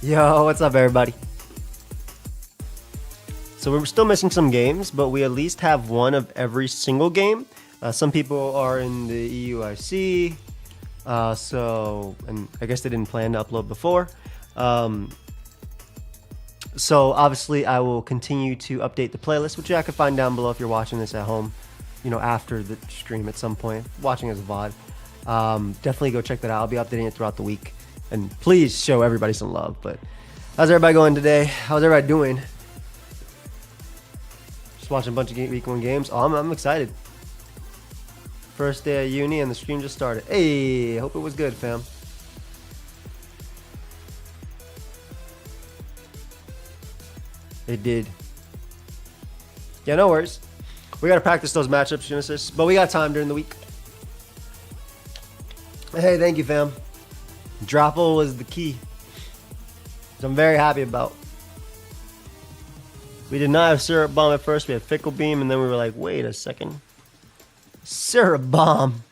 Yo, what's up, everybody? So we're still missing some games, but we at least have one of every single game. Some people are in the EUIC, and I guess they didn't plan to upload before. So obviously I will continue to update the playlist, which I can find down below if you're watching this at home, you know, after the stream at some point, watching as a VOD. Definitely go check that out. I'll be updating it throughout the week. And please show everybody some love. But how's everybody going today? How's everybody doing? Just watching a bunch of week 1 games. Oh, I'm excited. First day of uni and the stream just started. Hey, hope it was good, fam. It did. Yeah, no worries. We gotta practice those matchups, Genesis, but we got time during the week. Hey, thank you, fam. Dropple was the key, which I'm very happy about. We did not have Syrup Bomb at first. We had Fickle Beam, and then we were like, wait a second. Syrup Bomb.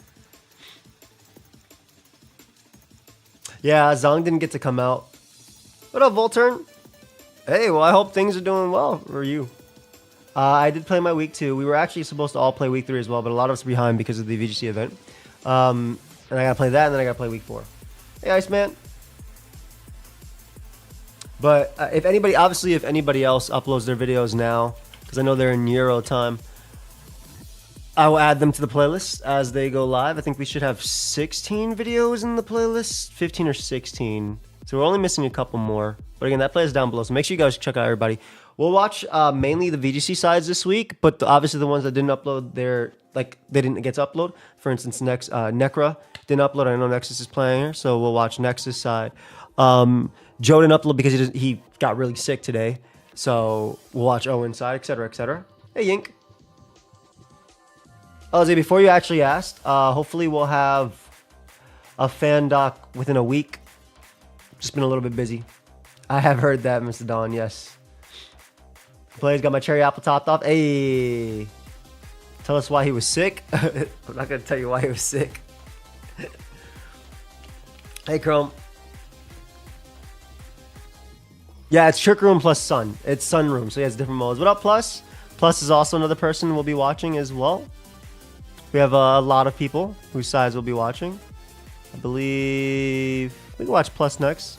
Yeah, Zong didn't get to come out. What up, Volturn? Hey, well, I hope things are doing well for you. I did play my week 2. We were actually supposed to all play week 3 as well, but a lot of us are behind because of the VGC event. And I gotta play that, and then I gotta play week 4. Hey, Iceman. But if anybody else uploads their videos now, because I know they're in Euro time, I will add them to the playlist as they go live. I think we should have 16 videos in the playlist, 15 or 16. So we're only missing a couple more. But again, that playlist is down below. So make sure you guys check out everybody. We'll watch mainly the VGC sides this week, but obviously the ones that didn't upload they didn't get to upload. For instance, Necra didn't upload. I know Nexus is playing here, so we'll watch Nexus side. Joe didn't upload because he got really sick today, so we'll watch Owen side, etc., etc. Hey, Yink. Olivia, before you actually asked, hopefully we'll have a fan doc within a week. Just been a little bit busy. I have heard that, Mr. Don. Yes. Players got my cherry apple topped off. Hey. Tell us why he was sick. I'm not going to tell you why he was sick. Hey, Chrome. Yeah, it's Trick Room plus Sun. It's Sun Room, so he has different modes. What up, Plus? Plus is also another person we'll be watching as well. We have a lot of people whose sides we'll be watching. I believe we can watch Plus next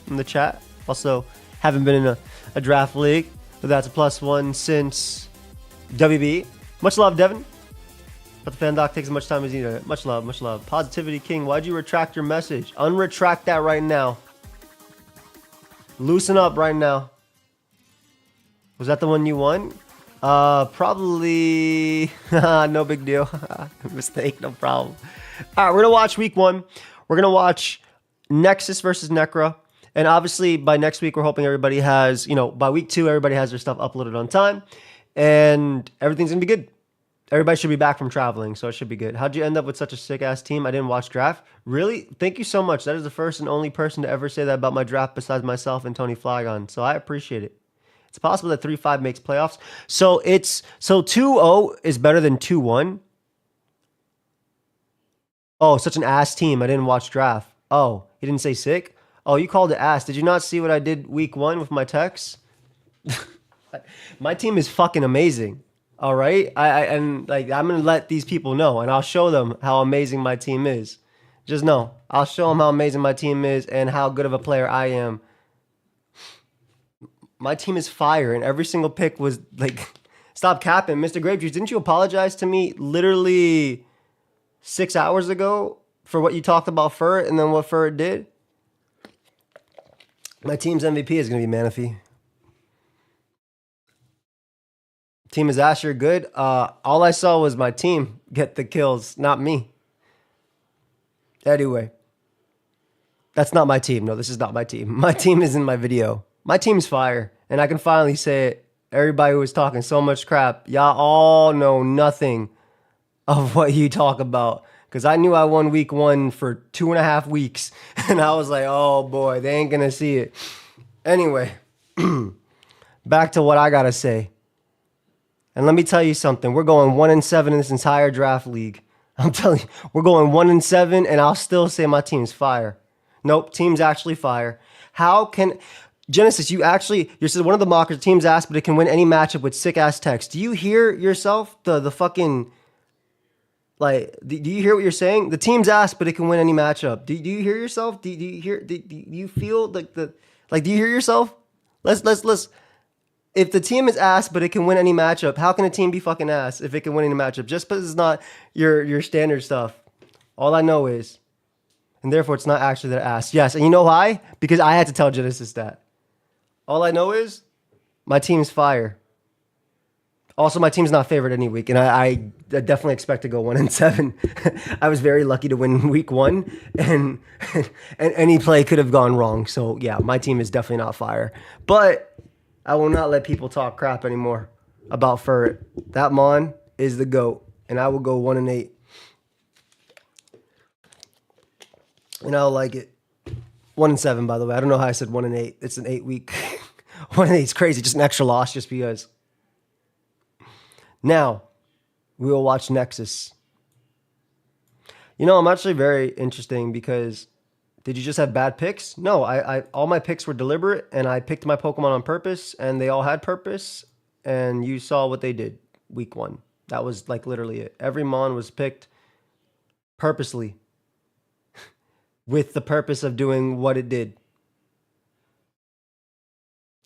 in the chat. Also, haven't been in a draft league, but that's a +1 since WB. Much love, Devin. But the fan doc takes as much time as needed. Much love, much love. Positivity King, why'd you retract your message? Unretract that right now. Loosen up right now. Was that the one you won? Probably. No big deal. Mistake, no problem. All right, we're gonna watch week 1. We're gonna watch Nexus versus Necra. And obviously, by next week, we're hoping everybody has, by week 2, everybody has their stuff uploaded on time. And everything's going to be good. Everybody should be back from traveling, so it should be good. How'd you end up with such a sick-ass team? I didn't watch draft. Really? Thank you so much. That is the first and only person to ever say that about my draft besides myself and Tony Flagon. So I appreciate it. It's possible that 3-5 makes playoffs. So 2-0 is better than 2-1. Oh, such an ass team. I didn't watch draft. Oh, he didn't say sick? Oh, you called it ass. Did you not see what I did week 1 with my text? My team is fucking amazing. All right? I'm going to let these people know, and I'll show them how amazing my team is. Just know. I'll show them how amazing my team is and how good of a player I am. My team is fire, and every single pick was like, stop capping. Mr. Grape Juice, didn't you apologize to me literally 6 hours ago for what you talked about Furret and then what Furret did? My team's MVP is going to be Manaphy. Team is Asher good. All I saw was my team get the kills, not me. Anyway, that's not my team. No, this is not my team. My team is in my video. My team's fire, and I can finally say it. Everybody who was talking so much crap, y'all all know nothing of what you talk about. Because I knew I won week 1 for 2.5 weeks. And I was like, oh boy, they ain't going to see it. Anyway, back to what I got to say. And let me tell you something. We're going 1-7 in this entire draft league. I'm telling you, we're going 1-7, and I'll still say my team's fire. Nope, team's actually fire. How can Genesis? You're saying one of the mockers team's ass, but it can win any matchup with sick ass text. Do you hear yourself? The fucking like. Do you hear what you're saying? The team's ass, but it can win any matchup. Do you hear yourself? Do you hear? Do you feel like the like? Do you hear yourself? Let's. If the team is ass, but it can win any matchup, how can a team be fucking ass if it can win any matchup? Just because it's not your standard stuff. All I know is, and therefore it's not actually their ass. Yes, and you know why? Because I had to tell Genesis that. All I know is my team's fire. Also, my team's not favored any week, and I definitely expect to go 1-7. I was very lucky to win week 1, and any play could have gone wrong. So yeah, my team is definitely not fire. But I will not let people talk crap anymore about Furret. That Mon is the GOAT, and I will go 1-8. And I'll like it. 1-7, by the way. I don't know how I said 1-8. It's an 8-week. 1-8 is crazy. Just an extra loss just because. Now, we will watch Nexus. You know, I'm actually very interesting because did you just have bad picks? No, I all my picks were deliberate, and I picked my Pokemon on purpose, and they all had purpose, and you saw what they did week 1. That was like literally it. Every Mon was picked purposely with the purpose of doing what it did.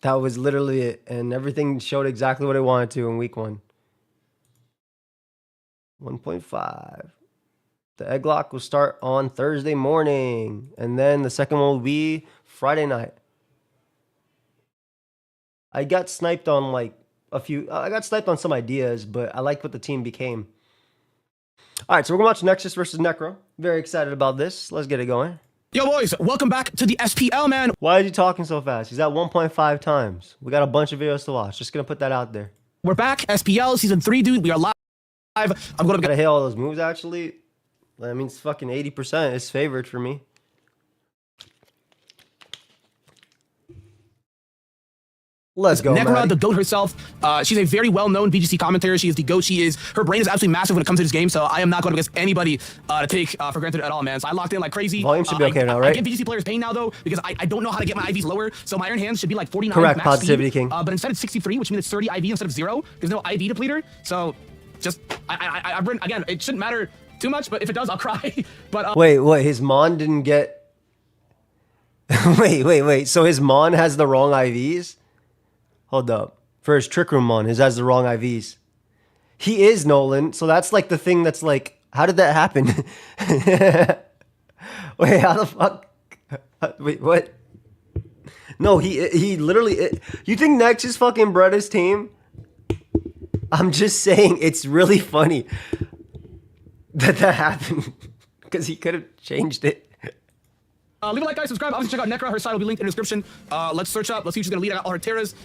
That was literally it, and everything showed exactly what I wanted to in week 1. 1.5. The egg lock will start on Thursday morning, and then the second one will be Friday night. I got sniped on like I got sniped on some ideas, but I liked what the team became. All right, so we're gonna watch Nexus versus Necra. Very excited about this. Let's get it going. Yo, boys, welcome back to the SPL, man. Why are you talking so fast? He's at 1.5 times. We got a bunch of videos to watch. Just gonna put that out there. We're back, SPL season 3, dude. We are live. I'm gonna gotta hit all those moves actually. That means fucking 80% is favored for me. Let's go, Necra, Maddie. the GOAT herself. She's a very well-known VGC commentator. She is the GOAT. Her brain is absolutely massive when it comes to this game, so I am not going to against anybody to take for granted at all, man. So I locked in like crazy. Volume should be okay now, right? I give VGC players pain now, though, because I don't know how to get my IVs lower, so my Iron Hands should be like 49 Correct, max Positivity speed, King. but instead it's 63, which means it's 30 IV instead of 0. There's no IV depleter, so just, again, it shouldn't matter too much, but if it does, I'll cry. But Wait, his Mon didn't get... wait. So his Mon has the wrong IVs? Hold up. For his Trick Room Mon, his has the wrong IVs. He is Nolan, so that's like the thing that's like, how did that happen? Wait, how the fuck? Wait, what? No, he literally... You think Nexus fucking bred his team? I'm just saying it's really funny that happened because he could have changed it. Leave a like, guys, subscribe. Obviously, check out Necra. Her site will be linked in the description. Let's search up. Let's see if she's going to lead. I got all her terras.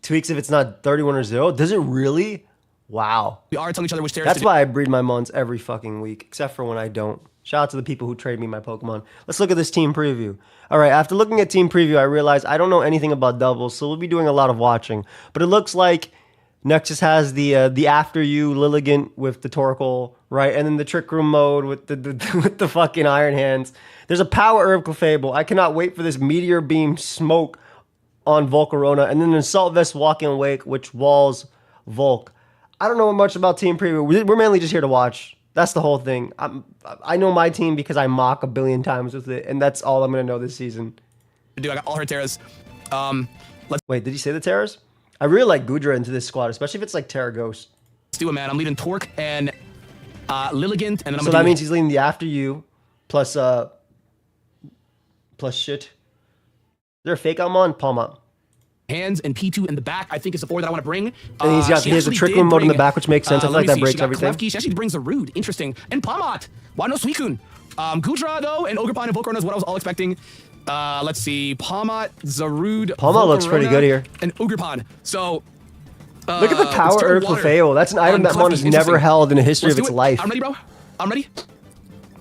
Tweaks if it's not 31 or 0. Does it really? Wow. We are telling each other which terras. That's why I breed my Mons every fucking week, except for when I don't. Shout out to the people who trade me my Pokemon. Let's look at this team preview. All right, after looking at team preview, I realized I don't know anything about doubles, so we'll be doing a lot of watching. But it looks like Nexus has the After You Lilligant with the Torkoal, right? And then the Trick Room mode with the fucking Iron Hands. There's a Power Herb Clefable. I cannot wait for this Meteor Beam Smoke on Volcarona. And then an Assault Vest Walking Wake, which walls Volk. I don't know much about team preview. We're mainly just here to watch. That's the whole thing. I know my team because I mock a billion times with it, and that's all I'm going to know this season. Dude, I got all her terras. Wait, did you say the terras? I really like Goodra into this squad, especially if it's like Terra Ghost. Let's do it, man. I'm leading Torque and Lilligant, and then so that means he's leading the After You plus shit. Is there a fake I'm on? Palma. Hands and P2 in the back, I think is the 4 that I want to bring. And he has a Trick Room mode in the back, which makes sense. I feel like that breaks everything. She actually brings a Rude. Interesting. And Palmat. Why no Suicune? Gudra, though, and Ogrepine and Volcarona is what I was all expecting. Let's see. Palmat, Zarude, Palmat looks pretty good here. And Ogrepine. So, look at the Power Herb Clefable. That's an item that Mon has never held in the history of its life. I'm ready, bro. I'm ready.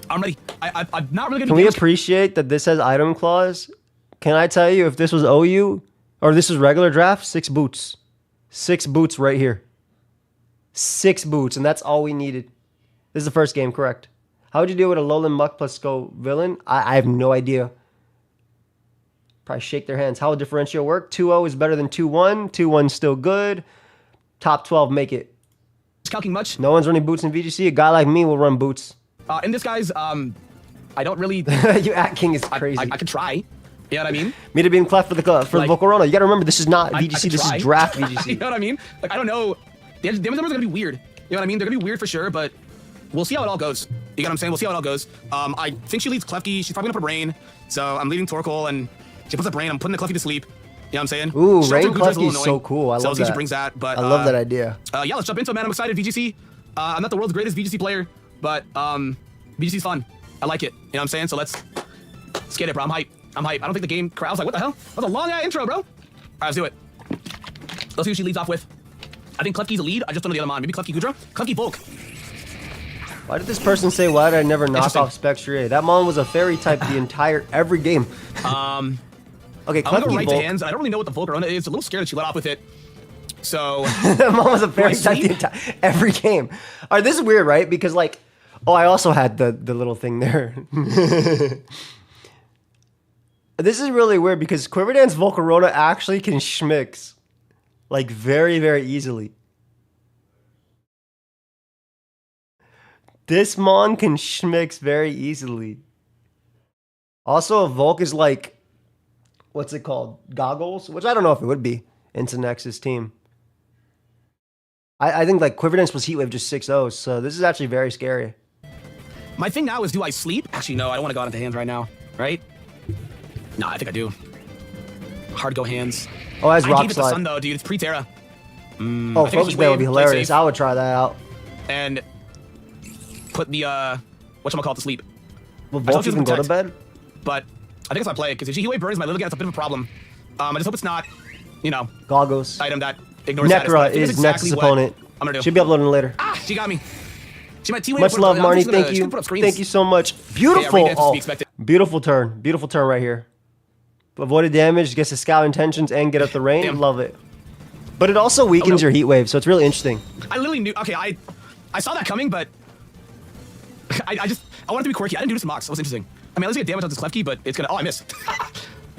I'm not really good. Can we appreciate that this has item clause? Can I tell you, if this was OU or this was regular draft, 6 boots. 6 boots right here. 6 boots, and that's all we needed. This is the first game, correct? How would you deal with a Lowland Muck plus Go villain? I have no idea. Probably shake their hands. How will differential work? 2-0 is better than 2-1. 2-1 still good. Top 12 make it. Calking much. No one's running boots in VGC. A guy like me will run boots. In this, guys, I don't really... You at King is crazy. I could try. You know what I mean? Me to be in clef for the Volcarona. You got to remember, this is not VGC. This is draft VGC. You know what I mean? Like, I don't know. The damage numbers are going to be weird. You know what I mean? They're going to be weird for sure, but we'll see how it all goes. You know what I'm saying? We'll see how it all goes. I think she leads Klefki. She's probably going to put Brain. So I'm leading Torkoal, and she puts up Brain. I'm putting the Klefki to sleep. You know what I'm saying? Ooh, Rain Klefki is so cool. I love that. She brings that, but... I love that idea. Yeah, let's jump into it, man. I'm excited. VGC. I'm not the world's greatest VGC player, but VGC's fun. I like it. You know what I'm saying? So let's get it, bro. I'm hype. I'm hype. I don't think the game... I was like, what the hell? That was a long intro, bro. All right, let's do it. Let's see who she leads off with. I think Klefki's a lead. I just don't know the other mon. Maybe Klefki Gudra? Klefki Volk. Why did this person say, why did I never knock off Spectre? That mon was a fairy type the every game. Okay, Klefki I'm gonna go right Volk. to hands. I don't really know what the Volcarona is. A little scared that she let off with it. So... That mon was a fairy type every game. All right, this is weird, right? Because, like... Oh, I also had the little thing there. This is really weird because Quiverdance Volcarona actually can schmix. Like, very, very easily. This mon can schmix very easily. Also, a Volk is like... What's it called? Goggles? Which I don't know if it would be into Nexus team. I think, like, Quiverdance plus Heatwave just 6-0, so this is actually very scary. My thing now is, do I sleep? Actually, no, I don't want to go out into hands right now, right? No, I think I do. Hard go hands. Oh, as Rock I gave it Slide. the sun, though, dude. It's pre-Terra. Oh, Focus Band would be hilarious. I would try that out. And put the, whatchamacallit to sleep. Will Volk even go to bed? But I think it's my play, because if she Heatwave burns my Lilligant, it's a bit of a problem. I just hope it's not, you know... Goggles. Item that ignores Necra is Nexus opponent. I'm gonna do. Should be uploading later. Ah, she got me. She might T-Wave. Much love, Marnie. Thank you. Thank you so much. Beautiful. Yeah, oh, beautiful turn. Beautiful turn right here. Avoided damage, gets to scout intentions, and get up the rain. Damn. Love it. But it also weakens your heat wave, so it's really interesting. I literally knew. Okay, I saw that coming, but I wanted to be quirky. I didn't do this in Mox. That was interesting. I mean, let's get damage on this Klefki, but it's gonna. Oh, I missed.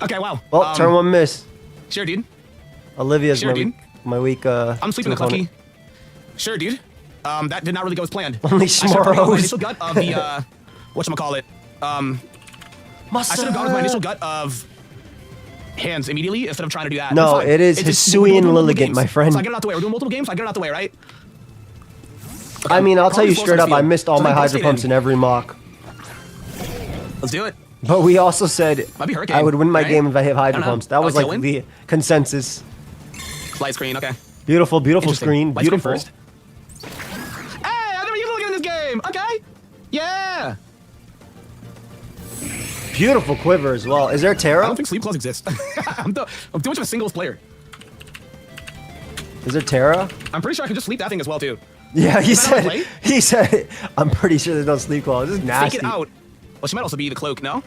Okay, wow. Well, turn one miss. Sure, dude. Olivia's my weak. I'm sleeping the Klefki. Sure, dude. That did not really go as planned. Only Smarros. My initial gut of the whatchamacallit. I should have gone with my initial gut of hands immediately instead of trying to do that. No, it is Hisuian Lilligant, my friend. So I get it out the way. We're doing multiple games, so I get it out the way, right? Okay. I mean, I'll tell you straight up, I missed all my Hydro Pumps in every mock. Let's do it. But we also said I would win my game if I hit Hydro Pumps. That was like the consensus. Light screen, okay. Beautiful, beautiful screen. Beautiful. First. Hey, I never used Lilligant in this game. Okay. Yeah. Beautiful quiver as well. Is there Terra? I don't think Sleep Claws exist. I'm too much of a singles player. Is there Terra? I'm pretty sure I can just sleep that thing as well too. Yeah, he said, I'm pretty sure there's no Sleep Claws. This is nasty. Take it out. Well, she might also be the cloak, no?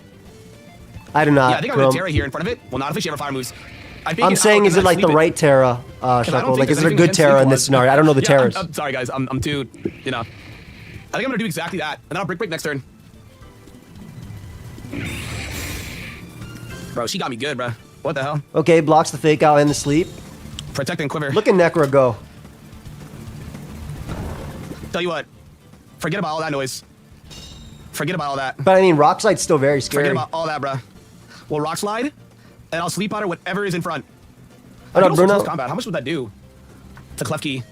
I do not. Yeah, I think I have a Terra here in front of it. Well, not if she ever fire moves. I'm saying, is it like the right Terra, Shuckle? Like, is it a good Terra in this scenario? I don't know the Terras. I'm sorry, guys. I'm too, you know. I think I'm going to do exactly that. And then I'll break next turn. Bro, she got me good, bro. What the hell? Okay, blocks the fake out and the sleep. Protect and quiver. Look at Necra go. Tell you what. Forget about all that noise. Forget about all that. But I mean, Rock Slide's still very scary. Forget about all that, bro. We'll Rock Slide, and I'll sleep out or whatever is in front. Oh, no, Bruno. Combat. How much would that do to Klefki?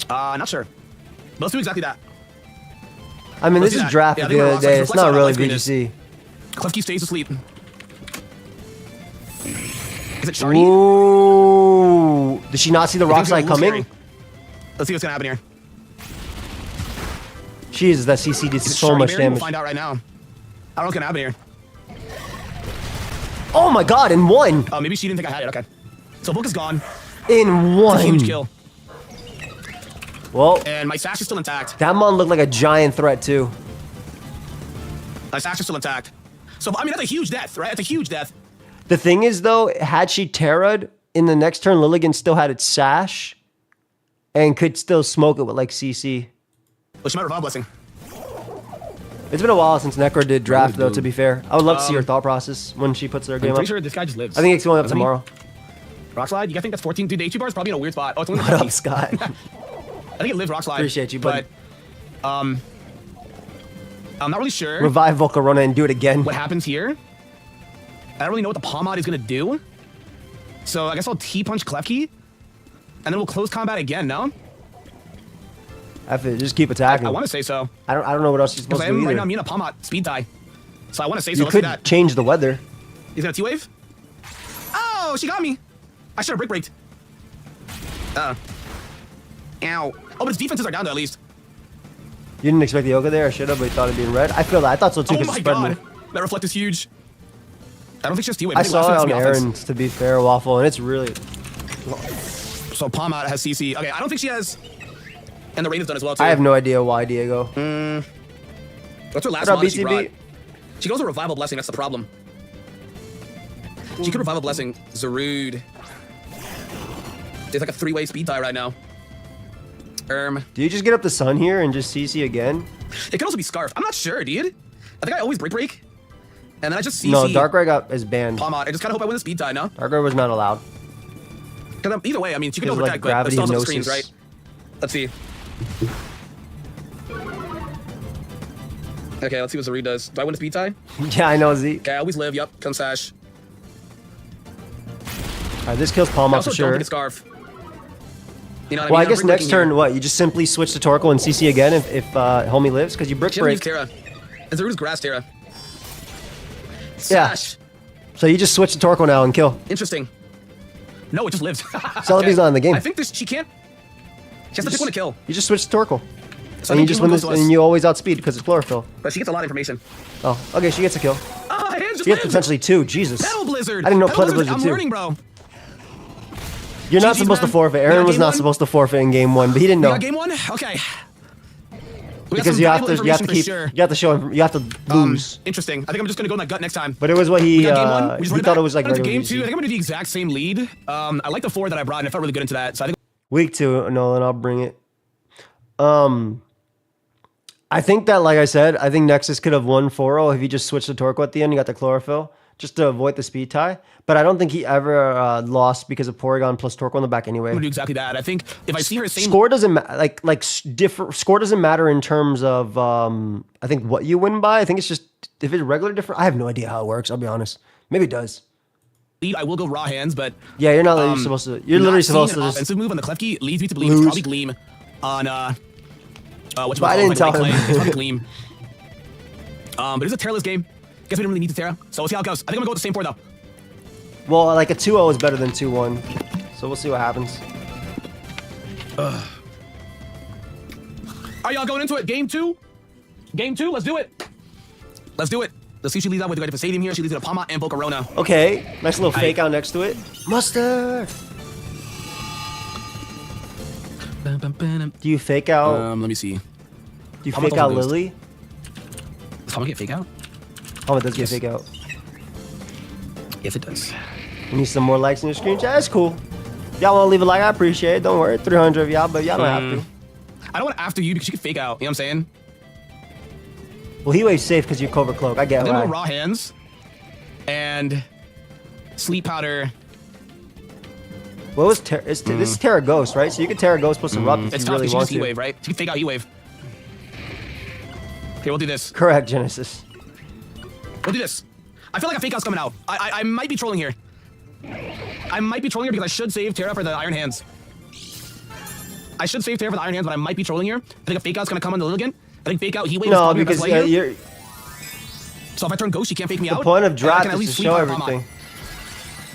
Not sure. But let's do exactly that. I mean, this is draft at the end of the day. It's not really VGC. Klefki stays asleep. Is it Shardy? Ooh. Did she not see the Rock Slide coming? Scary. Let's see what's gonna happen here. Jesus, that CC did so much damage. We'll find out right now. I don't know what's gonna happen here. Oh my god, in one! Oh, maybe she didn't think I had it, okay. So Book is gone. In one! That's a huge kill. Well, and my sash is still intact. That mon looked like a giant threat too. My sash is still intact. So, I mean, that's a huge death, right? That's a huge death. The thing is, though, had she Terra'd, in the next turn, Lilligant still had its sash and could still smoke it with, like, CC. Well, she might revive Blessing. It's been a while since Necra did draft, though, dude. to be fair. I would love to see her thought process when she puts her I'm game pretty up. sure this guy just lives. I think it's going up Doesn't he? tomorrow. Rock slide? You guys think that's 14? Dude, the HQ bar is probably in a weird spot. Oh, it's only What like up, 50. Scott? I think it lives rock slide. Appreciate you, buddy. But, I'm not really sure Revive Volcarona and do it again. what happens here. I don't really know what the palm out is going to do. So I guess I'll T-punch Klefki. And then we'll close combat again, no? F it, just keep attacking. I want to say so. I don't know what else you're Because supposed to do right either. now I'm in a palm out speed tie. So I want to say so. You Let's do could that. change the weather. He's got a T-wave? Oh, she got me. I should have brick braked. Ow. Oh, but his defenses are down though, at least. You didn't expect the Yoga there. I should have, but you thought it'd be in red. I feel that. I thought so too. Oh 'cause my it's spread god. move. That reflect is huge. I don't think she has T-wave. I think saw last it week's on the offense. Aaron's, to be fair, Waffle, and it's really... So palm out has CC. Okay, I don't think she has... And the raid is done as well, too. I have no idea why, Diego. That's her last What up, one she BCB? brought. She goes with Revival Blessing, that's the problem. She could Revival Blessing Zarude. There's like a 3-way speed tie right now. Do you just get up the sun here and just CC again? It could also be Scarf. I'm not sure, dude. I think I always break. And then I just CC. No, Darkrai is banned. Palm out. I just kind of hope I win the speed tie, no? Darkrai was not allowed. Because either way, I mean, she can Because, overtech, like, but gravity there's still of some screens, Gnosis. right? Let's see. Okay, let's see what Zarude does. Do I win a speed tie? Yeah, I know, Z. Okay, I always live. Yup, come Sash. Alright, this kills Palm I up also for don't sure. get a Scarf. You know what Well, I I mean? guess I'm next brick-breaking turn, here. what? You just simply switch to Torkoal and CC again if homie lives? Because you brick She doesn't use break. Terra. And Zarude's Grass Terra. Yeah. Sash. So you just switch to Torkoal now and kill. Interesting. No, it just lives. Celebi's not in the game. I think this, she can't. She has to pick one to kill. You just switch to Torkoal. So And I you think just game one win this, goes to us. and you always outspeed because it's chlorophyll. But she gets a lot of information. Oh, okay, she gets a kill. Oh, my hands just She gets lived. potentially 2. Jesus. Petal Blizzard. I didn't know Petal Petal Blizzard I'm too. learning, bro. You're not GG's, supposed to man. forfeit. We Aaron got was game not one? supposed to forfeit in game 1, but he didn't We know. got game 1? Okay. We got Because some you have valuable to information for keep, sure. you have to show him, you have to lose. Interesting. I think I'm just gonna go in that gut next time. But it was what We he, got game 1. We he just run thought back. it was like Into regular game 2. I VGC. think I'm gonna do the exact same lead. I like the 4 that I brought, and I felt really good into that. So I think Week 2, Nolan, I'll bring it. I think that, like I said, I think Nexus could have won 4-0 if he just switched to Torkoal at the end and got the chlorophyll, just to avoid the speed tie. But I don't think he ever lost because of Porygon plus Torkoal in the back anyway. I'm gonna do exactly that. I think if I see her same Score doesn't different. Score doesn't matter in terms of I think what you win by. I think it's just if it's regular different. I have no idea how it works. I'll be honest. Maybe it does. lead, I will go raw hands, but Yeah, you're not you're supposed to. You're literally not seeing supposed an to just. offensive move on the Klefki leads me to believe lose. it's probably Gleam on what But I didn't tell him. It's probably Gleam. But it's a Terraless game. Guess we don't really need to Terra, so we'll see how it goes. I think I'm gonna go with the same 4 though. Well, like a 2-0 is better than 2-1, so we'll see what happens. Are y'all going into it? Game 2? Game 2? Let's do it. Let's do it. Let's see who she leads out with. We got a Stadium here. She leads with a Palma and Volcarona. Okay, nice little fake out next to it. Mustard. Do you fake out? Let me see. Do you Palma fake out doesn't boost. Lily? Does Palma get fake out? Oh, it does Yes. get fake out. Yes, it does. You need some more likes in your screen chat. That's cool. Y'all want to leave a like? I appreciate it. Don't worry, 300 of y'all, but y'all don't have to. I don't want to after you because she could fake out. You know what I'm saying? Well, he waves safe because you're Clover Cloak. I get Then why. go raw hands and sleep powder. What was this is Terra Ghost, right? So you can Terra Ghost plus Erupt if It's you tough really because she want just to. E-wave, right? She can fake out E-wave. Okay, we'll do this. Correct, Genesis. We'll do this. I feel like a fake out's coming out. I might be trolling here. I might be trolling here because I should save Terra for the Iron Hands. I should save Terra for the Iron Hands, but I might be trolling here. I think a fake out's gonna come on the Lilligan. I think fake out Heat Wave is No, probably the because best play here. you're, So if I turn Ghost, she can't fake me out. the point of and I draft can at is least to sweep show her Palma. everything.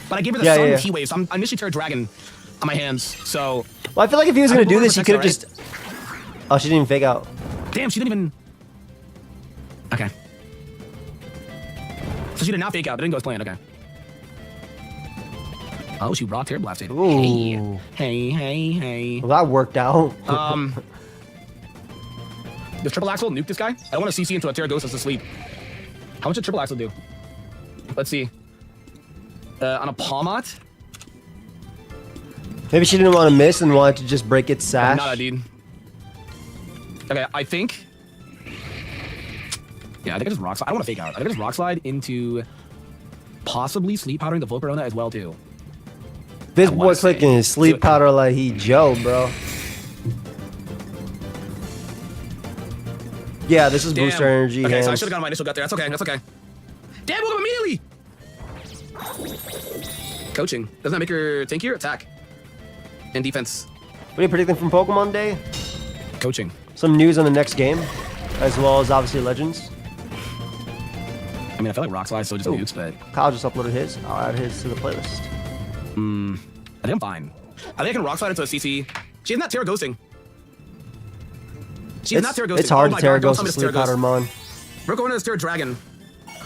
But I gave her the Yeah, Sun yeah, with yeah. Heat Wave, so I'm initially Terra Dragon on my hands. So Well, I feel like if he was I gonna think do Laura this, he could have protects just. her, Oh, she didn't even fake out. damn, she didn't even. Okay. So she did not fake out. It didn't go as planned. Okay. Oh, she rocked Terra Blasted. Ooh. Hey. Well, that worked out. Does Triple Axel nuke this guy? I don't want to CC into a Terra Ghost that's asleep. How much did Triple Axel do? Let's see. On a Palmot? Maybe she didn't want to miss and wanted to just break its sash. Not a dude. Okay, I think. Yeah, I think I just rock slide. I don't want to fake out. I think I just rock slide into possibly sleep powdering the Volcarona as well too. This boy clicking his sleep powder like he Joe, bro. Yeah, this is Damn. booster energy. Okay, hands. so I should have gotten my initial gut there. That's okay. That's okay. Damn, woke up immediately. Coaching. Doesn't that make her tankier? Attack. And defense. What are you predicting from Pokemon Day? Coaching. Some news on the next game, as well as obviously Legends. I mean, I feel like Rock Slide still just nukes, but... Kyle just uploaded his. I'll add his to the playlist. I think I'm fine. I think I can Rock Slide into a CC. She is not Terra Ghosting. She is not Terra Ghosting. It's hard to Terra Ghost with with Sleep Powder Mon. Broke over to Terra Dragon.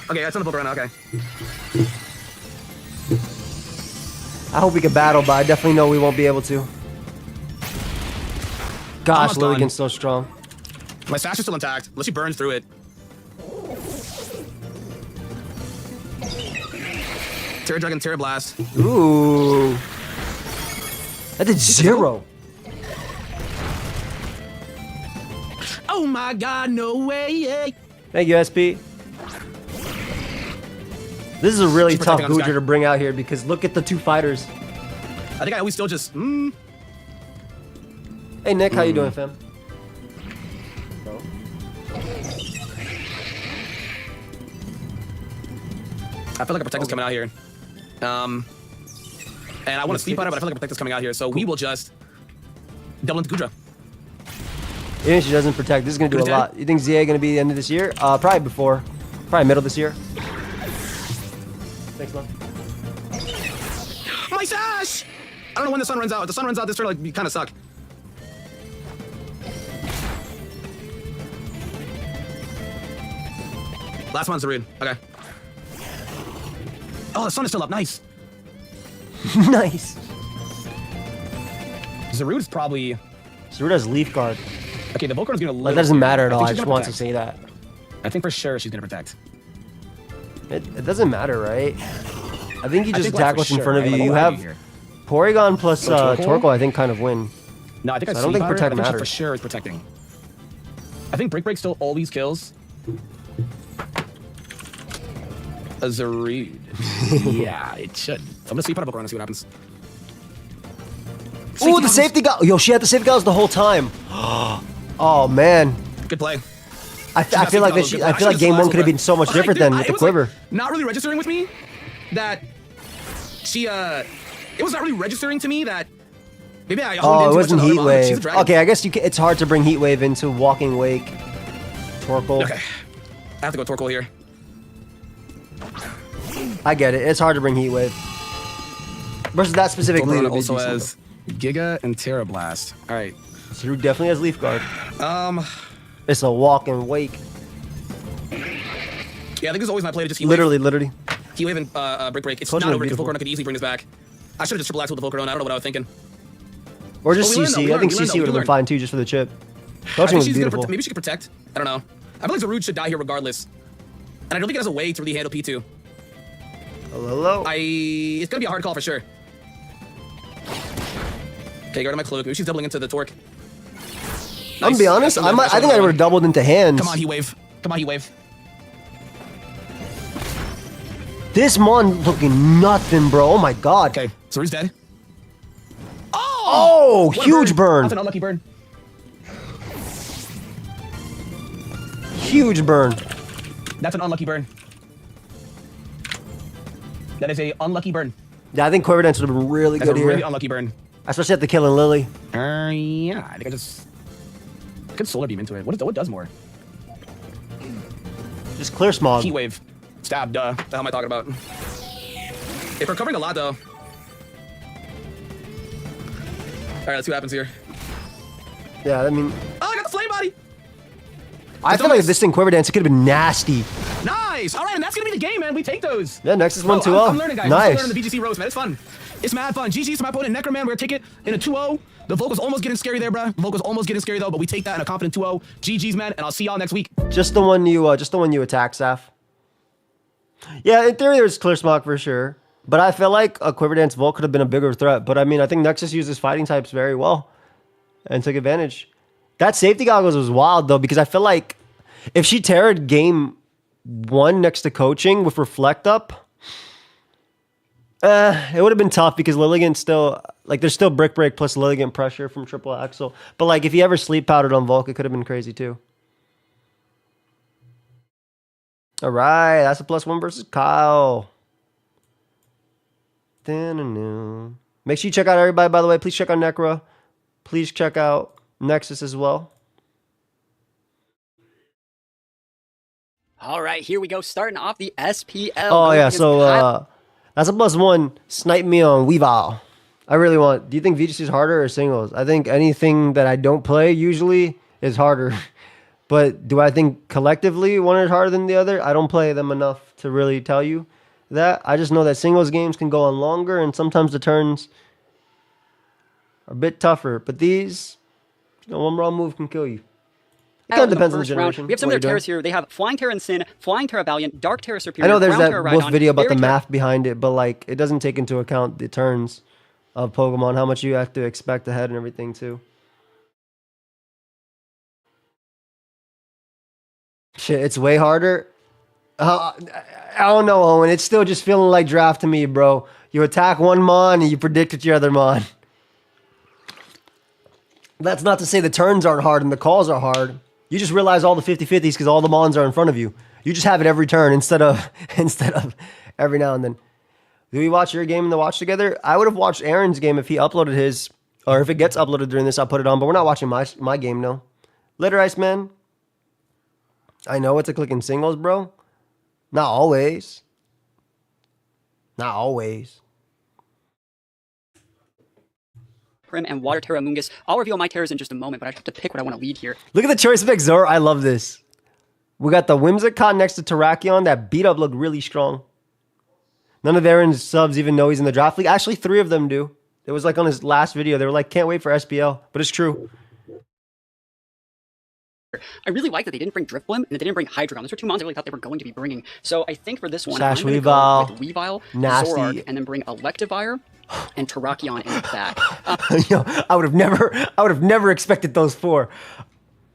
Okay, that's on the book right now, okay. I hope we can battle, but I definitely know we won't be able to. Gosh, Lilligant's so strong. My sash is still intact, unless she burns through it. Terra Dragon, Terra Blast. Ooh. That did 0. Oh my god, no way. Thank you, SP. This is a really tough Goodra to bring out here because look at the two fighters. I think I always still just, Hey, Nick, how you doing, fam? I feel like a Protect is coming out here. And I want to sleep on it, but I feel like a Protect is coming out here, so we will just double into Goodra. Even if she doesn't protect, this is going to do a lot. You think ZA going to be the end of this year? Probably before. Probably middle this year. Thanks, man. My sash! I don't know when the sun runs out. If the sun runs out, this turn like kind of suck. Last one's the rude. Okay. Oh, the sun is still up. Nice. Nice. Zarude is probably... Zarude has Leaf Guard. Okay, the Volcarona is going to... That doesn't matter at all. I just want to say that. I think for sure she's going to protect. It doesn't matter, right? I think you just attack what's in front of you. Like, you have Porygon plus Torkoal, I think, kind of win. No, I think I don't think protect matters. For sure is protecting. I think Break still always kills. A Zarude. Yeah, it should. So I'm gonna sleep on a Volcarona and see what happens. Ooh, the safety guy. Yo, she had the safety guys the whole time. Oh man. Good play. I feel like game 1 could have been so much different than with the Quiver. Like, not really registering with me that she it was not really registering to me that maybe I honed in it wasn't Heat Wave. She's a dragon. Okay, I guess it's hard to bring Heat Wave into Walking Wake. Torkoal. Okay. I have to go Torkoal here. I get it. It's hard to bring Heat Wave. Versus that specific lead. Also has Giga and Terra Blast. All right. Zarude definitely has Leaf Guard. It's a Walking Wake. Yeah, I think this is always my play to just Heat Literally. Heat Wave and Break. It's not over because Volcarona could easily bring this back. I should have just triple axed with the Volcarona. I don't know what I was thinking. Or just CC. I think CC would have been fine too, just for the chip. Coaching was beautiful. Maybe she could protect. I don't know. I feel like Zarude should die here regardless. And I don't think it has a way to really handle P2. Hello. It's gonna be a hard call for sure. Okay, guard my cloak. Maybe she's doubling into the Torque. Nice. I'm gonna be honest. I think I would have doubled into hands. Come on, Heat Wave. Come on, Heat Wave. This Mon looking nothing, bro. Oh my god. Okay, Zarude's dead. Oh, huge burn. That's an unlucky burn. Huge burn. That's an unlucky burn. That is a unlucky burn. Yeah, I think Quiver Dance would have been really good here. That's a really unlucky burn. Especially after killing Lily. Yeah, I think I could Solar Beam into it. What does more? Just clear Smog. Heat Wave. Stab, duh. The hell am I talking about? If we're covering a lot, though. Alright, let's see what happens here. Yeah, I mean... Oh, I got the Flame Body! I feel like if this thing Quiver Dance, it could have been nasty. Nice! Alright, and that's gonna be the game, man. We take those. Yeah, Nexus 1-2-0. I'm learning, guys. Nice. I'm learning the BGC roast, man. It's fun. It's mad fun. GG's to my opponent, Necra, man. We're gonna take it in a 2-0. The vocal's almost getting scary there, bruh. The vocal's almost getting scary, though, but we take that in a confident 2-0. GG's, man, and I'll see y'all next week. Just the one you attack, Saf. Yeah, in theory, there's clear Smog for sure. But I feel like a Quiver Dance Volt could have been a bigger threat. But I mean, I think Nexus uses fighting types very well and took advantage. That safety goggles was wild, though, because I feel like if she terrored game 1 next to coaching with reflect up. It would have been tough because Lilligant's still, like, there's still brick break plus Lilligant pressure from triple axle. But, like, if he ever sleep powdered on Volk, it could have been crazy too. All right, that's a +1 versus Kyle. Make sure you check out everybody, by the way. Please check out Necra. Please check out Nexus as well. All right, here we go. Starting off the SPL. Oh, yeah, so that's a +1. Snipe me on Weavile. I really want... Do you think VGC is harder or singles? I think anything that I don't play usually is harder. But do I think collectively one is harder than the other? I don't play them enough to really tell you that. I just know that singles games can go on longer, and sometimes the turns are a bit tougher. But these, you know, one wrong move can kill you. It kind of depends on the generation. We have some of their Terras here. They have Flying Terra and Sin, Flying Terra Valiant, Dark Terra Superior. I know there's Ground that Terra wolf Rhydon, video about the Fairy math behind it, but like it doesn't take into account the turns of Pokemon, how much you have to expect ahead and everything too. Shit, it's way harder. I don't know, Owen. It's still just feeling like draft to me, bro. You attack one Mon and you predict with your other Mon. That's not to say the turns aren't hard and the calls are hard. You just realize all the 50-50s because all the Mons are in front of you. You just have it every turn instead of every now and then. Do we watch your game in the watch together? I would have watched Aaron's game if he uploaded his, or if it gets uploaded during this, I'll put it on. But we're not watching my game, no. Litter Iceman. I know it's a clicking singles, bro. Not always. Not always. Prim and Water Terra Mungus. I'll reveal my Terras in just a moment, but I have to pick what I want to lead here. Look at the choice pick, Zoro. I love this. We got the Whimsicott next to Terrakion. That beat up looked really strong. None of Aaron's subs even know he's in the draft league. Actually, 3 of them do. It was like on his last video. They were like, can't wait for SPL. But it's true. I really like that they didn't bring Driftblim and they didn't bring Hydreigon. Those are 2 mons I really thought they were going to be bringing. So I think for this one, Sash I'm going to Weavile, go with Weavile, nasty. Zorark, and then bring Electivire and Terrakion in the back. Yo, I would have never expected those 4.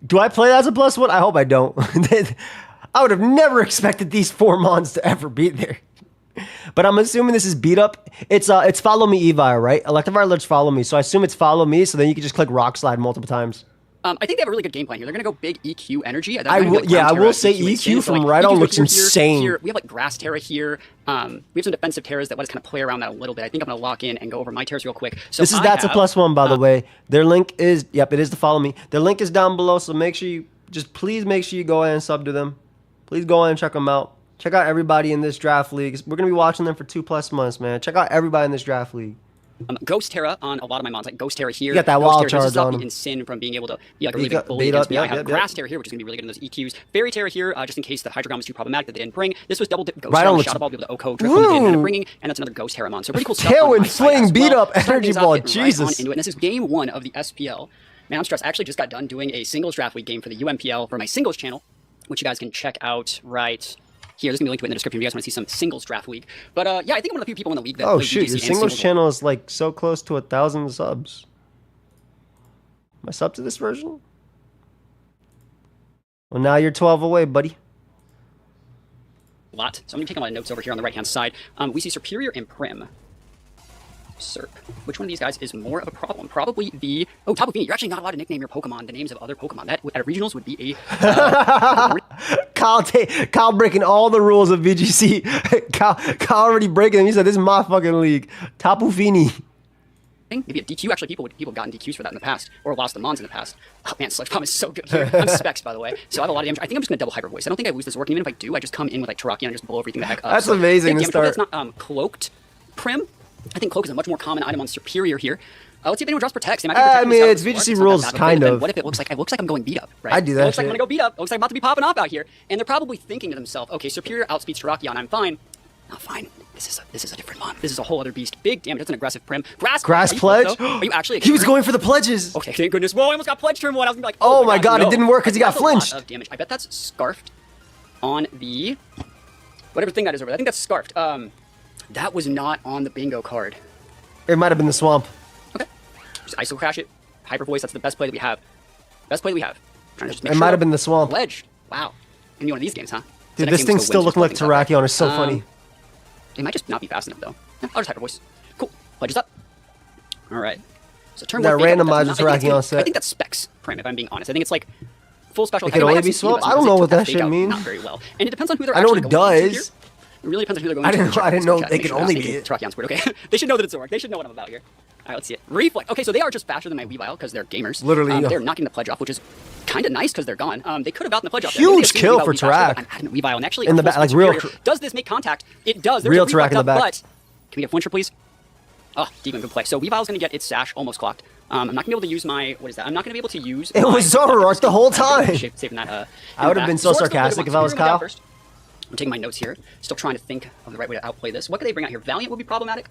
Do I play that as a +1? I hope I don't. I would have never expected these 4 mons to ever be there. But I'm assuming this is beat up. It's follow me Evire, right? Electivire lets follow me, so I assume it's follow me. So then you can just click Rock Slide multiple times. I think they have a really good game plan here. They're going to go big EQ energy. I will say EQ from Rhydon looks insane. Here. We have like Grass Terra here. We have some defensive Terras that let us kind of play around that a little bit. I think I'm going to lock in and go over my Terras real quick. So that's a +1, by the way. Their link is, yep, it is to follow me. Their link is down below, so make sure you, please make sure you go ahead and sub to them. Please go ahead and check them out. Check out everybody in this draft league. We're going to be watching them for 2+ months, man. Check out everybody in this draft league. Ghost Terra on a lot of my mons, like Ghost Terra here. You got that wild charge on him. In Sin from being able to be like a really big bully against me. I have Grass Terra here, which is going to be really good in those EQs. Fairy Terra here, just in case the Hydreigon was too problematic that they didn't bring. This was double dip Ghost Terra, Shadow Ball, be able to Oko, Drift, they ended up bringing, and that's another Ghost Terra mon. So pretty cool stuff. Tailwind Fling beat up Energy Ball, Jesus. And this is game 1 of the SPL. Man, I'm stressed. I actually just got done doing a singles draft league game for the UMPL for my singles channel, which you guys can check out right here. There's going to be a link to it in the description if you guys want to see some singles draft league. But yeah, I think I'm one of the few people in the league that oh play shoot, VGC your singles channel is like so close to 1,000 subs. Am I sub to this version? Well, now you're 12 away, buddy. Lot. So I'm going to take a lot of notes over here on the right-hand side. We see Superior and Prim. Serp. Which one of these guys is more of a problem? Probably the... Oh, Tapu Fini. You're actually not allowed to nickname your Pokemon the names of other Pokemon. That, at regionals, would be a... Kyle breaking all the rules of VGC. Kyle already breaking them. He said, this is my fucking league. Tapu Fini. Maybe a DQ. Actually, people have gotten DQs for that in the past, or lost the Mons in the past. Oh man, Sludge Bomb is so good here. I'm Specs, by the way, so I have a lot of damage. I think I'm just gonna double Hyper Voice. I don't think I lose this work, and even if I do, I just come in with like Terrakion and just blow everything the heck up. That's amazing to start. That's not cloaked Prim. I think Cloak is a much more common item on Superior here. Let's see if anyone drops Protects. I mean, it's VGC rules, kind of. What if it looks like I'm going beat up, right? I do that. It looks like I'm gonna go beat up. It looks like I'm about to be popping off out here, and they're probably thinking to themselves, okay, Superior outspeeds Terrakion. I'm fine. Not fine. This is a different mon. This is a whole other beast. Big damage. That's an aggressive Prim. Grass Pledge? Are you actually? He was going for the pledges. Okay, thank goodness. Whoa, I almost got pledged turn 1. I was gonna be like, oh my god, no. It didn't work because he got flinched. A lot of damage. I bet that's scarfed on the whatever thing that is over there. I think that's scarfed. That was not on the bingo card. It might have been the swamp. Okay. Just ISO crash it. Hyper Voice. That's the best play that we have. Best play that we have. Trying to just make it might have been the swamp. Pledged. Wow. In one of these games, huh? Dude, next this game, thing's let's go still win, looking like just building Terrakion is so stuff. funny. It might just not be fast enough though. Yeah, I'll just hyper voice. Cool. Pledges up. All right. So turn That one fake out, randomizer that's not- I think Terrakion it's- set. I think that's specs, Prim, if I'm being honest. I think it's like full special. It I could might only have be some swap? Olivia I don't because know it what took that that fake shit out means. Not very well. And it depends on who they're I know what actually it going into does. here. It really depends on who they're going I to. didn't know Chat, they make could sure only they're be not it. Terrakion squared. Okay, they should know that it's Zork. They should know what I'm about here. All right, let's see it. Reflex. Okay, so they are just faster than my Weavile because they're gamers. Literally, they're knocking the pledge off, which is kind of nice because they're gone. They could have gotten the pledge off. Huge kill for Tarak. Tarak. I'm adding Weavile, and actually, In the full back, like speed real superior. Does this make contact? It does. There's Real a Tarak reflect in the up, back. But can we get flincher, please? Oh, Demon, good play. So Weavile's going to get its sash almost clocked. I'm not going to be able to use my, what is that? I'm not going to be able to use It was Zoroark the whole time. Saving that, I would have been so sarcastic if I was Kyle. I'm taking my notes here. Still trying to think of the right way to outplay this. What could they bring out here? Valiant would be problematic.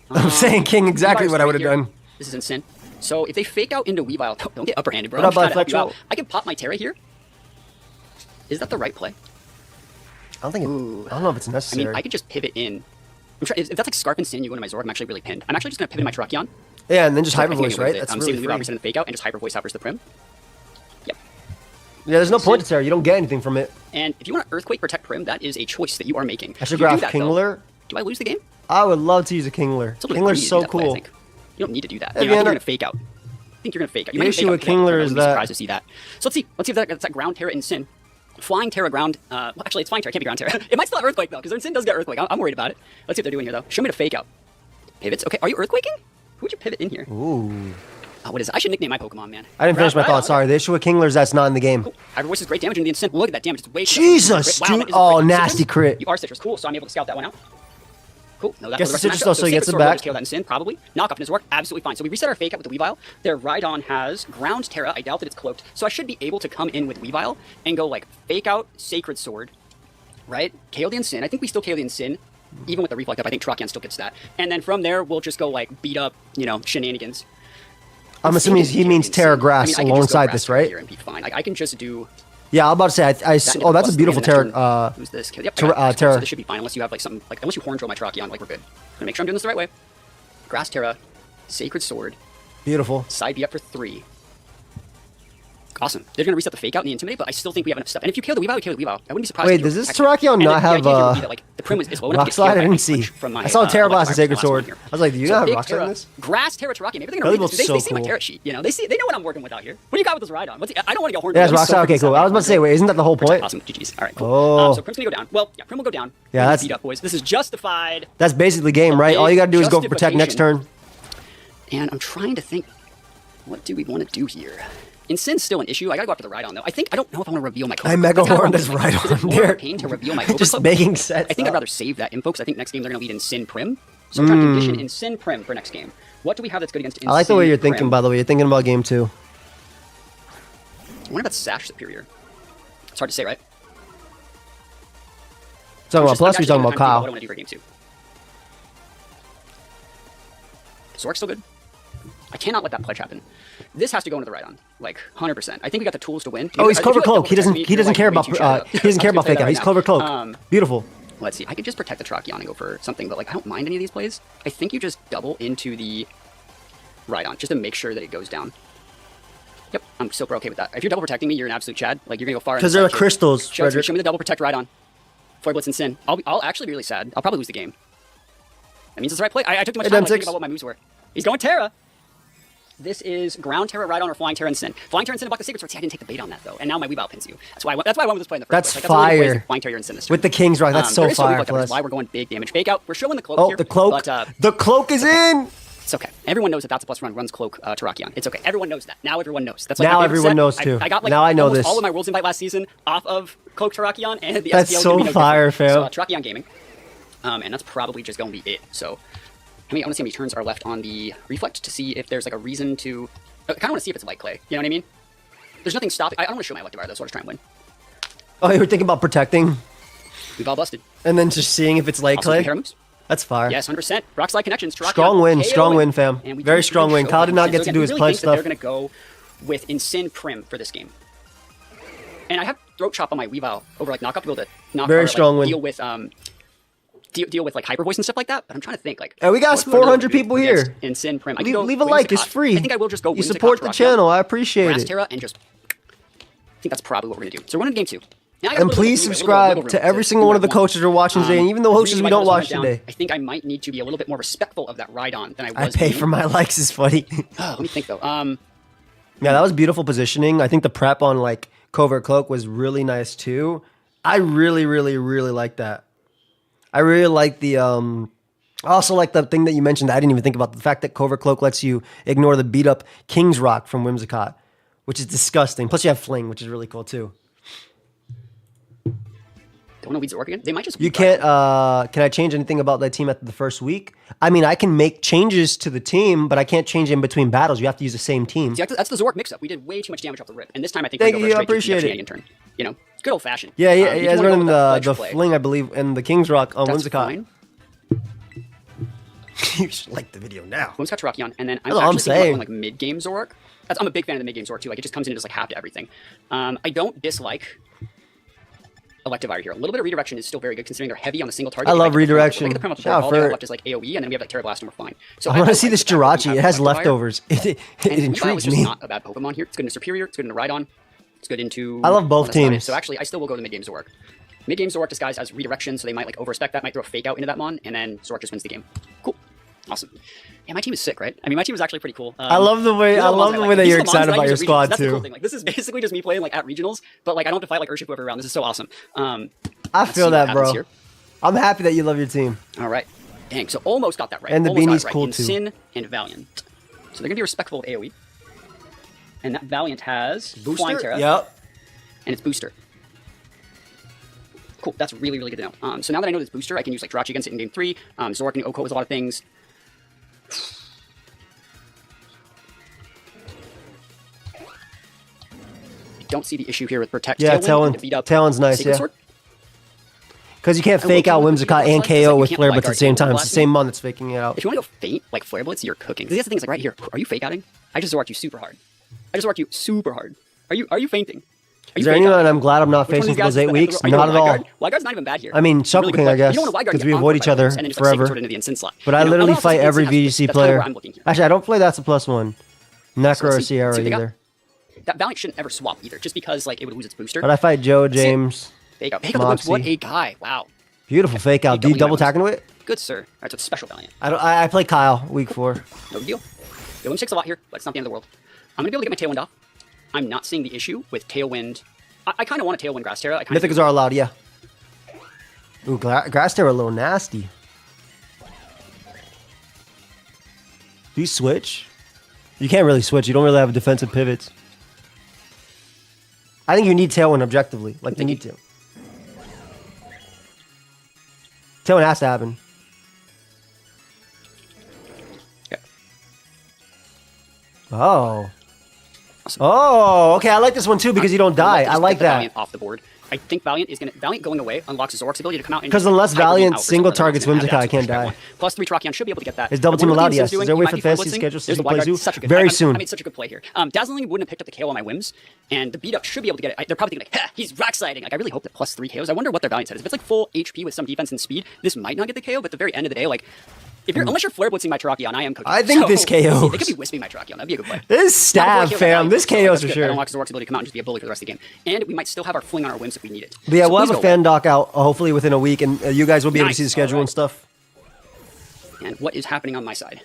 I'm saying King exactly Weavile's what I would have right here. done. This is insane. So if they fake out into Weavile, don't get upper-handed, bro. What I'm trying about to help you out. Fletcher? I can pop my Terra here. Is that the right play? I don't think. I don't know if it's I necessary. mean, I could just pivot in. If that's like Scarp and Sin, you go into my Zork, I'm actually really pinned. I'm actually just going to pivot in my Terrakion. Yeah, and then just hyper I think I voice, can get away right? with it. That's I'm really saving the free. Weavile, and fake out, and just hyper voice hoppers the Prim. Yep. Yeah, there's no point to Terra. You don't get anything from it. And if you want to Earthquake Protect Prim, that is a choice that you are making. I should If you do grab that, though, Kingler. Do I lose the game? I would love to use a Kingler. It's a little bit greedy Kingler's to so do that play, I cool. think. You don't need to do that. At You the know, I think end you're of- going to fake out. I think you're going to fake out. You The might issue fake with out today. Kingler I is wouldn't be that- surprised to see that. So let's see. Let's see if that's that ground Terra in Sin. Flying Terra ground. Well, actually, it's Flying Terra. It can't be ground Terra. It might still have Earthquake, though, because Sin does get Earthquake. I'm worried about it. Let's see what they're doing here, though. Show me the fake out. Pivots. Okay, are you Earthquaking? Who would you pivot in here? Ooh. What is it? I should nickname my Pokemon, man. I didn't finish my thought. Sorry. The issue with Kingler is that's not in the game. Cool. Hyper Voice is great damage into the instant. Look at that damage. It's way too Jesus, wow, dude. that is a Oh, great nasty Citrus? crit. You are Citrus. Cool, so I'm able to scout that one out. Cool. No, that Guess was the the rest Citrus of though, matchup. so he gets Sacred it Sword will back. just KO that in Sin, probably. Knock off in his work, absolutely fine. So we reset our fake out with the Weavile. Their Rhydon has Ground Terra. I doubt that it's cloaked. So I should be able to come in with Weavile and go like fake out Sacred Sword, right? KO the Sin. I think we still KO the Sin. Even with the reflect up, I think Trakion still gets that. And then from there, we'll just go like beat up, shenanigans. I'm assuming he means Terra Grass I can just go alongside Grass this, Terra right? here and be fine. I can just do. Yeah, I'm about to say. Oh, that's a beautiful Terra. Who's this? Yep, Terra. So this should be fine unless you have like some unless you horn drill my Trakion, like we're good. Gonna make sure I'm doing this the right way. Grass Terra, Sacred Sword, Beautiful. side B up for 3. Awesome. They're gonna reset the fake out and the intimidate, but I still think we have enough stuff. And if you kill the Weavile, you kill the Weavile. I wouldn't be surprised. Wait, if you does this actually- Terrakion and not the have, idea here would be that, like, the Prim is low enough Rock to get Slide? killed I by didn't see. punch from my, I saw Terra Blast and Electric Sacred Virus from Sword. last one I was like, do you here. not have Big Rock Slide in Terra, this? Grass Terra Terrakion. Maybe they're gonna Belly read Boat's this. They so see my cool. Terra sheet. They know what I'm working with out here. What do you got with this Rhydon? I don't want to get horned. Yeah, it's drill. Rock Slide. Okay, cool. I was about to say, wait, isn't that the whole point? Awesome. GG's. All right, cool. Oh. So Prim's gonna go down. Well, yeah, Prim will go down. Yeah, We're gonna that's- beat up, boys. This is justified. That's basically game, right? All you gotta do is go for protect next turn. And I'm trying to think, what do we want to do here? Incin's still an issue. I gotta go after the Rhydon though. I don't know if I want to reveal my Clover. I Mega That's kinda Horned what as I'm thinking. Rhydon. Is it more of a pain to reveal my Clover Just Cloak? making sets I think up. I'd rather save that info because I think next game they're gonna lead Incin Prim. So I'm trying to condition Incin Prim for next game. What do we have that's good against Incin I like the way you're thinking, Prim? by the way. You're thinking about game 2. I wonder if that's Sash superior. It's hard to say, right? Talking about Just- plus, I'm you're talking actually about thinking Kyle. what I want to do for game 2. Zork's still good. I cannot let that pledge happen. This has to go into the Rhydon, like 100%. I think we got the tools to win. Oh, he's If Clover you, like, Cloak. double He doesn't. protect me, He you're, doesn't like, care way about. too shut up. He doesn't care I'm about just gonna fake out. say He's that Clover right Cloak. now. Beautiful. Let's see. I could just protect the Trakion and go for something, but like I don't mind any of these plays. I think you just double into the Rhydon just to make sure that it goes down. Yep, I'm super okay with that. If you're double protecting me, you're an absolute Chad. Like you're gonna go far. Because they're like crystals, Show Frederick. me the double protect Rhydon. Foil Blitz and Sin. I'll actually be really sad. I'll probably lose the game. That means it's the right play. I took too much Hey, time Dem6. thinking about what my moves were. He's going Terra. This is Ground Terra, Rhydon, or Flying Terra and Sin. Flying Terra and Sin block the Sacred Sword. See, I didn't take the bait on that though, and now my Weavile pins you. That's why I went with this play in the first That's place. Like, that's one of the ways fire. that Flying Terra and Sin this turn. With the King's Rock. That's so there is still fire. reflect up, which is Plus. why we're going big damage. Fake out. We're showing the cloak Oh, here. the cloak. But, The cloak is in. it's okay. Everyone knows that that's a plus run runs cloak Terrakion. It's okay. Everyone knows that. Now everyone knows. That's like Now my favorite everyone set. knows, too. I got like Now I know almost this. all of my Worlds Invite last season off of cloak Terrakion and the That's SPL. so gonna be no fire, different. So fam. Terrakion gaming, and that's probably just going to be it. So, I want to see how many turns are left on the reflect to see if there's like a reason to. I kind of want to see if it's light clay. You know what I mean? There's nothing stopping. I don't want to show my Electivire though, so I'll just try and win. Oh, you were thinking about protecting, We've all busted. and then just seeing if it's late Also, clay. Hera moves. That's fire. Yes, 100%. Rock Slide connections. Terrakion, Strong win, KO strong it. win, fam. And we Very didn't strong really win. show Kyle that. did not So get to again, do we his really punch think that They're stuff. going to go with Incin Prim for this game. And I have Throat Chop on my Weavile over like knockup to be able to knock Very or, like, strong win. deal with deal with like hyper voice and stuff like that. But I'm trying to think like. And we got what do I really 400 do people against here. Incin Prim. I can go Leave a Whimsicott. like. It's free. I think I will just go. You Whimsicott support the Terrakion, channel. I appreciate Grass it. Terra, and just. I think that's probably what we're gonna do. So we're going to game 2. Now I got a And little please leeway, a little subscribe room to every do single one of the whatever I want. coaches we're watching today, and even the coaches Reason we why don't those went watch down, today. I think I might need to be a little bit more respectful of that Rhydon than I I was. pay being. for my likes is funny. Let me think though. Yeah, that was beautiful positioning. I think the prep on like Covert Cloak was really nice too. I really, really, really like that. I really like the I also like the thing that you mentioned that I didn't even think about, the fact that Covert Cloak lets you ignore the beat up King's Rock from Whimsicott, which is disgusting. Plus you have Fling, which is really cool too. Don't know weeds work again. They might just. You can't can I change anything about that team after the first week? I mean, I can make changes to the team, but I can't change in between battles. You have to use the same team. See, that's the Zork mix-up. We did way too much damage off the rip, and this time I think Thank we're going you, to I go straight appreciate to it. the turn. You know, good old fashioned. Yeah, If you he's wanna go running with that the fledge play, Fling, I believe, and the King's Rock on that's Whimsicott. fine. You should like the video now. Whimsicott Terrakion, and then I'm That's all I'm actually thinking saying. about going, like mid-game Zork. I'm a big fan of the mid-game Zork too. Like it just comes in and just like half to everything. I don't dislike Electivire here. A little bit of redirection is still very good considering they're heavy on the single target. I If love get the redirection. If I get the Primal Shout Terror, out all they have for- left is like AoE, and then we have like Terra Blast and we're fine. So I want to like see this the fact that we Jirachi. have It has Electivire. leftovers. It And Weavile is intrigues just me. not a bad Pokemon here. It's good into Superior. It's good into Rhydon. It's good into. I love both that's about it. teams. So actually, I still will go to mid-game Zork. Mid-game Zork disguised as redirection, so they might like overspec that, might throw a fake out into that mon, and then Zork just wins the game. Cool, awesome. Yeah, my team is sick, right? I mean, my team is actually pretty cool. I love the way these are I the love mons the way that These you're are the mons excited I about use your at regionals. squad That's the cool too. thing. Like this is basically just me playing like at regionals, but like I don't have to fight like Urship whoever around. This is so awesome. I Let's see feel what that, happens bro. here. I'm happy that you love your team. All right, dang. So almost got that right. And the Almost got beanie's it right. cool, In too. Sin and Valiant. So they're gonna be respectful of AoE, and that Valiant has Flying Terra. Yep. And it's booster. Cool, that's really, really good to know. So now that I know this booster, I can use like Jirachi against it in game 3. Zork and Oko with a lot of things. I don't see the issue here with Protect. Yeah, Tailwind to beat up Talon's nice, Sacred yeah. Sword. Because you can't I will fake out kill him with Whimsicott the and Blast, just KO like with you can't Flare Black Blitz at the Guard same and time. It's Blast the same me. mon that's faking it out. If you want to go faint, like Flare Blitz, you're cooking. Because that's the thing is like right here. Are you fake outing? I just Zorked you super hard. I just Zorked you super hard. Are you fainting? Are Is you there fake anyone outing? I'm glad I'm not Which one of facing these for guys those is 8 the- weeks? are you Not a at all. Wildguard? Wildguard's not even bad here. I mean, Really Shuckle good King, play. I guess, You don't want a Wildguard to because get we on avoid by each other Wildguards and then just like forever. sword into the Instant slot. But I You know, literally and fight also every Instant has- VGC that's kind of player. where I'm looking here. Actually, I don't play That's a +1. Necra or let's see Sierra what they got. either. That Valiant shouldn't ever swap either, just because like it would lose its booster. But I fight Joe, James. Fake out. Fake out the Wimps. What Moxie. a guy. Wow. Beautiful fake out. Do you double tack into it? Good, sir. All right, so it's special Valiant. I play Kyle week 4. No big deal. The Wimp takes a lot here, but it's not the end of the world. I'm going to be able to get my Tailwind off. I'm not seeing the issue with Tailwind. I kind of want a Tailwind Grass Terra. Mythicals are allowed, yeah. Ooh, Grass Terror a little nasty. Do you switch? You can't really switch. You don't really have defensive pivots. I think you need Tailwind objectively. Like, you need to. Tailwind has to happen. Okay. Oh. Awesome. Oh, okay. I like this one too because you don't die. Just I like get the that. Valiant off the board. I think Valiant going away unlocks Zork's ability to come out and 'Cause unless hyper beam Valiant out for single something targets that's gonna have Whimsicott, I that can't switch back die. one. Plus 3 Trachion should be able to get that. Is double I team wonder what allowed? the Yes. Instin's doing. Is there a He way might for be Fantasy blitzing. schedule so There's he a plays Wildguard. you? Such a good Very I soon. made such a good play here. Dazzling wouldn't have picked up the KO on my Whims, and the beat up should be able to get it. They're probably thinking like, ha, he's rock sliding. Like I really hope that plus 3 KOs. I wonder what their Valiant set is. If it's like full HP with some defense and speed, this might not get the KO. But at the very end of the day, like if you're unless you're flare blitzing my Terrakion, I am cooking. I think this They KOs. could be wisping my Terrakion. That'd be a good play. This stab, fam. This KOs for That sure. unlocks Zork's ability to come out and just be a bully for the rest of the game. And we might still have our fling on our Whims if we need it. But yeah, So we'll please have a go fan away. doc out hopefully within a week, and you guys will be able to Nice. see the schedule All and stuff. And what is happening on my side?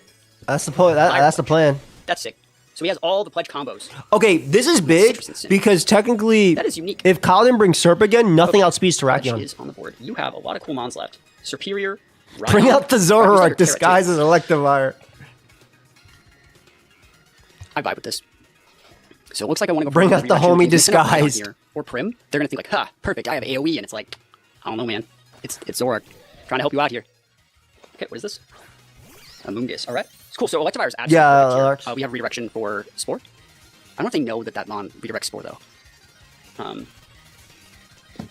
That's the point. That's the plan. That's sick. So he has all the pledge combos. Okay, this is big Citrus Instant. because technically, That is unique. if Kaladin brings Serp again, nothing Okay. outspeeds Pledge Terrakion. is on the board. You have a lot of cool mons left. Superior. Bring Rhydon. out the Who's Zoroark under Terra disguised too? as Electivire. I vibe with this. So it looks like I want to go. Bring for out the redirection homie because we can have Rhydon disguised. here. Or Prim. They're gonna think like, ha, perfect. I have AOE, and it's like, I don't know, man. It's Zorak trying to help you out here. Okay, what is this? Amoongus. All right, it's cool. So Electivire is actually Yeah, perfect here. Alex. We have redirection for Spore. I don't know if they know that mon redirects Spore though.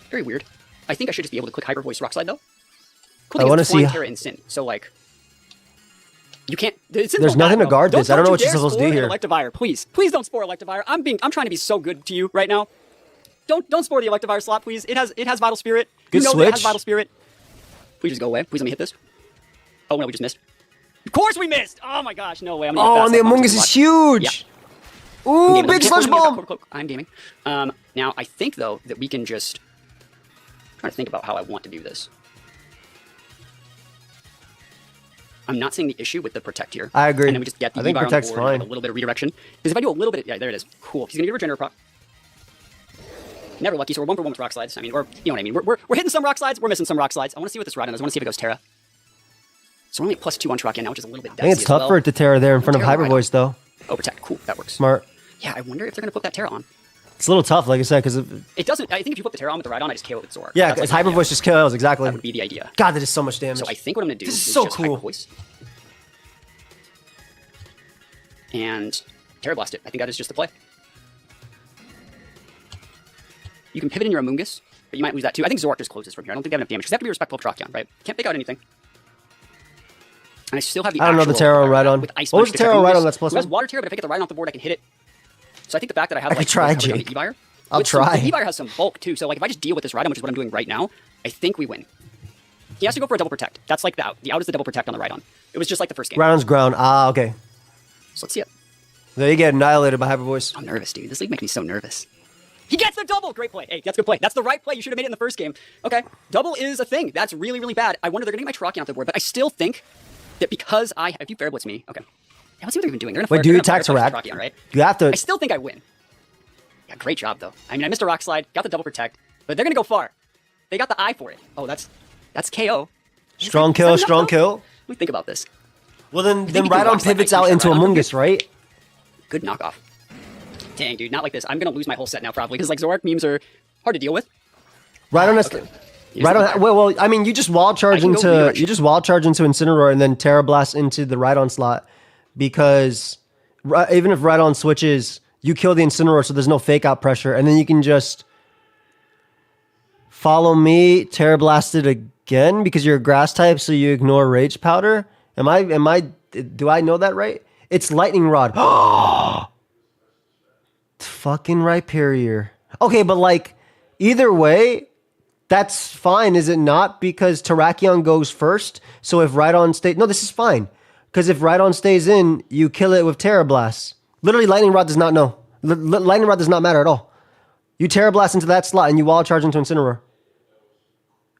Very weird. I think I should just be able to click Hyper Voice Rock Slide though. Cool I thing wanna is Flying see- Terra and Sin. So like, you can't. There's nothing to guard this. I don't know what you're supposed to do here. Electivire, please don't spore Electivire. I'm trying to be so good to you right now. Don't spore the Electivire slot, please. It has Vital Spirit. Good you know that it has switch. Vital Spirit. Please just go away. Please let me hit this. Oh no, we just missed. Of course we missed. Oh my gosh, no way. I'm gonna Oh, get and the fast Among luck. Us is huge. I'm Ooh, gaming. big Can't sludge force me to bomb. attack Cloak. I'm gaming. Now I think though that we can just trying to think about how I want to do this. I'm not seeing the issue with the protect here. I agree. And then we just get the I think E-Bar on the protect's board, fine. like a little bit of redirection. Because if I do a little bit, yeah, there it is. Cool. He's gonna get a regenerator proc. Never lucky, so we're 1 for 1 with rock slides. I mean, or you know what I mean. We're hitting some rock slides, we're missing some rock slides. I want to see what this Rhydon does. I want to see if it goes Terra. So we're only at +2 on Terrakion now, which is a little bit dicey. I think it's tough for it to Terra there in front of Hyper Voice, though. Oh, protect. Cool. That works. Smart. Yeah, I wonder if they're gonna flip that Terra on. It's a little tough, like I said, because It doesn't. I think if you flip the Terra on with the Rhydon, I just KO it with Zor. yeah, That's because like Hyper the Voice idea. just kills exactly. That would be the idea. God, that is so much damage. So I think what I'm gonna do This is is so just cool. Hyper Voice and Terra Blast it. I think that is just the play. You can pivot in your Amoonguss, but you might lose that too. I think Zorak just closes from here. I don't think they have enough damage because they have to be respectful of Terrakion, right? Can't fake out anything. And I still have the I don't know the actual Terra Rhydon Rhydon. with Ice What was Punch the to Terra check Rhydon Amoonguss, that's plus who has one? Water Terra, but if I get the Rhydon off the board, I can hit it. So I think the fact that I have like could try, coverage on Jake. the E-Buyer, I'll with some- try. The E-Buyer has some bulk too, so like if I just deal with this Rhydon, which is what I'm doing right now, I think we win. He has to go for a double protect. That's like the out. The out is the double protect on the Rhydon. It was just like the first game. Rhydon's ground. Ah, okay. So let's see it. There you get annihilated by Hyper Voice. I'm nervous, dude. This league makes me so nervous. He gets the double! Great play. Hey, that's a good play. That's the right play. You should have made it in the first game. Okay, double is a thing. That's really, really bad. I wonder, they're going to get my Terrakion off the board, but I still think that because if you Fair Blitz me, okay. Yeah, let's see what they're even doing. They're gonna Wait, do you they're attack gonna fire Terrak? Terrakion, right? You have to. I still think I win. Yeah, great job, though. I mean, I missed a Rock Slide, got the double protect, but they're going to go far. They got the eye for it. Oh, that's KO. Strong Is that kill, enough, strong though? kill. Let me think about this. Well, then think you can Rhydon Rock Slide pivots my out team into shot Rhydon? Amoonguss, right? Good knockoff. Dang, dude, not like this. I'm going to lose my whole set now, probably, because like Zorak memes are hard to deal with. Rhydon has Okay. Rhydon. Well, I mean, you just wild charge I can go into redirection. Incineroar and then Terra Blast into the Rhydon slot because even if Rhydon switches, you kill the Incineroar, so there's no fake out pressure, and then you can just follow me, Terra Blast it again because you're a grass type, so you ignore Rage Powder. Do I know that right? It's Lightning Rod. Fucking Rhyperior. Okay, but like either way, that's fine, is it not? Because Terrakion goes first. So if Rhydon stays, no, this is fine. Because if Rhydon stays in, you kill it with Terra Blast. Literally, Lightning Rod does not know. Lightning Rod does not matter at all. You Terra Blast into that slot and you wall charge into Incineroar.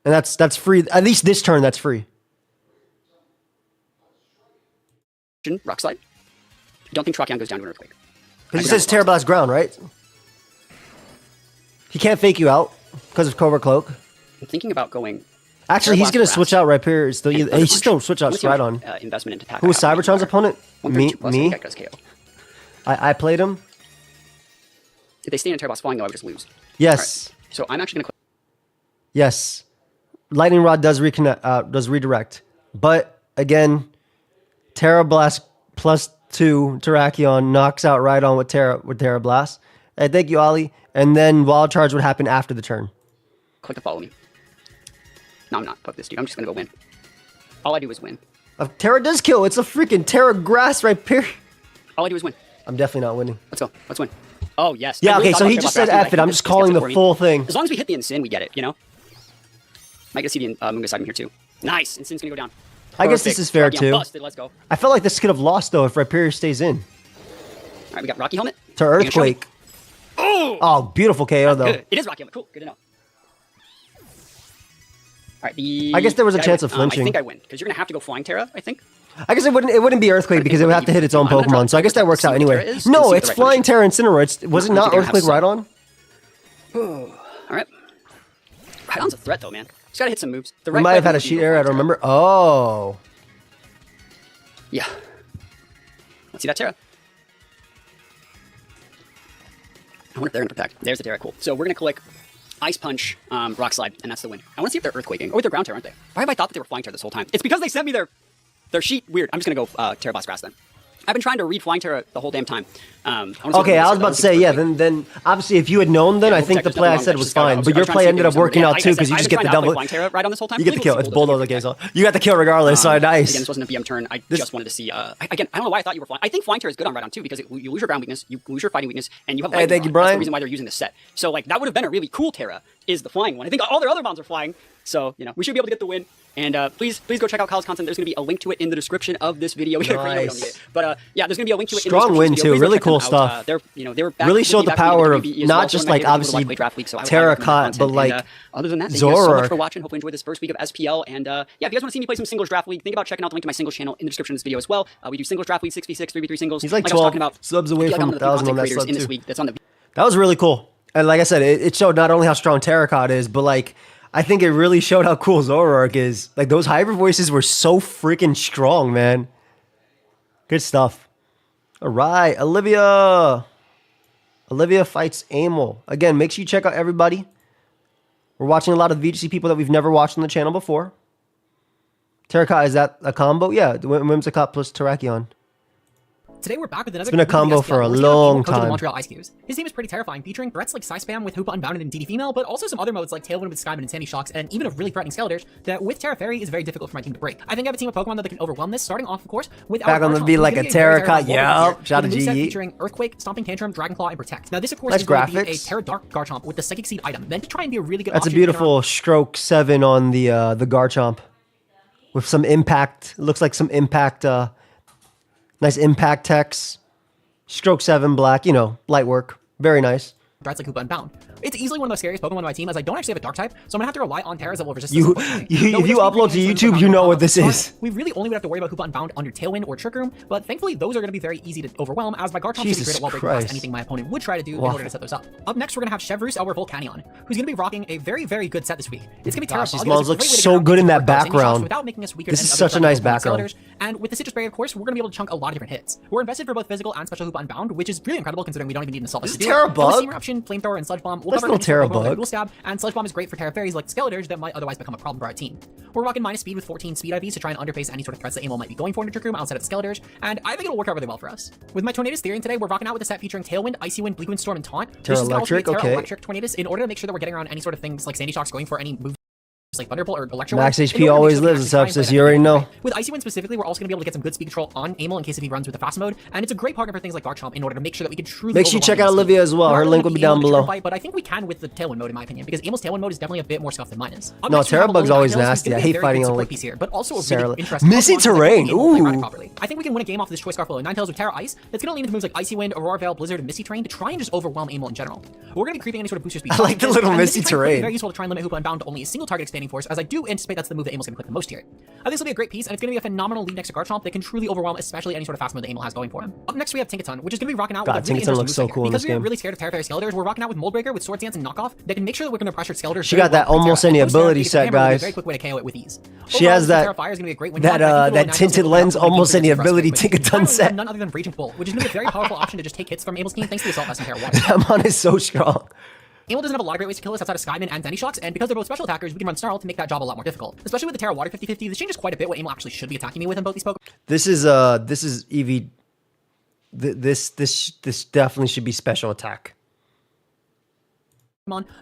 And that's free. At least this turn, that's free. Rock Slide. I don't think Terrakion goes down to an Earthquake. Because he says Terra Blast ground, right? He can't fake you out because of Clover Cloak. I'm thinking about going. Actually, he's Terra going to Blast switch Grass. out Rhyperior. Still, And he's Thunder still Punch. switch out Let's see how much, Rhydon. investment into attack. Who was I have. Cybertron's opponent? 132 plus, I Me? think that goes KO. I played him. If they stay in Terra Blast flying, though, I would just lose. Yes. Alright, so I'm actually going to click. Yes. Lightning Rod does redirect. But again, Terra Blast +2 Terrakion knocks out Rhydon with Terra Blast. Thank you, Ollie. And then Wild Charge would happen after the turn. Click to follow me. No, I'm not. Fuck this, dude. I'm just going to go win. All I do is win. Terra does kill. It's a freaking Terra Grass Rhyperior. All I do is win. I'm definitely not winning. Let's go. Let's win. Oh, yes. Yeah, I really okay, thought so about he Terra just Blast said Grass, F it. I'm this just gets calling it the for me. full thing. As long as we hit the Incin, we get it, you know? Might get to see the Mungus item here, too. Nice. Incin's going to go down. I guess this Perfect. is fair, Terrakion too. Busted. Let's go. All I felt like this could have lost, though, if Rhyperior stays in. right, we got Rocky Helmet. To You gonna show me? Earthquake. Oh, beautiful KO, though. Good. It is Rocky Helmet. Cool. Good to know. All right, I guess there was a did I chance win? of flinching. I think I win because you're gonna have to go Flying Terra. I think. I guess it wouldn't be Earthquake because it would have to hit its own I'm gonna try Pokemon. So I guess that works see out what Terra anyway. is and No, see what it's the right Flying position Terra Incineroar. Was it I not think they're gonna Earthquake have Rhydon? All right. Rhydon's a threat though, man. Just gotta hit some moves. The We right might play have had a would be sheet go error. I Flying don't Terra. remember. Oh. Yeah. Let's see that Terra. I wonder if they're gonna protect. There's the Terra. Cool. So we're gonna click Ice Punch, Rock Slide, and that's the win. I want to see if they're Earthquaking. Oh, they're Ground Terra, aren't they? Why have I thought that they were Flying Terra this whole time? It's because they sent me their sheet. Weird. I'm just gonna go Terra Blast Grass then. I've been trying to read Flying Terra the whole damn time. Okay, I was about to say, yeah, then obviously if you had known, then I think the play I said was fine. But your play ended up working out too because you just get the double. Flying Terra right on this whole time. You get the kill. It's Bulldozer. Okay, so you got the kill regardless. So Again, nice. this wasn't a BM turn. I just wanted to see. Again, I don't know why I thought you were flying. I think Flying Terra is good on Rhydon too because you lose your ground weakness, you lose your fighting weakness, and you have. Hey, thank you, That's Brian. the reason why they're using this set. So like that would have been a really cool Terra. Is the flying one? I think all their other moms are flying. So, you know, we should be able to get the win. And please go check out Kyle's content. There's going to be a link to it in the description of this video. Nice. But yeah, there's going to be a link to it. Strong win too. Really cool stuff. They're, you know, they were really showed the power of not just like obviously Terracotta, but like other than that, thank you guys so much for watching. Hope you enjoyed this first week of SPL. And yeah, if you guys want to see me play some singles draft league, think about checking out the link to my singles channel in the description of this video as well. We do singles draft league, 6v6, 3v3 singles. He's like 12 subs away from 1,000 on that sub in this too. week. That's on the. That was really cool. And like I said, it showed not only how strong Terracotta is, but like I think it really showed how cool Zoroark is. Like those hyper voices were so freaking strong, man. Good stuff. All right, Olivia. Olivia fights Amel. Again, make sure you check out everybody. We're watching a lot of VGC people that we've never watched on the channel before. Terracotta, is that a combo? Yeah, Whimsicott plus Terrakion. Today we're back with another. It's been a combo for a long time. Montreal Ice Cubes. His team is pretty terrifying, featuring threats like Side Spam with Hoopa Unbounded and DD Female, but also some other modes like Tailwind with Skyman and Sandy Shocks, and even a really threatening Skeletors that with Terra Fairy is very difficult for my team to break. I think I have a team of Pokemon that can overwhelm this, starting off, of course, with back on the beat like a Terracotta. Yeah, shout out to GE. Featuring Earthquake, Stomping Tantrum, Dragon Claw, and Protect. Now this, of course, nice is going graphics. to be a Terra Dark Garchomp with the Psychic Seed item, then to try and be a really good. That's a beautiful stroke 7 on the Garchomp with some impact. It looks like some impact. Nice impact text. Stroke 7 black, you know, light work. Very nice. Threats like Hoopa Unbound. It's easily one of the scariest Pokemon on my team, as I don't actually have a Dark type, so I'm gonna have to rely on Terras that will resist. If you upload to YouTube, you know what this is. We really only would have to worry about Hoopa Unbound under Tailwind or Trick Room, but thankfully those are gonna be very easy to overwhelm, as my Garchomp is great at wall breaking past anything my opponent would try to do in order to set those up. Up next, we're gonna have Chevroose Elwer Volcanion, who's gonna be rocking a very, very good set this week. It's gonna be Terra. These models look so good in that background. Without making us weaker. This is such a nice background. And with the Citrus Berry, of course, we're gonna be able to chunk a lot of different hits. We're invested for both physical and special Hoopa Unbound, which is really incredible considering we don't even need an assault. This is Terra Bug. Option, Flamethrower, and Sludge Bomb. That's no Terra Bug. Dual Stab, and Sludge Bomb is great for Terra Fairies like Skeletors that might otherwise become a problem for our team. We're rocking minus speed with 14 speed IVs to try and underpace any sort of threats that Amel might be going for in the Trick Room outside of the Skeletors, and I think it'll work out really well for us. With my Tornadus Therian today, we're rocking out with a set featuring Tailwind, Icy Wind, Bleak Wind Storm, and Taunt. Terra Electric, okay. Electric Tornadus in order to make sure that we're getting around any sort of things like Sandy Shocks going for any moves like Thunderbolt or Electro. Max HP always lives in substance, you already know. With Icy Wind specifically, we're also going to be able to get some good speed control on Amel in case if he runs with the fast mode, and it's a great partner for things like Garchomp in order to make sure that we can truly make sure you check out Olivia as well. Her link will be down below. But I think we can with the Tailwind mode in my opinion, because Amel's Tailwind mode is definitely a bit more scuffed than mine is. No, Terra Bug's always nasty. I hate fighting on like piece here, but also a really interesting Missy Terrain. Ooh. I think we can win a game off this Choice Scarf below Ninetales with Terra Ice. That's going to lean into moves like Icy Wind, Aurora Veil, Blizzard, and Misty Terrain to try and just overwhelm Amel in general. We're going to be creeping any sort of booster speed. I like the little Misty Terrain. Very useful to try and limit Hoopa Unbound to only a single target expanding force, as I do anticipate that's the move that Amel's going to click the most here. I think this will be a great piece, and it's going to be a phenomenal lead next to Garchomp that can truly overwhelm especially any sort of fast mode that Amel has going for him. Up next we have Tinkaton, which is going to be rocking out with a really Tinkaton looks so cool in this game. Because we're really scared of Terra Fairy Skeletors, we're rocking out with Moldbreaker with Swords Dance and Knockoff that can make sure that we're going to pressure Skeletors. She got that almost any ability set, guys. Very quick way to KO it with ease. She has that tinted lens almost any ability Tinkaton set. None other than Raging Bull, which is going to be a very powerful option to just take hits from Amel's team thanks to the Assault Vest and Terra Water. That mon is so strong. Amel doesn't have a lot of great ways to kill us outside of Skyman and Sandy Shocks, and because they're both special attackers, we can run Snarl to make that job a lot more difficult. Especially with the Terra Water 50-50, this changes quite a bit what Amel actually should be attacking me with in both these Pokemon. This is Eevee. This definitely should be special attack.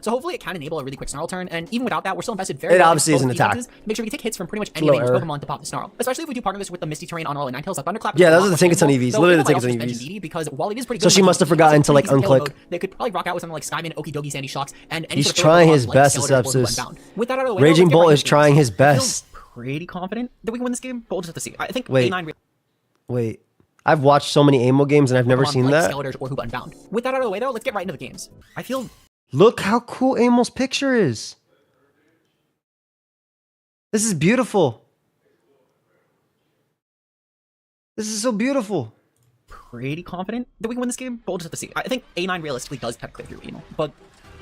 So hopefully it can enable a really quick Snarl turn, and even without that, we're still invested very It obviously is an attack. Make sure we can take hits from pretty much any range Pokemon to pop the Snarl. Especially if we do partner this with the Misty Terrain on all and Ninetales, that Thunderclap. Yeah, those are the Tinkaton EVs. Literally the Tinkaton EVs. Because while it is pretty good, so she must have forgotten to like unclick. They could probably rock out with something like Skyman, Okidogi, Sandy Shocks, and any he's trying his best, Asepsis. With that out of the way, Raging Bolt is trying his best. Pretty confident that we can win this game, but we'll just have to see. I think Wait. I've watched so many Amel games and I've never seen that. Skeletors or Hoopa Unbound. With that out of the way, though, let's get right into the games. I feel. Look how cool Amel's picture is. This is beautiful. This is so beautiful. Pretty confident that we can win this game, but we'll just have to see. I think A9 realistically does technically through Amel, but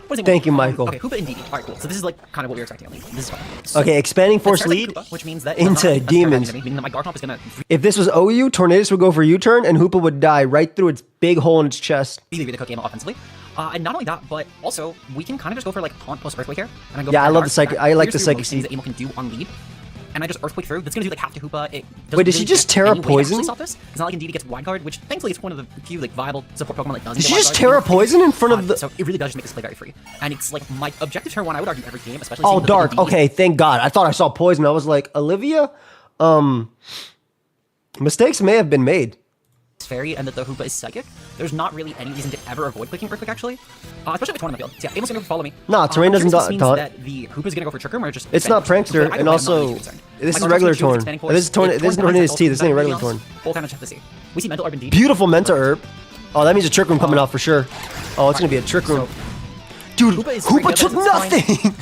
what is it? Thank you, Michael. Okay, Hoopa and DD. Alright, cool. So this is like kind of what we were expecting. This is fine. So, okay, expanding force lead Hoopa, which means that into demons. Meaning that my Garchomp is gonna. If this was OU, Tornadus would go for U-turn and Hoopa would die right through its big hole in its chest. Easily the cook Amel offensively. And not only that, but also we can kind of just go for like Taunt plus Earthquake here. And I go I love the psychic. I like the psychic seed that Amel can do on lead. And I just Earthquake through. That's gonna do like half to Hoopa. Wait, did she just Terra Poison? Stop this. It's not like Indeed gets Wild Card, which thankfully is one of the few like viable support Pokemon that doesn't. Did she just Terra Poison in front of the? So it really does just make this play very free. And it's like my objective turn one. I would argue every game, especially. Oh, dark. Okay, thank God. I thought I saw Poison. I was like, Olivia. Mistakes may have been made. fairy and that the Hoopa is psychic, there's not really any reason to ever avoid clicking Earthquake actually, especially if it's one on the field. So yeah, Amel's gonna follow me. Nah, terrain doesn't means taunt. that the Hoopa's gonna go for Trick Room or just. It's not Prankster, and also this is regular Torn. This is Tornado's T. This ain't regular Torn. Full damage have to see. We see Mental Orb indeed. Beautiful Menta Herb. Oh, that means a Trick Room coming out for sure. Oh, it's gonna be a Trick Room. Dude, Hoopa took nothing.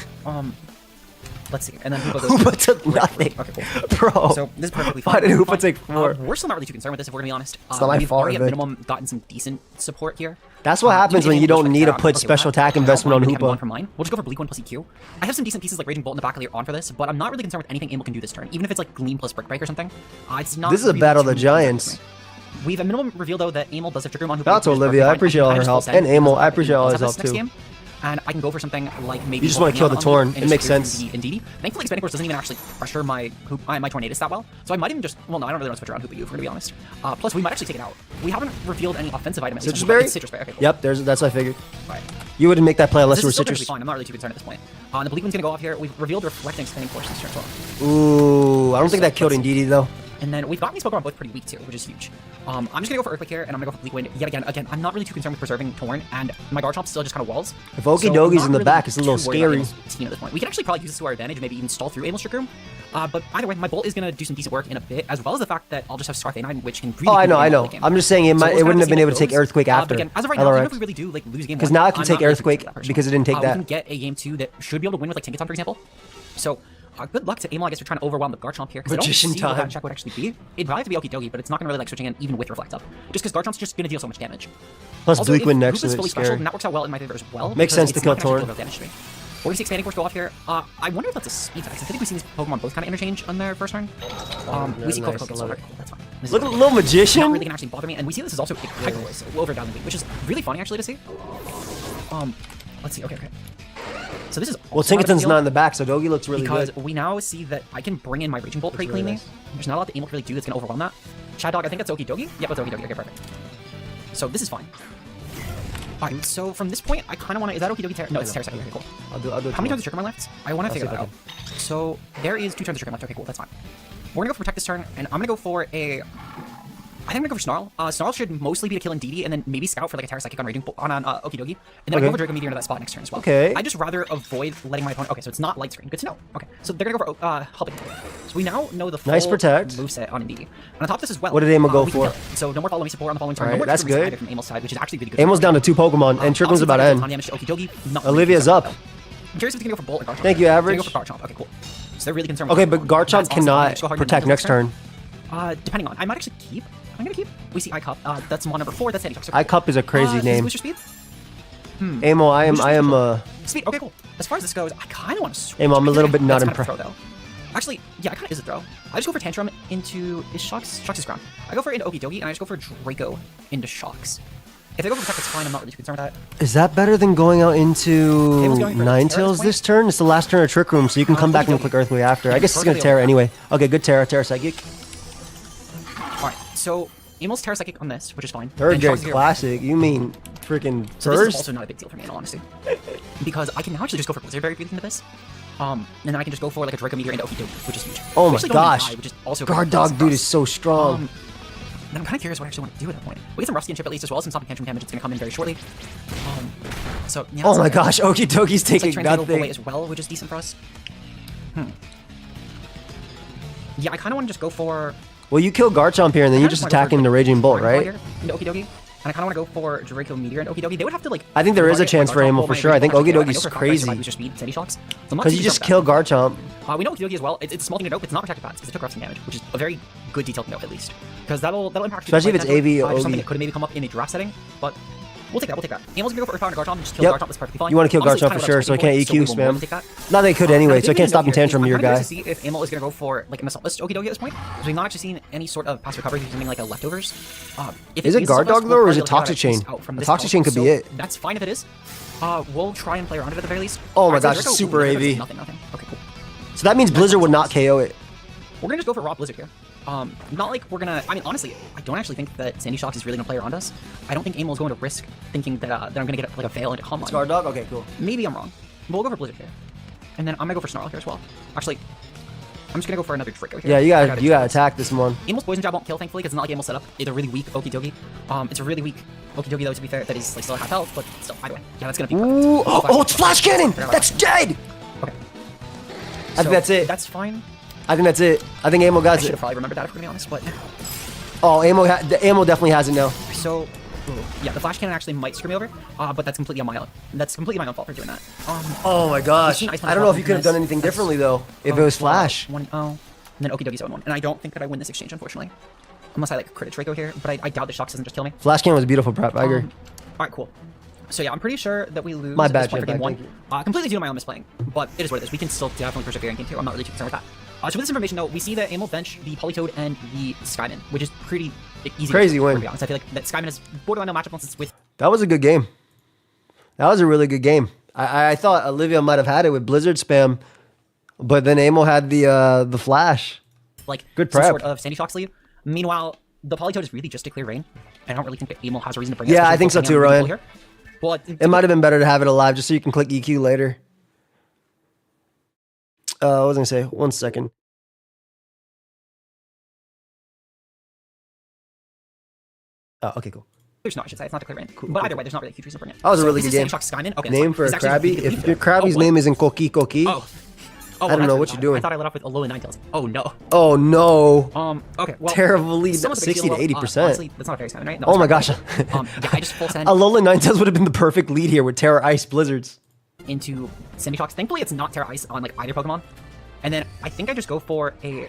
Let's see, and then Hoopa goes. Hoopa took nothing. Okay, cool. Bro. So this is perfectly fine. Why did Hoopa take 4? We're still not really too concerned with this, if we're gonna be honest. It's not my we've fault, already at but- minimum gotten some decent support here. That's what happens when you don't need to put special attack investment on One Hoopa. from mine. We'll just go for Bleak 1 plus EQ. I have some decent pieces like Raging Bolt in the back later on for this, but I'm not really concerned with anything Amel can do this turn, even if it's like Gleam plus Brick Break or something. It's not. This is a really battle of too the Giants. We've at minimum revealed though that Amel does have Trick Room on Hoopa. Shout out to Olivia. I appreciate all her help. And Amel, I appreciate all his help too. And I can go for something like maybe. You just want to kill the Torn. It makes sense. Indeed. Thankfully, Expanding Force doesn't even actually pressure my Tornadus that well. So I might even just. Well, no, I don't really want to switch around Hoopa U, if we're going to be honest. Plus, we might actually take it out. We haven't revealed any offensive item. Citrus Berry? It's Citrus Berry. Okay, cool. Yep, that's what I figured. Right. You wouldn't make that play unless This you were is still Citrus. perfectly fine. I'm not really too concerned at this point. The Bleak One's going to go off here. We've revealed Reflecting Expanding Force this turn as well. Ooh, I don't think that killed Indeedee though. And then we've gotten these Pokemon both pretty weak too, which is huge. I'm just gonna go for Earthquake here, and I'm gonna go for Bleak Wind yet again. Again, I'm not really too concerned with preserving Torn, and my Garchomp still just kind of walls. If Okidogi's in the back, it's a little scary. Team at this point. We can actually probably use this to our advantage, maybe even stall through Amel's Trick Room. But either way, my Bolt is gonna do some decent work in a bit, as well as the fact that I'll just have Scarf A9, which can really. Oh, I know. I'm just saying it wouldn't have been able to take Earthquake after. But again, as of right now, even if we really do like lose game 1, because now I can take Earthquake because it didn't take that. We can get a game 2 that should be able to win with like Tinkaton, for example. So. Good luck to Amel, I guess, for trying to overwhelm the Garchomp here. Magician I don't see what time. that check would actually be. It'd probably have to be Okidogi, but it's not going to really like switching in even with Reflect Up. Just because Garchomp's just going to deal so much damage. Plus Also, Bleak Wind if next Hoopa's to fully it's special, scary. and that works out well in my favor as well. Makes because sense to it's kill not gonna actually Torn. deal real damage to me. We're going to see Expanding Force go off here. I wonder if that's a speed attack. I think we've seen these Pokemon both kind of interchange on their first turn. We see Clover Focus, so that's fine. This Look at is the little not magician. really going to actually bother me, and we see this is also Hyper Voice over Diamond Beam, which is really funny actually to see. Let's see. Okay. So this is Well, Tinkaton's not in the back, so Dogi looks really because good. we now see that I can bring in my Raging Bolt pretty cleanly. nice. There's not a lot that Amel can really do that's going to overwhelm that. Chad Dog, I think that's Okidogi. Yep, that's Okidogi. Okay, perfect. So this is fine. Alright, so from this point, I kind of want to... Is that Okidogi Terra? No, it's Terra Second. Okay, cool. I'll do How many it turns is Trick Room left? I want to figure that out. So there is 2 turns of Trick Room left. Okay, cool. That's fine. We're going to go for Protect this turn, and I'm going to go for a... I think I'm gonna go for Snarl. Snarl should mostly be to kill Indeedee, and then maybe Scout for like a Terra Psychic on Okidogi. And then I can go for Draco Meteor into that spot next turn as well. Okay. I just rather avoid letting my opponent. Okay, so it's not light screen. Good to know. Okay, so they're gonna go for Helping. So we now know the full Nice protect. moveset on Indeedee. And on top of this as well. What did Amel go we can for? kill it. So no more follow me support on the following turn. Alright, No more that's Trick Room good. added from Amel's side, which is actually really good. Amel's down to 2 Pokemon, and Trick Room's about to end. Damage to Okidogi. Not Olivia's really up. I'm curious if it's gonna go for Bolt or Garchomp. Thank you, Average. It's gonna go for Garchomp. Okay, cool. So they're really concerned. Okay, with but Garchomp That's awesome. cannot Just go hard protect into next turn. Depending on, I might actually keep. I'm gonna keep. We see iCup. That's mon number 4. That's Anti-Toxic. iCup is a crazy Is name. Booster Speed? Amel, I am Speed. Okay, cool. As far as this goes, I kind of want to switch. Amel, I'm a little bit not That's kind of a impressed. throw, though. Actually, yeah, it kind of is a throw. I just go for Tantrum into is Shocks. Shocks is ground. I go for into Okidogi, and I just go for Draco into Shocks. If they go for Protect, it's fine. I'm not really too concerned with that. Is that better than going out into Abel's going for Terra Ninetales at this this turn? It's the last turn of Trick Room, so you can come back and Okidogi. click Earthquake after. I Yeah, guess it's gonna perfectly Terra okay. anyway. Okay, good Terra Psychic. Alright, so Amel's Terra Psychic on this, which is fine. Third And grade Shocks is here. classic. You mean freaking So this is first? also not a big deal for me, in all honesty. Because I can now actually just go for Blizzard Berry into this. And then I can just go for like a Draco Meteor into Okidogi, which is huge. Oh We my actually don't even gosh. die, which is also Guard very Dog impressive dude for is us. so strong. And I'm kind of curious what I actually want to do at that point. We get some Rusty and Chip at least, as well as some Stopping Tantrum damage. It's going to come in very shortly. So yeah. Oh that's my okay. gosh, Okidogi's It's like taking trying to go away nothing. as well, which is decent for us. Yeah, I kind of want to just go for. Well, you kill Garchomp here, and then you just attack into Raging Bolt, right? Into Okidogi. And I kind of want to go for Draco Meteor and Okidogi. They would have to like. I think there is a target chance for Garchomp Amel while for my sure. I think Raging Bolt Okidogi's actually crazy. Booster Speed, Sandy Shocks. So I'm not Because too you concerned just with kill that. Garchomp. We know Okidogi as well. It's a small thing to note. It's not protected pads because it took rusting damage, which is a very good detail to note at least. Because that'll impact. Especially if it's AV or just something OV. that could maybe come up in a draft setting, but. We'll take that. We'll take that. Amel's gonna go for Earth Power into Garchomp and just kill Yep. Garchomp. That's perfectly fine. You want to kill Honestly, Garchomp kind for of sure, what so I I was can't hoping EQ for, so we will spam. take that. No, they could anyway, so I can't stop and tantrum your I'm guy. curious to see if Amel is going to go for like an Assaultless Okidogi at this point, because we've not actually seen any sort of passive recovery using like a leftovers. If Is it Guard Assaultless, Dog though, or is it we'll probably Toxic get Chain? out from The this Toxic out, Chain could be so it. That's fine if it is. We'll try and play around it at the very least. Oh my Alright, so gosh, Draco- super Draco AV. is Nothing. Okay, cool. So that means Blizzard would not KO it. We're gonna just go for Raw Blizzard here. Not like we're gonna. I mean, honestly, I don't actually think that Sandy Shocks is really gonna play around us. I don't think Amel is going to risk thinking that that I'm gonna get like a fail into Calm Mind. Guard Dog? Okay, cool. Maybe I'm wrong. But we'll go for Blizzard here. And then I'm gonna go for Snarl here as well. Actually, I'm just gonna go for another Draco here. Yeah, you gotta attack this one. Amel's poison jab won't kill, thankfully, because it's not like Amel's setup. It's a really weak Okie Dokie. It's a really weak Okie Dokie, though, to be fair, that is like still at half health, but still, either way. Yeah, that's gonna be perfect. Ooh, oh, it's flash cannon! That's dead! Okay. I think that's it. That's fine. I think that's it. I think Amel I got should it. have probably remembered that, if we're gonna be honest, but... Oh, Amel definitely has it now. So, yeah, the flash cannon actually might screw me over, but that's completely on my own. That's completely my own fault for doing that. Oh my gosh. I don't know if you could have done anything differently, though, if it was flash. 1-0, and then Okie Dokie's 0-1. And I don't think that I win this exchange, unfortunately. Unless I, like, crit a Draco here, but I doubt the shocks doesn't just kill me. Flash cannon was a beautiful prep, I agree. Alright, cool. So yeah, I'm pretty sure that we lose My at this bad, point for game Jetpack, 1. Completely due to my own misplaying, but it is what it is. We can still definitely persevere in game 2. I'm not really too concerned with that. So with this information, though, we see that Amel bench the Polytoad and the Skyman, which is pretty easy. Crazy win. To be honest, I feel like that Skyman is borderline no matchup once it's with. That was a good game. That was a really good game. I thought Olivia might have had it with Blizzard spam, but then Amel had the flash. Like good some prep. sort of Sandy Shock sleeve. Meanwhile, the Polytoad is really just to clear rain. I don't really think that Amel has a reason to bring it. Yeah, I think so too, Ryan. Well, it might have been better to have it alive just so you can click EQ later. I was gonna say, 1 second. Oh, okay, cool. There's not, I should say. It's not to clear rain. Cool, but either way, there's not really a huge reason to bring it. That was a really good game. Skyman. Okay, name for a Krabby? If your Krabby's name isn't Koki Koki, I don't know what you're doing. I thought I let off with a low and 9 tails. Oh no. Oh no. Okay. Well, terrible lead. 60 to 80%. Honestly, that's not very Skyman, right? No, oh my gosh. yeah, I just full send. Alola Ninetales would have been the perfect lead here with Terra Ice Blizzards. Into Sandy Shocks. Thankfully, it's not Terra Ice on like either Pokemon. And then I think I just go for a.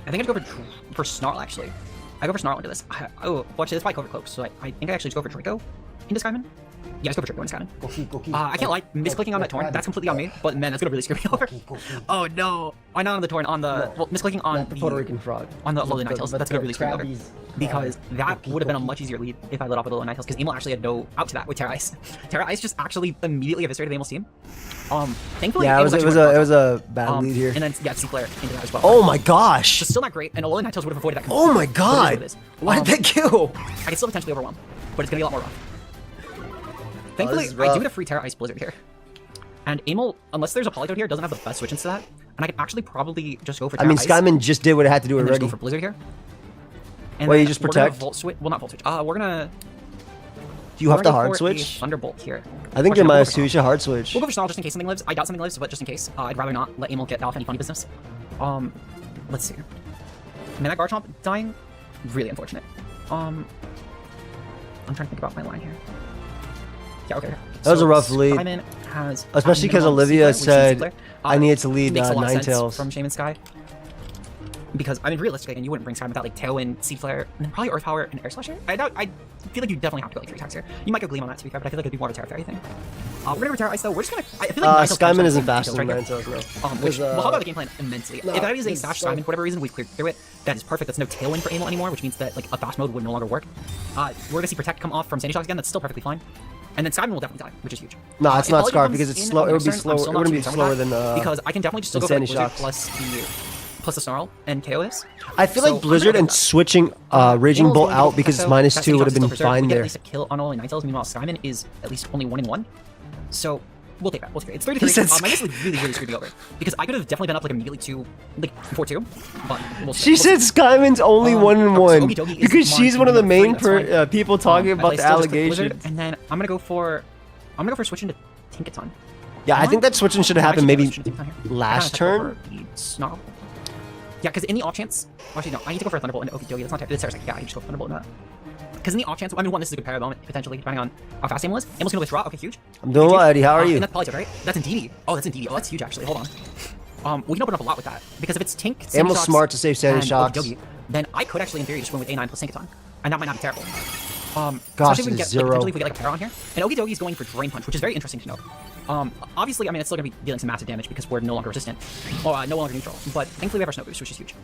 I think I just go for Snarl actually. I go for Snarl into this. Well, actually, that's probably Clover Cloak, so I think I actually just go for Draco into Skyman. Yeah, let's go for Draco into Skyman. I can't lie, misclicking on that Torn, that's completely on me, but man, that's gonna really screw me over. Oh no! Not on the Torn, on the, well, misclicking on the Puerto Rican frog. On the Alola Ninetales, that's gonna really screw me over. Because that would have been a much easier lead if I let off with Alola Ninetales, because Amel actually had no out to that with Terra Ice. Terra Ice just actually immediately eviscerated Amel's team. Thankfully, yeah, it was a bad lead here. And then, yeah, C-Flare into that as well. Oh my gosh! So still not great, and Alola Ninetales would have avoided that. Oh my god! Why did that kill? I can still potentially overwhelm, but it's gonna be a lot more rough. Thankfully, I do get a free Terra Ice Blizzard here. And Amel, unless there's a Polytoad here, doesn't have the best switch into that. And I could actually probably just go for Terra Ice. Skyman just did what it had to do already. Just go for Blizzard here. And you just protect? Volt switch. Well, not Volt switch. We're gonna... Do you have to hard switch? Thunderbolt here. I think you're -2, you should hard switch. We'll go for Snarl just in case something lives. I doubt something lives, but just in case. I'd rather not let Amel get off any funny business. Let's see. Man, that Garchomp dying, really unfortunate. I'm trying to think about my line here. Yeah, okay. That was a rough lead. Skyman has especially because Olivia said I needed to lead Ninetales from Shaman Sky. Because I mean, realistically, and you wouldn't bring Skyman without like Tailwind, Seed Flare, and then probably Earth Power and Air Slash here. I feel like you definitely have to go like 3 attacks here. You might go Gleam on that to be fair, but I feel like it'd be more of a Terra Fairy thing. We're gonna go Terra Ice though. We're just gonna. I feel like Skyman isn't faster than Ninetales, no. Which will help out the game plan immensely. If that is a Sash Skyman for whatever reason, we've cleared through it. That is perfect. That's no Tailwind for Amel anymore, which means that like a fast mode would no longer work. We're gonna see Protect come off from Sandy Shocks again. That's still perfectly fine. And then Skyman will definitely die, which is huge. No, it's not Scarf because it's slow. It would be slower. It wouldn't be slower than because I can definitely just still go for Blizzard plus the Snarl and KO this. I feel like Blizzard and switching Raging Bolt out because it's -2 would have been fine there. At least a kill on Alola Ninetales. Meanwhile, Skyman is at least only 1-1. So we'll take that. We'll take it. It's 33. My miss really screwed me over because I could have definitely been up like immediately to like 4-2. But she said Skyman's only 1-1 because she's one of the main people talking about the allegations. And then I'm gonna go for switching to Tinkaton. Yeah, I think that switching should have happened maybe last turn. Snarl. Yeah, because in the off chance, actually no, I need to go for a Thunderbolt into Okie Dokie. That's not terrible. Yeah, I can just go for Thunderbolt in that. Because in the off chance, I mean, this is a good pair moment potentially, depending on how fast Amel is. Amel's gonna withdraw. Okay, huge. I'm doing well, Eddie. How are you? And that's Polytoad, right? That's in DD. Oh, that's in DD. Oh, that's huge actually. Hold on. We can open up a lot with that because if it's Tink, Amel's smart to save Sandy Shocks. Dokie, then I could actually, in theory, just win with A9 plus Tinkaton, and that might not be terrible. Gosh, especially if we get, zero. Potentially if we get like a pair on here. And Okie Dokie's going for Drain Punch, which is very interesting to note. Obviously, I mean, it's still going to be dealing some massive damage because we're no longer resistant. Or no longer neutral. But thankfully, we have our Snow Boost, which is huge.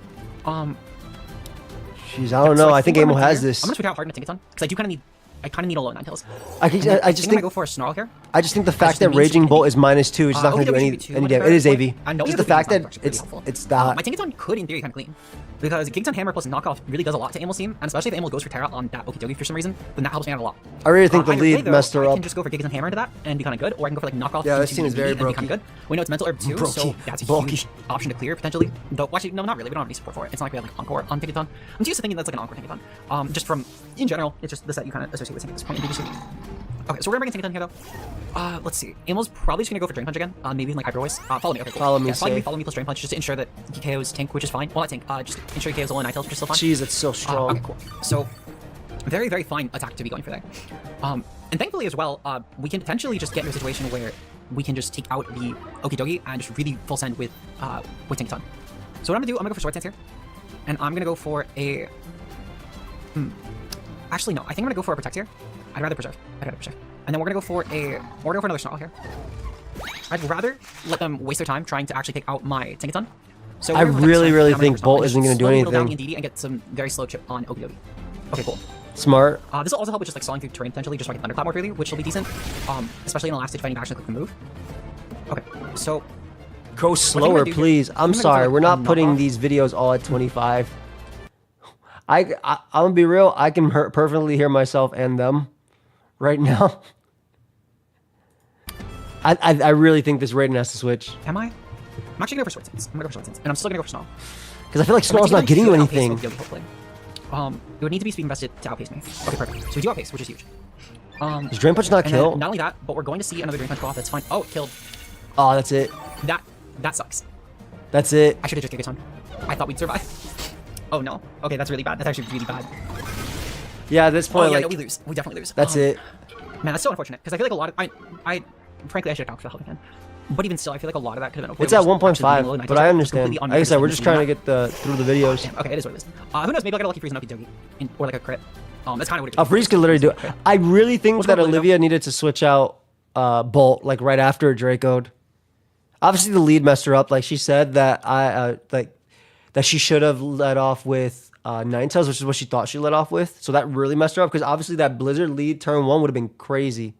Jeez, I don't know. I think Amel has this. I'm going to switch out hard into Tinkaton because I do kind of need... I kind of need a low Ninetales. I just think I'm gonna go for a Snarl here. I just think the fact that Raging Bolt is -2 is not going to do any damage. It is AV. Just the fact that it's that. My Tinkaton could in theory kind of clean. Because Gigs on Hammer plus knockoff really does a lot to Amel's team, and especially if Amel goes for Terra on that Okidogi for some reason, then that helps me out a lot. I really think the Either lead way, though, messed her I up. can just go for Gigs on Hammer into that and be kind of good, or I can go for like knockoff. Yeah, this into team is very and be brokey. kind of good. We know it's mental herb too, so that's a huge option to clear potentially. Though, actually, no, not really. We don't have any support for it. It's not like we have like Encore on Tinkaton. I'm used to thinking that's like an Encore Tinkaton. Just from in general, it's just the set you kind of associate with Tinkaton at this point in BGC. Okay, so we're gonna bring in Tinkaton here though. Let's see. Amel's probably just gonna go for Drain Punch again. Maybe even like Hyper Voice. Follow me. Okay, cool. Follow me, Yeah, say. follow me plus Drain Punch just to ensure that he KOs Tink, which is fine. Well, not Tink. Just ensure he KOs all Ninetales, which is still fine. Jeez, it's so strong. Okay, cool. So, very, very fine attack to be going for there. And thankfully as well, we can potentially just get into a situation where we can just take out the Okidogi and just really full send with Tinkaton. So what I'm gonna do, I'm gonna go for Sword Stance here, and I'm gonna go for a. Actually, no. I think I'm gonna go for a Protect here. I'd rather preserve. And then we're gonna go for a. We're gonna go for another Snarl here. I'd rather let them waste their time trying to actually take out my Tinkaton. So I we're gonna really, protect really and I'm gonna think go for Snarl Bolt and isn't just gonna do slowly whittle down anything. the NDD and get some very slow chip on Okidogi. Okay, cool. Smart. This will also help with just like stalling through terrain potentially, just so I can Thunderclap more freely, which will be decent. Especially in the last stage fighting action, click and move. Okay, so Go slower, do here- please. I'm I'm gonna go sorry. for, We're not putting knockoff. these videos all at 25. I'm gonna be real. I can perfectly hear myself and them right now. I really think this rating has to switch am I? I'm actually gonna go for Sword Stance. I'm gonna go for Sword Stance, and I'm still gonna go for Snarl. because I feel like So my Snarl's team not getting you should outpace anything. Okidogi, hopefully. It would need to be speed invested to outpace me. Okay, perfect. So we do outpace, which is huge. Does Drain Punch not And kill? then, not only that, but we're going to see another Drain Punch go off. That's fine. Oh, it killed. Oh, that's it. That sucks. That's it. I should have just Gigaton. I thought we'd survive. Oh no. Okay, that's really bad. That's actually really bad. Yeah, at this Oh point, yeah, like no, we lose. We definitely lose. that's it. Man, that's so unfortunate because I feel like a lot of I frankly I should have gone for the help again. But even still, I feel like a lot of that could have been. It's at 1.5, but I understand. Like I said, we're just trying to get through the videos. Damn, okay, it is what it is. Who knows? Maybe I'll get a lucky freeze on Okidogi, or like a crit. That's kind of what it A freeze could literally do it. I really think What's that going on, Olivia needed to switch out Bolt like right after Draco'd. Obviously, the lead messed her up. Like she said that that she should have let off with Ninetales, which is what she thought she let off with. So that really messed her up because obviously that Blizzard lead turn 1 would have been crazy.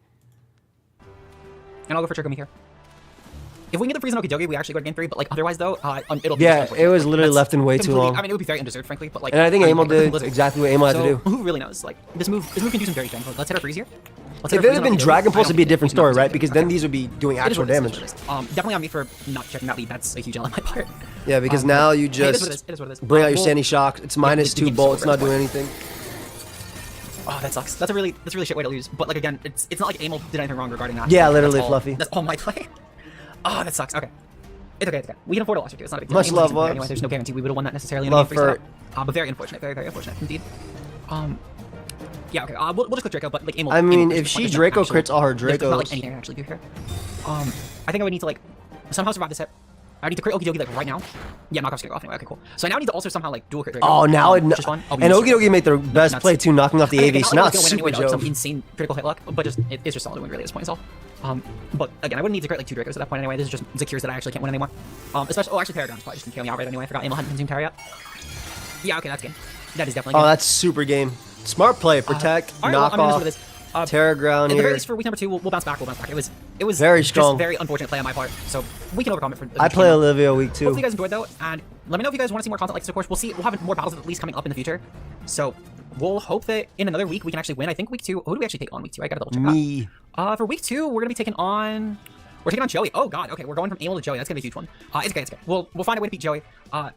And I'll go for Trick Me here. If we can get the freeze on Okidogi, we actually go to game 3. But like otherwise though, it'll be. Yeah, just it was literally That's left in way too completely- long. I mean, it would be very undeserved, frankly. But like, And I think Amel did Blizzard. exactly what Amel had to So, do. who really knows? Like this move can do some very damage. Let's hit our freeze here. Let's hit If our it freeze had on been Okidogi. Dragon Pulse, I it'd be a don't different think we story, can right? outpace Because it. then Okay. these would be doing It is actual what it is, damage. it is what it is. Definitely on me for not checking that lead. That's a huge L on my part. Yeah, because now you It is what it just is. It is what it is. bring out your Well, Sandy Shock. It's minus the 2 game's Bolt. over It's at not this doing point. anything. Oh, that sucks. That's a really shit way to lose. But like again, it's not like Amel did anything wrong regarding that. Yeah, That's literally, all- Fluffy. That's all my play. Oh, that sucks. Okay. It's okay. It's okay. We can afford a loss or two. It's not a big deal. Much Amel love, doesn't win Wubs. anyway. There's no guarantee we would have won that necessarily in Love a game for- free setup. But very unfortunate. Very unfortunate indeed. Yeah. Okay. We'll just click Draco, but like Amel. I mean, Amel if just she there's no Draco actual- crits all her there's not like Dracos. anything I can actually do here. I think I would need to like somehow survive this hit. I need to crit Okidogi like right now. Yeah, knockoff's gonna go off anyway. Okay, cool. So I now need to also somehow like dual crit Draco. Oh, now it. which is fun. And Okidogi made their best Nuts. play too, knocking off the I AV. mean, So not now like it's it's gonna win super anyway, though, some Jove. insane critical hit luck, but it's just solid win really at this point is all. But again, I wouldn't need to crit like 2 Dracos at that point anyway. This is just Zakir's that I actually can't win anymore. Especially, actually Paragon's probably just gonna kill me outright anyway. I forgot Amel hadn't consumed Terra yet. Yeah, okay, that's game. That is definitely Oh, game. that's super game. Smart play. Protect. All right, Knock well, I mean, off. this is what it is. Terra ground At the very here. least, for week number 2, we'll bounce back. We'll bounce back. It was Very just strong. very unfortunate play on my part. So we can overcome it. I play Olivia week 2. Hopefully you guys enjoyed though, and let me know if you guys want to see more content like this. Of course, we'll see. We'll have more battles at least coming up in the future. So we'll hope that in another week we can actually win. I think week 2. Who do we actually take on week 2? I gotta double check Me. that. For week 2, we're gonna be taking on. We're taking on Joey. Oh god. Okay, we're going from Amel to Joey. That's gonna be a huge one. It's okay. It's okay. We'll find a way to beat Joey.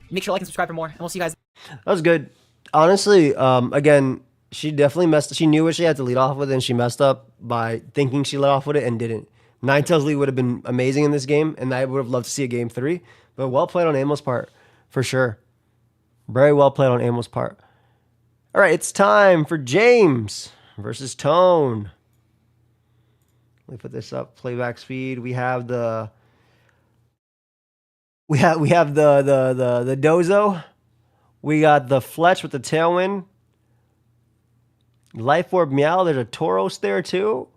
Make sure to like and subscribe for more, and we'll see you guys. That was good. Honestly, again, she definitely messed. She knew what she had to lead off with, and she messed up by thinking she led off with it and didn't. Ninetales lead would have been amazing in this game, and I would have loved to see a game 3. But well played on Amel's part, for sure. Very well played on Amel's part. All right, it's time for James versus Tone. Let me put this up. Playback speed. We have the Dozo. We got the Fletch with the Tailwind. Life Orb Meow. There's a Tauros there too.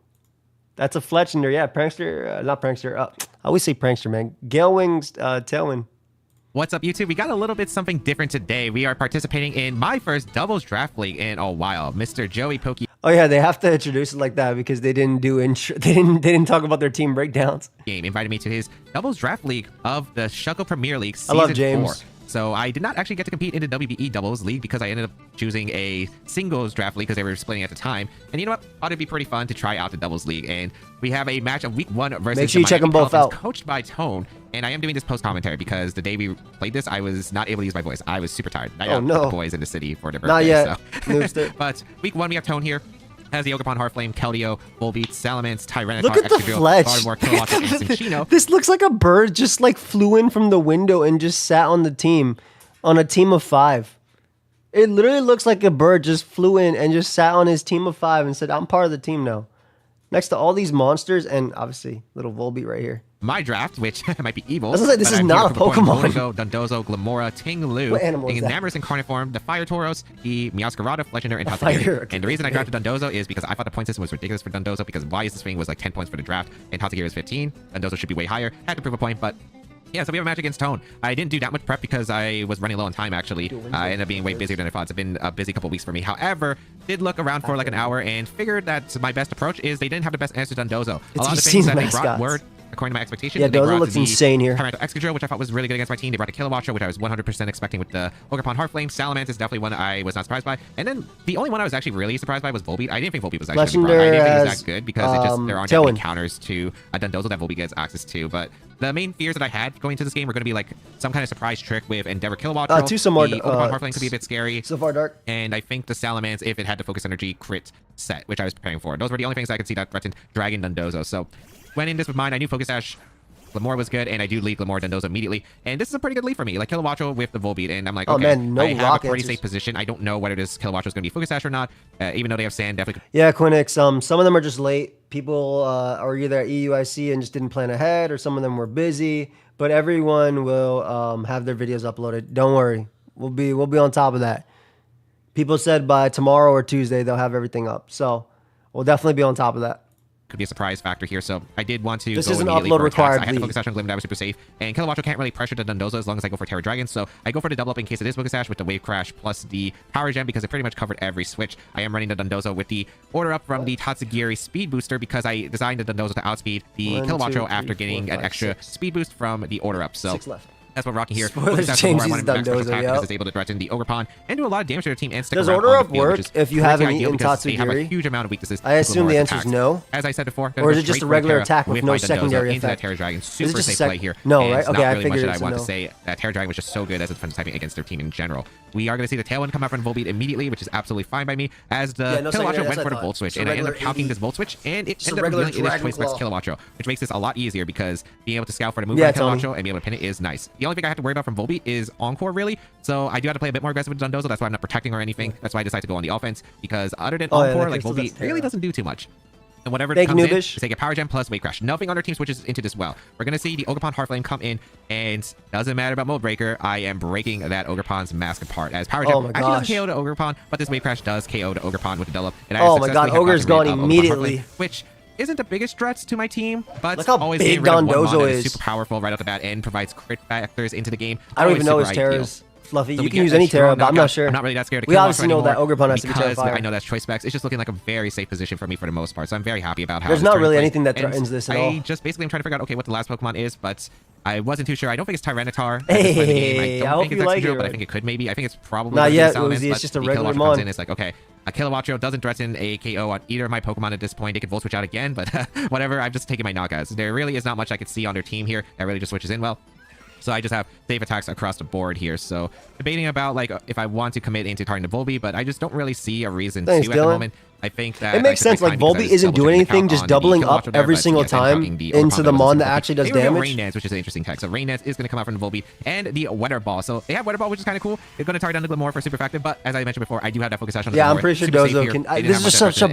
That's a Fletch in there. Yeah, Prankster. Not Prankster. I always say Prankster, man. Gale Wings Tailwind. What's up, YouTube? We got a little bit something different today. We are participating in my first doubles draft league in a while. Mr. Joey Poke Oh yeah, they have to introduce it like that because they didn't do they didn't talk about their team breakdowns. game invited me to his doubles draft league of the Shuckle Premier League I Season love James. 4. So I did not actually get to compete in the WBE Doubles League because I ended up choosing a singles draft league because they were splitting at the time. And you know what? Thought it'd be pretty fun to try out the Doubles League. And we have a match of week 1 versus Make sure you check them both out. coached by Tone. And I am doing this post commentary because the day we played this, I was not able to use my voice. I was super tired. I got the boys in the city for their birthday. Not yet. So. But week 1, we have Tone here. Has the Ogerpon, Heartflame, Keldeo, Volbeat, Salamence, Tyranitar, Look at the fletch. This looks like a bird just like flew in from the window and just sat on the team, on a team of 5. It literally looks like a bird just flew in and just sat on his team of 5 and said, I'm part of the team now. Next to all these monsters and obviously little Volbeat right here. My draft, which might be evil. I was like, this is not a Pokemon. Voldigo, Dondozo, Glamora, Ting-Lu, What animal is that? Enamorous and Carniform, the Fire Tauros, the Meowscarada, Fletchinder, and Tatsugiri. And the reason I drafted Dondozo is because I thought the point system was ridiculous for Dondozo because Wise swing was like 10 points for the draft and Tatsugiri was 15. Dondozo should be way higher. Had to prove a point, but yeah, so we have a match against Tone. I didn't do that much prep because I was running low on time, actually. I ended up being way busier than I thought. It's been a busy couple weeks for me. However, did look around for like an hour and figured that my best approach is they didn't have the best answer to Dondozo. A lot of the things that they brought were, according to my expectations, yeah, they Dozo looks insane here. Tyranitar Excadrill, which I thought was really good against my team. They brought a Kilowattrel, which I was 100% expecting with the Ogerpon Heartflame. Salamence is definitely one I was not surprised by. And then the only one I was actually really surprised by was Volbeat. I didn't think Volbeat was actually I didn't think he was that good because there aren't that many counters to a Dondozo that Volbeat gets access to. But the main fears that I had going into this game were going to be like some kind of surprise trick with Endeavor Kilowattrel. Two some more. The Ogerpon Heartflame could be a bit scary. So far dark. And I think the Salamence, if it had the Focus Energy crit set, which I was preparing for. Those were the only things I could see that threatened Dragon Dondozo. So went in this with mine. I knew Focus Sash Glamora was good, and I do lead Glamora Dondozo immediately. And this is a pretty good lead for me. Like Kilowattrel with the Volbeat, and I'm like, okay, I have a pretty safe position. I don't know whether this Kilowattrel is going to be Focus Sash or not, even though they have Sand. Definitely. Yeah, Quinix. Some of them are just late. People are either at EUIC and just didn't plan ahead, or some of them were busy. But everyone will have their videos uploaded. Don't worry, we'll be on top of that. People said by tomorrow or Tuesday they'll have everything up, so we'll definitely be on top of that. Could be a surprise factor here, so I did want to this go is an immediately upload for required attacks. I had to Focus Sash on Glim, that was super safe. And Kilowattrel can't really pressure the Dondozo as long as I go for Terra Dragon, so I go for the double up in case it is Focus Sash with the Wave Crash plus the Power Gem because it pretty much covered every switch. I am running the Dondozo with the order up from the Tatsugiri Speed Booster because I designed the Dondozo to outspeed the Kilowattrel after getting an extra speed boost from the order up. So 6 left. That's what we're rocking here. Spoilers, James uses Dondozo, because it's able to threaten the Ogerpon and do a lot of damage to their team and stick Does around order on up the field, work if you haven't eaten Tatsugiri? They have a Tatsugiri? huge amount of weaknesses. I assume the answer is no. As I said before, or is it just a regular attack with no secondary into effect? That Terra Dragon, super safe play here. No, right? Okay, I figured really it's I want no. to say that Terra Dragon was just so good as a defensive typing against their team in general. We are going to see the Tailwind come out from Volbeat immediately, which is absolutely fine by me, as the Kilowattrel went for the Volt Switch, and I ended up calcing this Volt Switch, and it ended up dealing Elish Choice Specs Kilowattrel, which makes this a lot easier because being able to scout for the movement of Kilowattrel and being able to pin it is nice. The only thing I have to worry about from Volbeat is Encore, really, so I do have to play a bit more aggressive with Dondozo. That's why I'm not protecting or anything. That's why I decided to go on the offense, because other than Encore, like Volbeat really doesn't do too much. And whatever comes in, is they get Power Gem plus Wave Crash. Nothing on their team switches into this well. We're going to see the Ogerpon Heartflame come in, and doesn't matter about Mold Breaker, I am breaking that Ogerpon's mask apart. As Power Gem actually doesn't KO the Ogerpon, but this Wave Crash does KO the Ogerpon with the double up. And oh my god, Ogre's gone immediately. Which isn't the biggest threat to my team, but look how always big Dondozo is super powerful right off the bat and provides crit factors into the game. I don't even know his Terras. Fluffy, so you can use any Terra, but I'm not sure. I'm not really that scared to we obviously know that Ogerpon has to be terrified. I know that's choice specs. It's just looking like a very safe position for me for the most part, so I'm very happy about how there's not really anything that threatens this at all. I just basically am trying to figure out, okay, what the last Pokemon is, but I wasn't too sure. I don't think it's Tyranitar. Hey, I don't think it's Excadrill, but I think it could maybe. I think it's probably not yet. It's just a regular comes in. It's like, okay, a Kilowattrel doesn't threaten a KO on either of my Pokemon at this point. They could Volt Switch out again, but whatever. I'm just taking my knockouts. There really is not much I could see on their team here that really just switches in well. So I just have safe attacks across the board here. So debating about like if I want to commit into targeting the Volbeat, but I just don't really see a reason to at the moment. I think that it makes sense. Like Volbeat isn't doing anything, just doubling up every single time into the Mon that actually does damage. Rain Dance, which is an interesting tech. So Rain Dance is going to come out from the Volbeat and the Weather Ball. So they have Weather Ball, which is kind of cool. It's going to target down the Glamora for super effective, but as I mentioned before, I do have that Focus Sash on the I'm pretty sure Dozo can. This is such a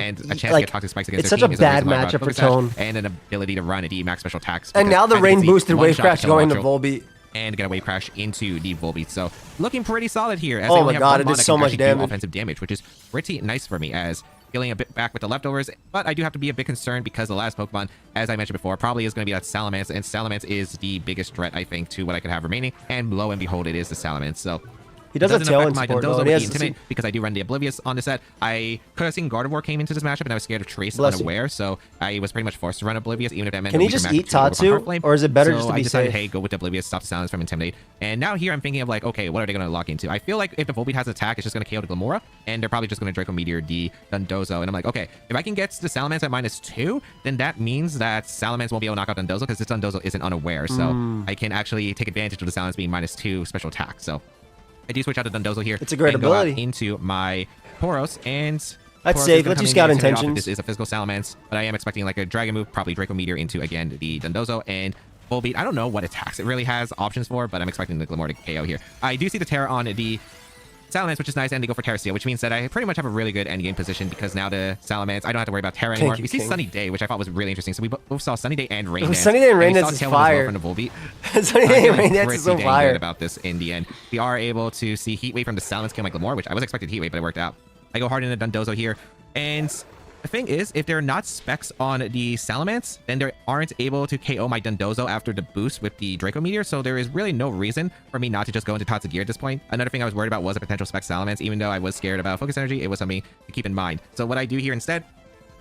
like it's such a bad matchup for Tone and an ability to run a D max special attacks. And now the rain boosted Wave Crash going to Volbeat. And get a Wave Crash into the Volbeat. So looking pretty solid here. As oh my god, it did so much damage. Offensive damage, which is pretty nice for me as healing a bit back with the leftovers. But I do have to be a bit concerned because the last Pokemon, as I mentioned before, probably is going to be that Salamence. And Salamence is the biggest threat, I think, to what I could have remaining. And lo and behold, it is the Salamence. So He does have Tailwind my support, Dondozo though, and with he the has Intimate because I do run the Oblivious on the set. I could have seen Gardevoir came into this matchup, and I was scared of Trace unaware, so I was pretty much forced to run Oblivious, even if that meant Can he just eat Tatsu, or is it better just to be I decided, safe? hey, go with the Oblivious, stop the Silence from Intimidate. And now here I'm thinking of like, okay, what are they going to lock into? I feel like if the Volbeat has attack, it's just going to KO the Glamora, and they're probably just going to Draco Meteor the Dondozo. And I'm like, okay, if I can get the Salamence at -2, then that means that Salamence won't be able to knock out Dondozo because this Dondozo isn't unaware. So I can actually take advantage of the Salamence being -2 special attack. So I do switch out to Dondozo here. It's a great and ability. Go out into my Tauros, and That's Tauros safe. Let you scout intentions. This is a physical Salamence, but I am expecting like a Dragon move, probably Draco Meteor into, again, the Dondozo. And Volbeat, I don't know what attacks it really has options for, but I'm expecting the Glamora to KO here. I do see the Terra on the Salamence, which is nice, and they go for Terra Steel, which means that I pretty much have a really good endgame position because now the Salamence, I don't have to worry about Terra anymore. We see Sunny Day, which I thought was really interesting. So we both saw Sunny Day and Rain Dance. Sunny Day and Rain Dance is fire. From the Volbeat. Sunny Day and Rain Dance is so fire. Good about this in the end. We are able to see Heat Wave from the Salamence kill my Glamora, which I was expecting Heat Wave, but it worked out. I go hard into Dondozo here, and the thing is, if they're not specs on the Salamence, then they aren't able to KO my Dondozo after the boost with the Draco Meteor, so there is really no reason for me not to just go into Tatsugiri at this point. Another thing I was worried about was a potential spec Salamence. Even though I was scared about Focus Energy, it was something to keep in mind. So what I do here instead,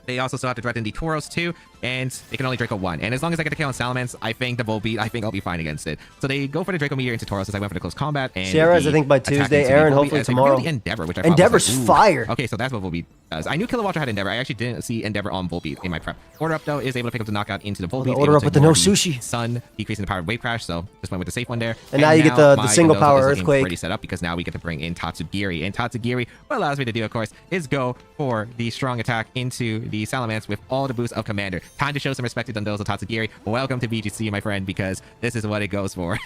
they also still have to threaten the Tauros too, and they can only Draco 1. And as long as I get the kill on Salamence, I think the Volbeat, I think I'll be fine against it. So they go for the Draco Meteor into Tauros as I went for the close combat. And Sierra's, I think, by Tuesday. Aaron, hopefully tomorrow. Endeavor, which I Endeavor's was like, fire. Okay, so that's what Volbeat does. I knew Kilowatcher had Endeavor. I actually didn't see Endeavor on Volbeat in my prep. Order Up, though, is able to pick up the knockout into the Volbeat. Order Up with the no sushi. Sun, decreasing the power of Wave Crash, so just went with the safe one there. And now you get the single power Earthquake. Pretty set up because now we get to bring in Tatsugiri. And Tatsugiri, what allows me to do, of course, is go for the strong attack into the Salamence with all the boosts of Commander. Time to show some respect to Dondozo Tatsugiri. Welcome to VGC, my friend, because this is what it goes for.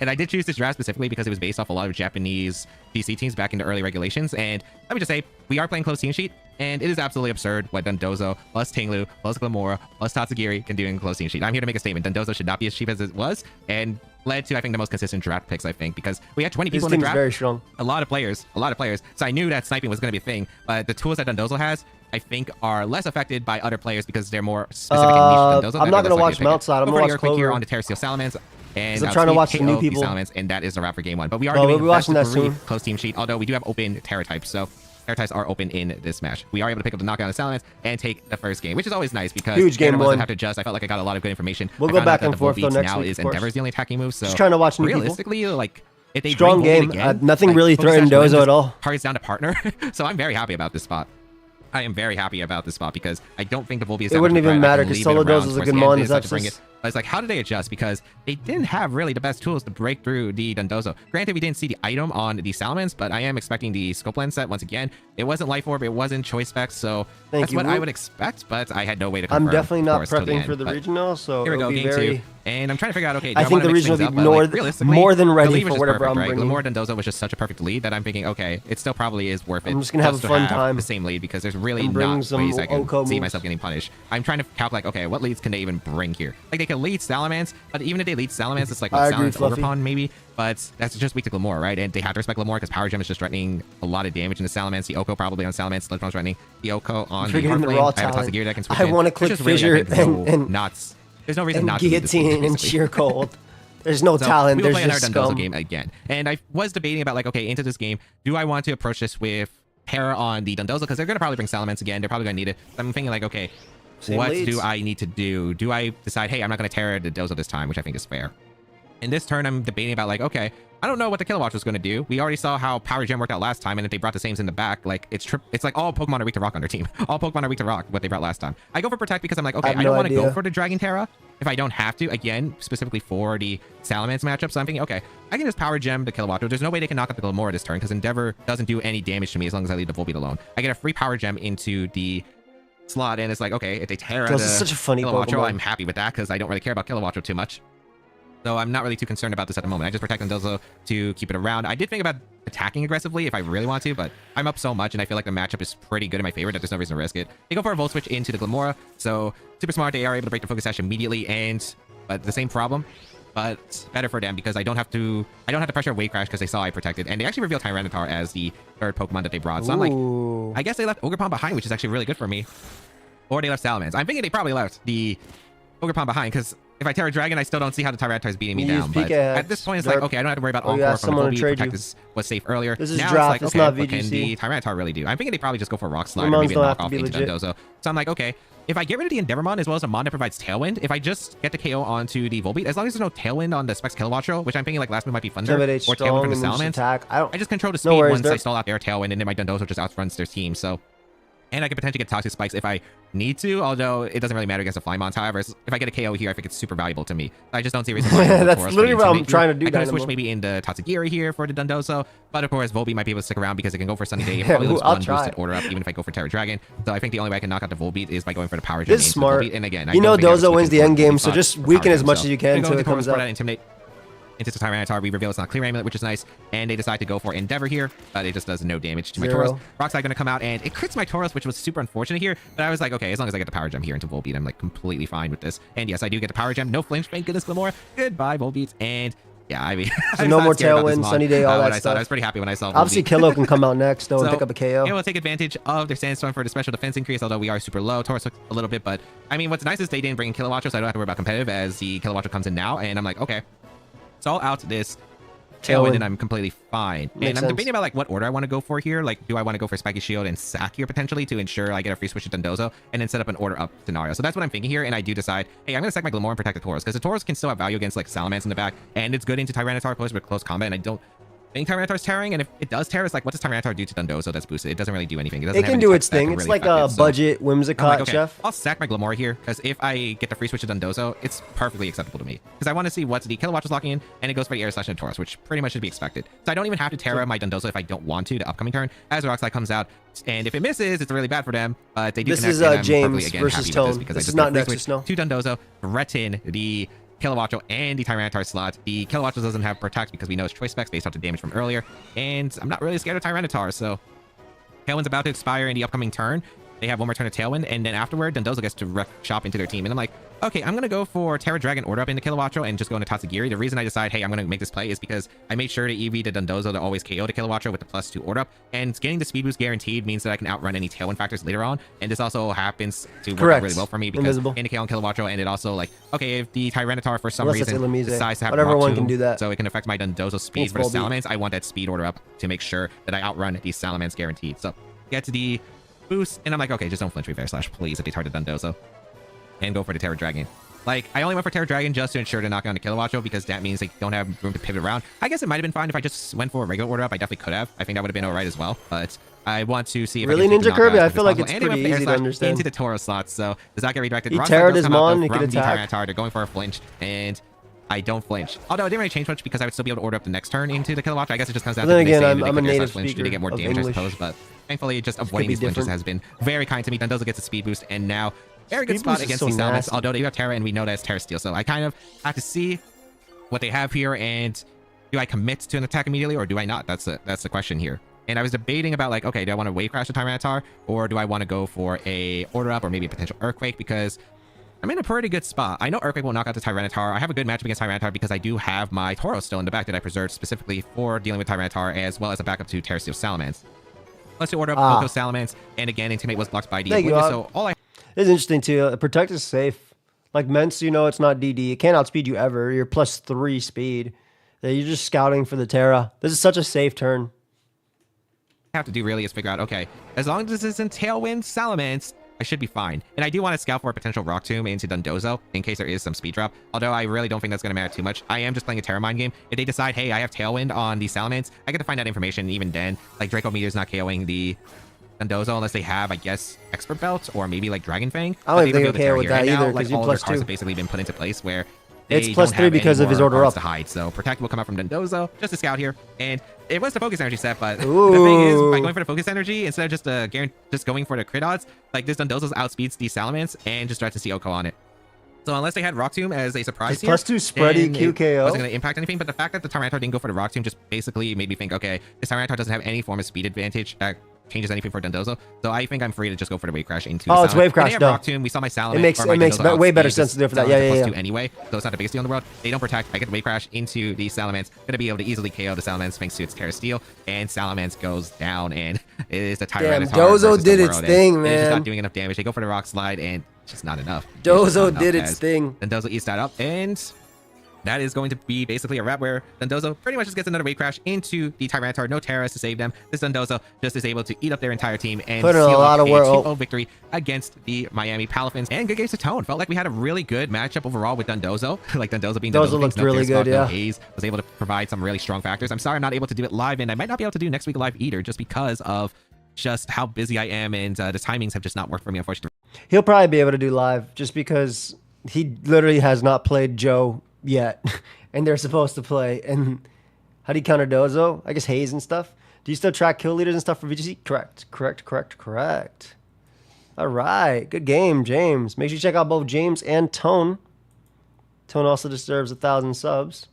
And I did choose this draft specifically because it was based off a lot of Japanese PC teams back in the early regulations. And let me just say, we are playing close team sheet, and it is absolutely absurd what Dondozo plus Tinglu plus Glamora plus Tatsugiri can do in close team sheet. I'm here to make a statement. Dondozo should not be as cheap as it was, and led to, I think, the most consistent draft picks, I think, because we had 20 people in the draft. Very strong. A lot of players. So I knew that sniping was going to be a thing, but the tools that Dondozo has, I think, are less affected by other players because they're more specific and niche to Dondozo. I'm not going to watch Mountslide. I'm going to watch Clover here on the Terra Steel Salamence. And I'm trying to watch the new people. Salamence, and that is the wrap for game 1. But we are doing watching that soon. Close team sheet, although we do have open Terra types, so Terra types are open in this match. We are able to pick up the knockout on the Salamence and take the first game, which is always nice because huge game 1. Have to adjust. I felt like I got a lot of good information. We'll go back and forth though next now week. Is Endeavor's the only attacking move, so just trying to watch new realistically, people. Like if they strong game, again, nothing really threatened Dozo at all. Cards down to partner, so I'm very happy about this spot. I am very happy about this spot because I don't think the Volbeat is. It wouldn't even matter because Solo Dozo is a good mon. I was like, how did they adjust? Because they didn't have really the best tools to break through the Dondozo. Granted, we didn't see the item on the Salamence, but I am expecting the Scope Lens set once again. It wasn't Life Orb, it wasn't Choice Specs, so that's what I would expect, but I had no way to confirm. I'm definitely not prepping for the regional, so here we go, game 2. And I'm trying to figure out, okay, I think the regional will be more than ready for whatever I'm bringing. Glamora Dondozo was just such a perfect lead that I'm thinking, okay, it still probably is worth it. I'm just going to have a fun time. The same lead because there's really not ways I can see myself getting punished. I'm trying to calculate, okay, what leads can they even bring here? Like, they can lead Salamence, but even if they lead Salamence, it's like Salamence Overpawn maybe, but that's just weak to Glamora, right? And they have to respect Glamora because Power Gem is just threatening a lot of damage in the Salamence. The Oko probably on Salamence, Slipknon's threatening the Oko on the raw I have a Tatsugiri that can switch I want to click Fissure and there's no reason not to guillotine and sheer cold. There's no talent. We'll There's play just another scum. Dondozo game again. And I was debating about like, okay, into this game, do I want to approach this with Terra on the Dondozo? Because they're going to probably bring Salamence again. They're probably going to need it. So I'm thinking like, okay, what do I need to do? Do I decide, hey, I'm not going to Terra the Dondozo this time, which I think is fair. In this turn, I'm debating about like, okay, I don't know what the Kilowatch was going to do. We already saw how Power Gem worked out last time, and if they brought the sames in the back, like it's like all Pokemon are weak to rock on their team. All Pokemon are weak to rock, what they brought last time. I go for Protect because I'm like, okay, I don't want to go for the Dragon Terra if I don't have to, again, specifically for the Salamence matchup. So I'm thinking, okay, I can just Power Gem the Kilowatch. There's no way they can knock out the Glamora this turn because Endeavor doesn't do any damage to me as long as I leave the Volbeat alone. I get a free Power Gem into the slot, and it's like, okay, if they Terra the such a funny Kilowatch, Pokemon. I'm happy with that because I don't really care about Kilowatch too much. So I'm not really too concerned about this at the moment. I just protect Dondozo to keep it around. I did think about attacking aggressively if I really want to, but I'm up so much, and I feel like the matchup is pretty good in my favor that there's no reason to risk it. They go for a Volt Switch into the Glamora, so super smart. They are able to break the Focus Sash immediately, but the same problem, but better for them because I don't have to pressure Wave Crash because they saw I protected, and they actually revealed Tyranitar as the third Pokemon that they brought. So I'm like, I guess they left Ogerpon behind, which is actually really good for me. Or they left Salamence. I'm thinking they probably left the Ogerpon behind because if I Terra Dragon, I still don't see how the Tyranitar is beating me You down. use But PK at this point, it's like, okay, I don't have to worry about Encore from Volbeat. Protect was safe earlier. This is now draft, it's it's like, not okay, what can VGC. the Tyranitar really do? I'm thinking they probably just go for Rock Slide or Mons maybe a don't have to knockoff be into legit. Dondozo. So I'm like, okay, if I get rid of the Endeavormon as well as a Mon that provides Tailwind, if I just get the KO onto the Volbeat, as long as there's no Tailwind on the Specs Kilowattrol, which I'm thinking like last move might be Thunder or Tailwind from the Salamence, I just control the speed once I stall out their Tailwind, and then my Dondozo just outruns their team. So, and I could potentially get Toxic Spikes if I need to, although it doesn't really matter against the Flymons. However, if I get a KO here, I think it's super valuable to me. I just don't see a reason why. That's literally what I'm trying to do. I could switch maybe into Tatsugiri here for the Dondozo, but of course, Volbeat might be able to stick around because it can go for Sunny Day. It probably loses one boosted order up, even if I go for Terra Dragon. So I think the only way I can knock out the Volbeat is by going for the Power Gem. This is smart. And again, you know Dozo wins the end game, so just weaken as much as you can until it comes out. Intimidate into the Tyranitar. We reveal it's not Clear Amulet, which is nice, and they decide to go for Endeavor here, but it just does no damage to my Tauros. Rock Slide going to come out, and it crits my Tauros, which was super unfortunate here, but I was like, okay, as long as I get the Power Gem here into Volbeat, I'm like completely fine with this. And yes, I do get the Power Gem. No flinch, thank goodness, Glamora. Goodbye, Volbeat. And yeah, I mean, so no more Tailwind, Sunny Day, all that stuff. I was pretty happy when I saw obviously Killo can come out next though and pick up a KO. Yeah, we'll take advantage of their Sandstorm for the special defense increase, although we are super low. Tauros took a little bit, but I mean, what's nice is they didn't bring in Kilowattrol, so I don't have to worry about competitive as the Kilowattrol comes in now, and I'm like, okay, stall out this Tailwind and I'm completely fine. And I'm debating about like what order I want to go for here. Like, do I want to go for Spiky Shield and Sack here potentially to ensure I get a free switch to Dondozo and then set up an order up scenario? So that's what I'm thinking here, and I do decide, hey, I'm going to sack my Glamor and protect the Tauros, because the Tauros can still have value against like Salamence in the back, and it's good into Tyranitar close with close combat, and I don't think Tyranitar's tearing, and if it does tear, it's like, what does Tyranitar do to Dondozo that's boosted? It doesn't really do anything. It can do its thing. It's like a budget Whimsicott chef. I'll sack my Glamor here, because if I get the free switch to Dondozo, it's perfectly acceptable to me. Because I want to see what the Kilowattrol is locking in, and it goes for the Air Slash and Tauros, which pretty much should be expected. So I don't even have to Terra my Dondozo if I don't want to the upcoming turn, as the Rock Slide comes out. And if it misses, it's really bad for them, but they do this connect, is and I'm James again, versus Tone. This is not Nexus, no. To Dondozo, threaten the Kilowattrol and the Tyranitar slot. The Kilowattrol doesn't have Protect because we know it's choice specs based off the damage from earlier, and I'm not really scared of Tyranitar, so Tailwind's about to expire in the upcoming turn. They have one more turn of Tailwind, and then afterward, Dondozo gets to rep shop into their team, and I'm like, okay, I'm going to go for Terra Dragon order up into Kilowattrol and just go into Tatsugiri. The reason I decide, hey, I'm going to make this play is because I made sure to EV to Dondozo to always KO to Kilowattrol with the +2 order up, and getting the speed boost guaranteed means that I can outrun any Tailwind factors later on, and this also happens to work out really well for me because in KO on Kilowattrol, and it also like, okay, if the Tyranitar for some reason decides to have one can do that, so it can affect my Dondozo speed for the Salamence, I want that speed order up to make sure that I outrun the Salamence guaranteed. So get to the boost, and I'm like, okay, just don't flinch Reverse Slash, please, if they target Dondozo, and go for the Terra Dragon. Like, I only went for Terra Dragon just to ensure to knock down the Kilowattrol because that means they don't have room to pivot around. I guess it might have been fine if I just went for a regular order up. I definitely could have. I think that would have been alright as well, but I want to see if really Ninja Kirby. I feel like it's pretty easy to understand. Into the Tauros slots, so does not get redirected. He Terra'd his Mon, he could attack. They're going for a flinch, and I don't flinch. Although it didn't really change much because I would still be able to order up the next turn into the Kilowattrol. I guess it just comes down to then again, I'm a native speaker. Do they get more damage, I suppose, but thankfully, just avoiding these flinches has been very kind to me. Dondozo gets a speed boost, and now very good spot against these Salamence, although they have Terra, and we know that's Terra Steel, so I kind of have to see what they have here, and do I commit to an attack immediately, or do I not? That's the question here. And I was debating about, like, okay, do I want to Wave Crash the Tyranitar, or do I want to go for a Order Up, or maybe a potential Earthquake, because I'm in a pretty good spot. I know Earthquake will knock out the Tyranitar. I have a good matchup against Tyranitar because I do have my Tauros still in the back that I preserved specifically for dealing with Tyranitar, as well as a backup to Terra Steel Salamence. Let's do Order Up, Oko Salamence, and again, Intimidate was blocked by the Olivia, so all I... It's interesting too. Protect is safe. Like Mence, you know it's not DD. It can't outspeed you ever. You're +3 speed. You're just scouting for the Terra. This is such a safe turn. Have to do really is figure out, okay, as long as this isn't Tailwind Salamence, I should be fine. And I do want to scout for a potential Rock Tomb into Dondozo in case there is some speed drop, although I really don't think that's going to matter too much. I am just playing a Terra Mind game. If they decide, hey, I have Tailwind on the Salamence, I get to find that information, and even then, like Draco Meteor's not KOing the Dondozo unless they have, I guess, Expert Belt or maybe like Dragon Fang. I don't think okay with that either, because all their cards have basically been put into place where it's +3 because of his order up to hide. So Protect will come out from Dondozo just to scout here, and it was the Focus Energy set, but the thing is, by going for the Focus Energy instead of just going for the crit odds, like this Dondozo's outspeeds the Salamence and just tries to see Oko on it. So unless they had Rock Tomb as a surprise here, +2 spread EQ wasn't going to impact anything. But the fact that the Tyranitar didn't go for the Rock Tomb just basically made me think, okay, this Tyranitar doesn't have any form of speed advantage changes anything for Dondozo. So I think I'm free to just go for the Wave Crash into it's Wave Crash, Rock Tomb. We saw my Salamence. It makes way better sense to do it for that. Yeah. Anyway, so it's not the biggest deal in the world. They don't protect. I get Wave Crash into the Salamence. Gonna be able to easily KO the Salamence thanks to its Terra Steel, and Salamence goes down, and it is the Tyranitar. Dozo did its thing, man. It's just not doing enough damage. They go for the Rock Slide, and it's just not enough. Dozo did its thing. Dondozo eats that up, and that is going to be basically a wrap where Dondozo pretty much just gets another Wave Crash into the Tyranitar. No Terras to save them. This Dondozo just is able to eat up their entire team and put in a lot of work. 2-0 victory against the Miami Palafins. And good games to Tone. Felt like we had a really good matchup overall with Dondozo. Like Dondozo being Dondozo looked really good, yeah. Hayes was able to provide some really strong factors. I'm sorry I'm not able to do it live, and I might not be able to do next week live either, just because of just how busy I am, and the timings have just not worked for me, unfortunately. He'll probably be able to do live just because he literally has not played Joe yet. And they're supposed to play. And how do you counter Dozo? I guess Hayes and stuff. Do you still track kill leaders and stuff for VGC? Correct. All right. Good game, James. Make sure you check out both James and Tone. Tone also deserves 1,000 subs.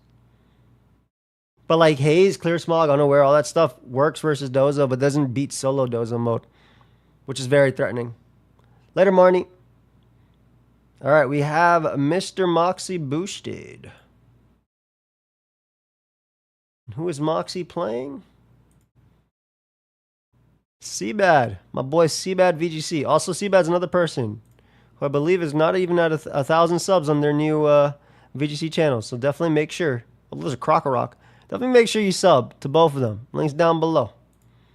But like Hayes, Clear Smog, Unaware, all that stuff works versus Dozo, but doesn't beat solo Dozo mode, which is very threatening. Later, Marnie. All right, we have Mr. Moxie boosted. Who is Moxie playing? Seabad. My boy Seabad VGC. Also, Seabad's another person who I believe is not even at 1,000 subs on their new VGC channel. So definitely make sure. Oh, there's a Crocker-Rock. Definitely make sure you sub to both of them. Links down below.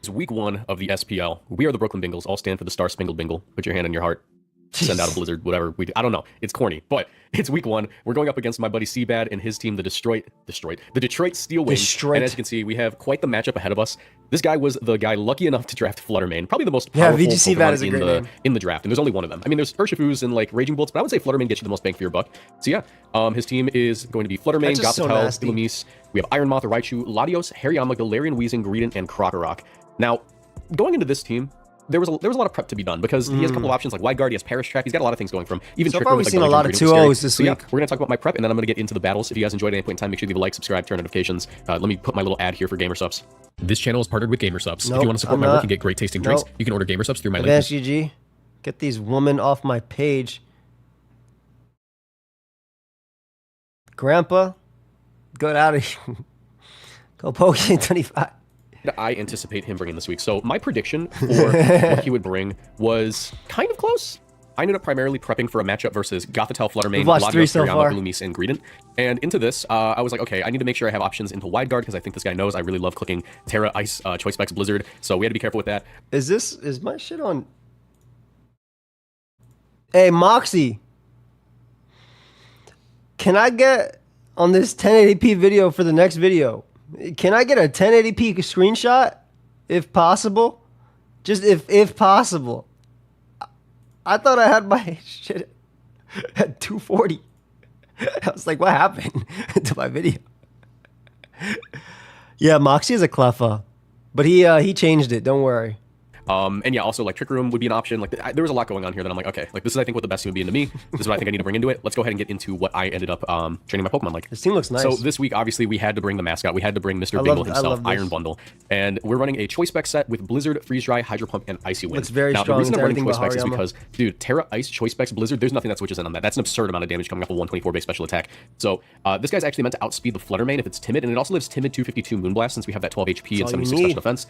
It's week 1 of the SPL. We are the Brooklyn Bengals. All stand for the Star Spangled Bingle. Put your hand on your heart. Send out a blizzard, whatever we do. I don't know. It's corny, but it's week 1. We're going up against my buddy Seabad and his team, the Detroit Steel Wings. And as you can see, we have quite the matchup ahead of us. This guy was the guy lucky enough to draft Fluttermane, probably the most powerful Pokemon in the draft. And there's only one of them. I mean, there's Urshifu's and like Raging Bolts, but I would say Fluttermane gets you the most bang for your buck. So yeah, his team is going to be Fluttermane, Gothitelle, Illumise. We have Iron Moth, Raichu, Latios, Hariyama, Galarian, Weezing, Greedent, and Crocker-Rock. Now, going into this team, there was a lot of prep to be done because he has a couple of options like Wide Guard, he has Perish Track, he's got a lot of things going from even so far we've seen a lot of 2-0s this week. Yeah, we're gonna talk about my prep and then I'm gonna get into the battles. If you guys enjoyed at any point in time, make sure you leave a like, subscribe, turn on notifications. Let me put my little ad here for GamerSupps. This channel is partnered with GamerSupps. If you want to support my work and get great tasting drinks, you can order GamerSupps through my link. GG. Get these women off my page. Grandpa, get out of here. Go Pokemon 25. I anticipate him bringing this week. So my prediction for what he would bring was kind of close. I ended up primarily prepping for a matchup versus Gothitelle, Fluttermane, Latios, Hariyama, Illumise, and Greedent. And into this, I was like, okay, I need to make sure I have options into Wide Guard because I think this guy knows I really love clicking Terra, Ice, Choice Specs, Blizzard. So we had to be careful with that. Is my shit on? Hey, Moxie. Can I get on this 1080p video for the next video? Can I get a 1080p screenshot, if possible? Just if possible. I thought I had my shit at 240. I was like, what happened to my video? Yeah, Moxie is a cleffa, but he changed it. Don't worry. And yeah, also like Trick Room would be an option. Like there was a lot going on here that I'm like, okay, like this is I think what the best team would be into me. This is what I think I need to bring into it. Let's go ahead and get into what I ended up training my Pokemon like. This team looks nice. So this week, obviously, we had to bring the mascot. We had to bring Mr. Bingle himself, Iron Bundle, and we're running a Choice Spec set with Blizzard, Freeze Dry, Hydro Pump, and Icy Wind. It's very now, strong. The reason I'm running Choice Specs is because, dude, Terra, Ice, Choice Specs, Blizzard. There's nothing that switches in on that. That's an absurd amount of damage coming off a 124 base special attack. So this guy's actually meant to outspeed the Fluttermane if it's timid, and it also lives timid 252 Moonblast since we have that 12 HP and 76 special defense.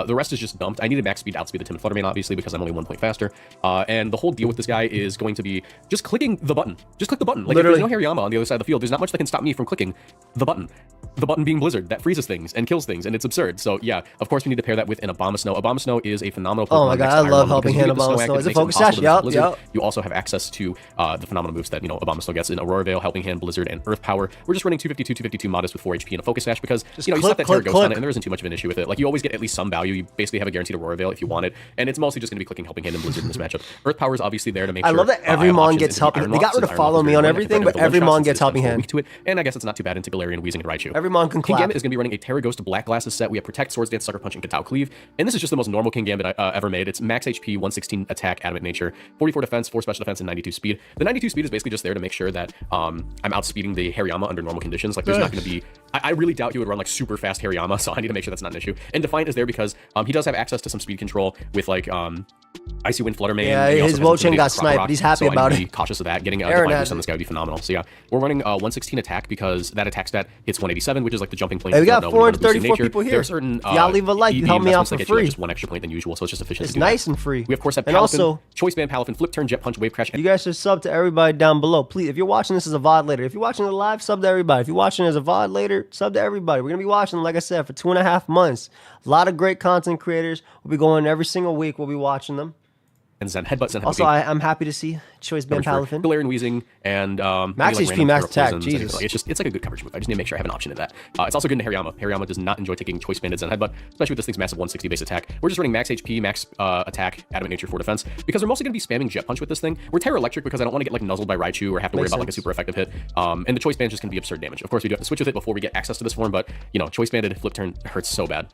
The rest is just dumped. I needed max speed to outspeed the timid Fluttermane, obviously, because I'm only 1 point faster. And the whole deal with this guy is going to be just clicking the button. Just click the button. Like literally. If there's no Hariyama on the other side of the field, there's not much that can stop me from clicking the button. The button being Blizzard, that freezes things and kills things, and it's absurd. So yeah, of course we need to pair that with an Abomasnow. Abomasnow is a phenomenal Pokemon. Oh my god, I love helping hand Abomasnow. It's a focus sash. Yep. You also have access to the phenomenal moves that Abomasnow gets in Aurora Veil, Helping Hand, Blizzard, and Earth Power. We're just running 252 Modest with 4 HP and a focus sash because you slap that Terra Ghost on it, and there isn't too much of an issue with it. Like you always get at least some value. You basically have a guaranteed Aurora Veil if you want it, and it's mostly just going to be clicking Helping Hand and Blizzard in this matchup. Earth Power is obviously there to make sure. I love that every Mon gets Helping. They got rid of Follow Me on everything, but every Mon gets Helping Hand to it, and I guess it's not too bad into Galarian, Weezing, and Raichu. Every Mon can clap. King Gambit is going to be running a Terra Ghost Black Glasses set. We have Protect, Swords Dance, Sucker Punch, and Katao Cleave. And this is just the most normal King Gambit I ever made. It's max HP, 116 attack, Adamant Nature, 44 defense, 4 special defense, and 92 speed. The 92 speed is basically just there to make sure that I'm outspeeding the Hariyama under normal conditions. Like there's not going to be I really doubt he would run like super fast Hariyama, so I need to make sure that's not an issue. And Defiant is there because he does have access to some speed control with like Icy Wind Flutter Mane. Yeah, his Wochen got sniped, but he's happy about it. Be cautious of that. Getting Defiant Boost on this guy would be phenomenal. So yeah, we're running 116 attack because that attack stat hits 187, which is like the jumping point. Hey, we got 434 people here. There are certain y'all leave a like, you help me out for free. Just one extra point than usual, so it's just efficient. It's nice and free. We of course have and Palafin, also Choice Band, Palafin, Flip Turn, Jet Punch, Wave Crash. You guys should sub to everybody down below, please. If you're watching this as a VOD later, if you're watching it live, sub to everybody. If you're watching it as a VOD later, sub to everybody. We're gonna be watching, like I said, for 2.5 months. A lot of great content creators. We'll be going every single week. We'll be watching them. And Zen Headbutt, Zen Headbutt. Also, I'm happy to see Choice Band Palafin. Galarian Wheezing and max HP, max attack. Jesus. It's like a good coverage move. I just need to make sure I have an option in that. It's also good into Hariyama. Hariyama does not enjoy taking Choice Banded Zen Headbutt, especially with this thing's massive 160 base attack. We're just running max HP, max attack, Adamant Nature for defense, because we're mostly going to be spamming Jet Punch with this thing. We're Terra Electric because I don't want to get like nuzzled by Raichu or have to worry about like a super effective hit. And the Choice Band is just going to be absurd damage. Of course, we do have to switch with it before we get access to this form, but you know, Choice Banded Flip Turn hurts so bad.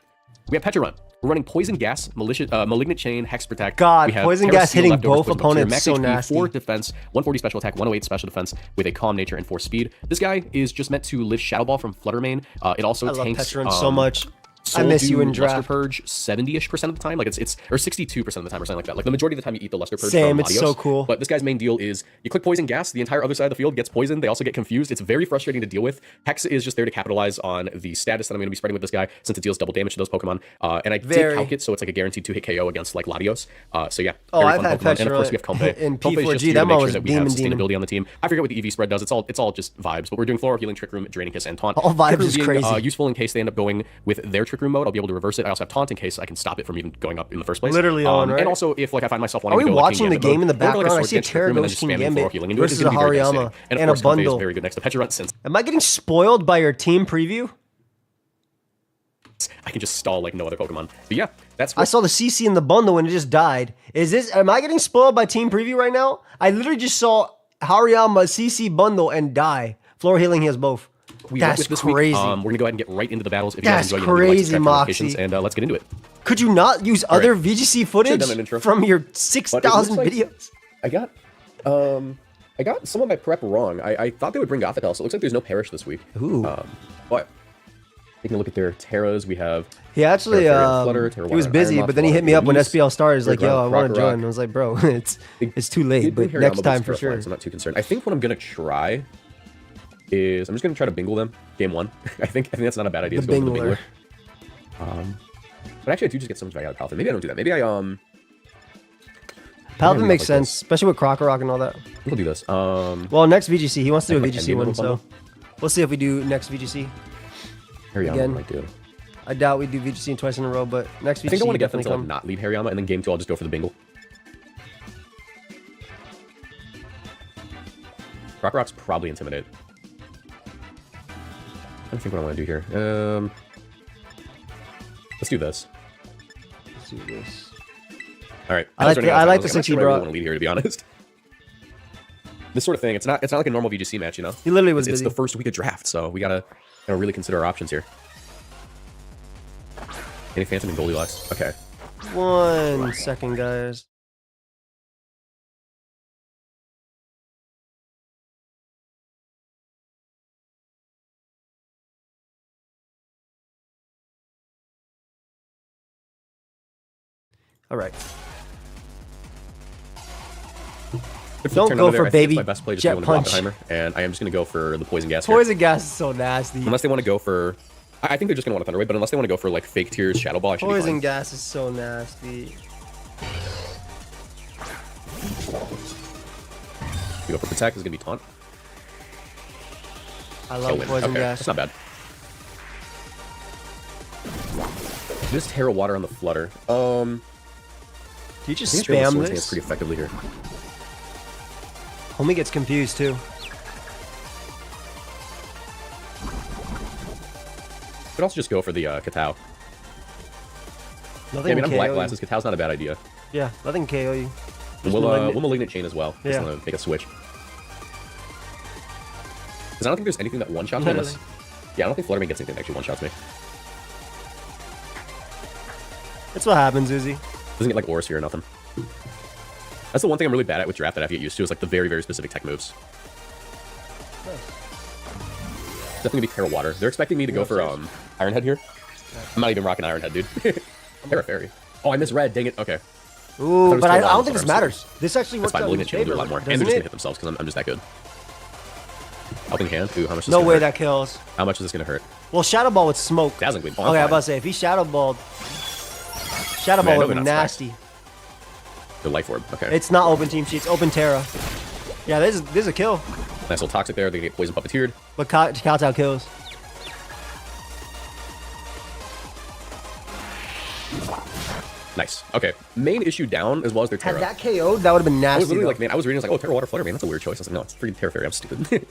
We have Petra Run. We're running Poison Gas, Malignant Chain, Hex Protect. God, we have Poison Gas hitting both opponents so nasty. 4 defense, 140 special attack, 108 special defense with a Calm Nature and 4 speed. This guy is just meant to live Shadow Ball from Flutter Mane. It also tanks. I love Petra Run so much. Soul I miss you in Luster draft. Purge 70-ish% of the time, like it's or 62% of the time or something like that. Like the majority of the time you eat the Luster Purge. Same, from it's Latios, so cool. But this guy's main deal is you click Poison Gas, the entire other side of the field gets poisoned. They also get confused. It's very frustrating to deal with. Hex is just there to capitalize on the status that I'm going to be spreading with this guy since it deals double damage to those Pokemon. And I did calc it, so it's like a guaranteed 2-hit KO against like Latios. So yeah. Oh, I've had Petra. And of course we have Compe. In Compe is just P4G, here to make sure was that we have demon. sustainability on the team. I forget what the EV spread does. It's all just vibes. But we're doing Floral Healing, Trick Room, Draining Kiss, and Taunt. All vibes is crazy. Useful in case they end up going with their Trick Room mode. I'll be able to reverse it. I also have Taunt in case I can stop it from even going up in the first place. Literally on, right? And also if like I find myself wanting to go watching like the game in the background? Like I see a Terra Ghost King Gambit versus a Hariyama and a bundle. Very good next to Petra Run since. Am I getting spoiled by your team preview? I can just stall like no other Pokemon. But yeah, that's I saw the CC in the bundle and it just died. Am I getting spoiled by team preview right now? I literally just saw Hariyama CC bundle and die. Floor Healing, he has both. That's crazy. We're gonna go ahead and get right into the battles. If you That's guys enjoy, crazy, Moxie. And let's get into it. Could you not use other VGC footage from your 6,000 videos? I got some of my prep wrong. I thought they would bring Gothitelle, so it looks like there's no Perish this week. Ooh. But taking a look at their Terras, we have. He actually, Flutter, he was busy, but then he hit me up when SPL started. He's like, yo, I want to join. And I was like, bro, it's too late, but next time for sure. So I'm not too concerned. I think what I'm going to try is, I'm just going to try to bingle them game 1. I think that's not a bad idea. The Bingler. But actually, I do just get so much value out of Palafin. Maybe I don't do that. Maybe I, Palafin makes sense, especially with Crocorock and all that. We'll do this. Well, next VGC, he wants to do a VGC one, so we'll see if we do next VGC. Hariyama might do. I doubt we do VGC twice in a row, but next VGC I think I want to get them to like not leave Hariyama, and then game 2 I'll just go for the bingle. Crocorock's probably intimidated. I don't think what I want to do here. Let's do this. Let's do this. All right. I like the 6 he brought. I want to lead here, to be honest. This sort of thing, it's not like a normal VGC match, you know. He literally was It's busy. the first week of draft, so we gotta really consider our options here. Any Phantom and Goldilocks? Okay. 1 second, guys. All right. Don't go for baby my best play, just Jet Punch. And I am just going to go for the Poison Gas Poison Gas is so nasty. Unless they want to go for... I think they're just going to want to Thunder Wave, but unless they want to go for like Fake Tears, Shadow Ball, I should Poison Gas is so nasty. You go for Protect, is going to be Taunt. I love Poison Gas. That's not bad. Just Terra Water on the Flutter. Do you just spam this? Pretty effectively here. Homie gets confused too. Could also just go for the Katao. Nothing yeah, I mean, I'm Black Glasses. Katao's not a bad idea. Yeah, nothing KO you. We'll Malignant Chain as well. Yeah. Just want to make a switch. Because I don't think there's anything that one-shots me unless... Yeah, I don't think Flutter Mane gets anything that actually one-shots me. That's what happens, Uzi. Doesn't get like Aura Sphere or nothing. That's the one thing I'm really bad at with draft that I have to get used to is like the very, very specific tech moves. Nice. definitely gonna be Terra Water. They're expecting me to go for Iron Head here. I'm not even rocking Iron Head, dude. Terra Fairy. Oh, I missed red. Dang it. Okay. Ooh, but I don't think this matters. This actually works out in favor. That's fine. We'll do a lot more. And they're just gonna hit themselves because I'm just that good. Helping Hand. Ooh, how much? No way that kills. How much is this gonna hurt? Well, Shadow Ball with smoke. Dazzling Gleam. Okay, I'm about to say if he Shadow Balled, Shadow Ball would be nasty. The Life Orb. Okay. It's not open Team Sheets. Open Terra. Yeah, this is a kill. Nice little Toxic there. They get Poison Puppeteered. But Kowtow kills. Nice. Okay. Main issue down as well as their Terra. Had that KO'd, that would have been nasty. I was literally like, man, I was reading, I was like, oh, Terra Water Flutter, man, that's a weird choice. I was like, no, it's freaking Terra Fairy. I'm stupid.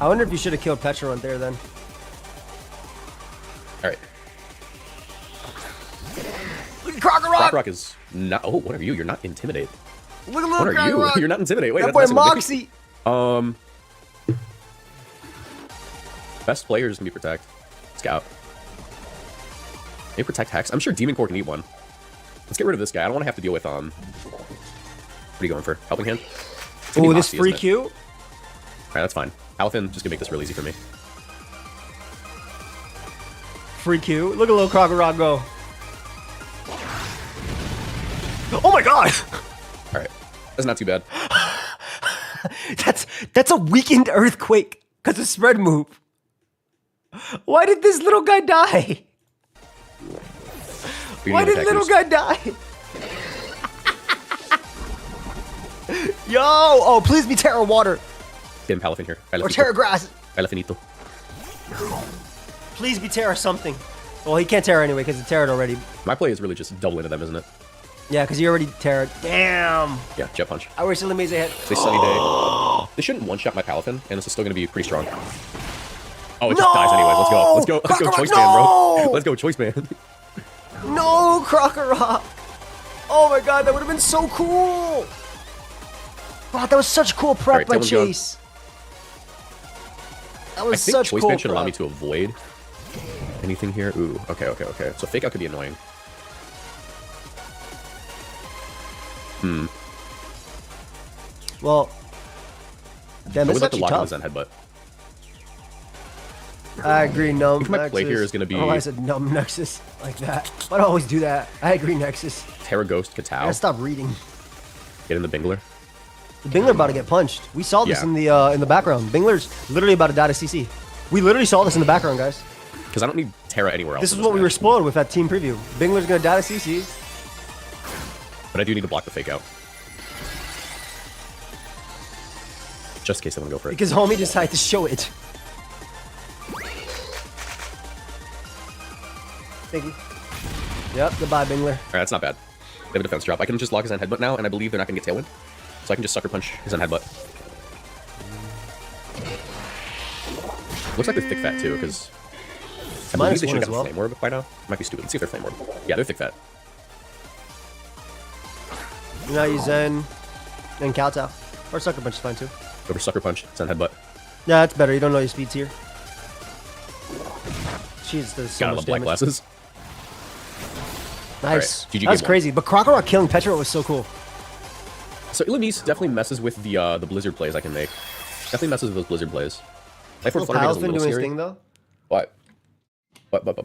I wonder if you should have killed Petra right there then. All right. Look at Crocker Rock is not. Oh, what are you? You're not Intimidate. Look at What are you? You're not Intimidate. Wait, that boy Moxie. Best players can be Protect. Scout. Maybe Protect Hex. I'm sure Demon Core can eat one. Let's get rid of this guy. I don't want to have to deal with What are you going for? Helping Hand? Oh, this free Q? Alright, that's fine. Alphin just gonna make this real easy for me. Free Q. Look at little Crocker Rock go. Oh my god! Alright. That's not too bad. That's a weakened Earthquake because of spread move. Why did this little guy die? Why did little guy die? Yo! Oh, please be Terra Water. Get him Palafin here. Or Terra Grass. Palafinito. Please be Terra something. Well, he can't Terra anyway because he Terra'd already. My play is really just double into them, isn't it? Yeah, because he already Terra'd. Damn! Yeah, Jet Punch. I wish Olivia had. Say Sunny Day. They shouldn't one-shot my Palafin, and this is still going to be pretty strong. Oh, it just dies anyway. Let's go. Let's go. Let's go, Choice Man, bro. Let's go, Choice Man. No, Crocker Rock. Oh my god, that would have been so cool. God, that was such cool prep by Chase. That was such cool. I think Choice Man should allow me to avoid anything here. Ooh, okay. So Fake Out could be annoying. Well, damn, this is actually tough. Zen Headbutt. I agree, Numb Nexus. My play here is going to be... Oh, I said Numb Nexus like that. Why do I always do that? I agree, Nexus. Terra Ghost Katao. I gotta stop reading. Get in the Bingler. The Bingler about to get punched. We saw this in the background. Bingler's literally about to die to CC. We literally saw this in the background, guys. Because I don't need Terra anywhere else. This is what we were spoiled with that team preview. Bingler's gonna die to CC. But I do need to block the Fake Out. Just in case I want to go for it. Because homie decided to show it. Thank you. Yep, goodbye, Bingler. Alright, that's not bad. They have a defense drop. I can just lock his Zen Headbutt now, and I believe they're not going to get Tailwind. So I can just Sucker Punch his Zen Headbutt. Looks like they're Thick Fat, too, because... I believe they should have got Flame Orb by now. Might be stupid. Let's see if they're Flame Orb. Yeah, they're Thick Fat. Now you Zen and Kowtow. Or Sucker Punch is fine, too. Go for Sucker Punch, Zen Headbutt. Yeah, that's better. You don't know your speeds here. Jeez, there's so gotta much love Black damage. Glasses. Nice. Right, that's crazy. But Crocker Rock killing Petra was so cool. So Ilamise definitely messes with the Blizzard plays I can make. Definitely messes with those Blizzard plays. Life Orb Flutter is a little doing scary. his thing, though? What? That was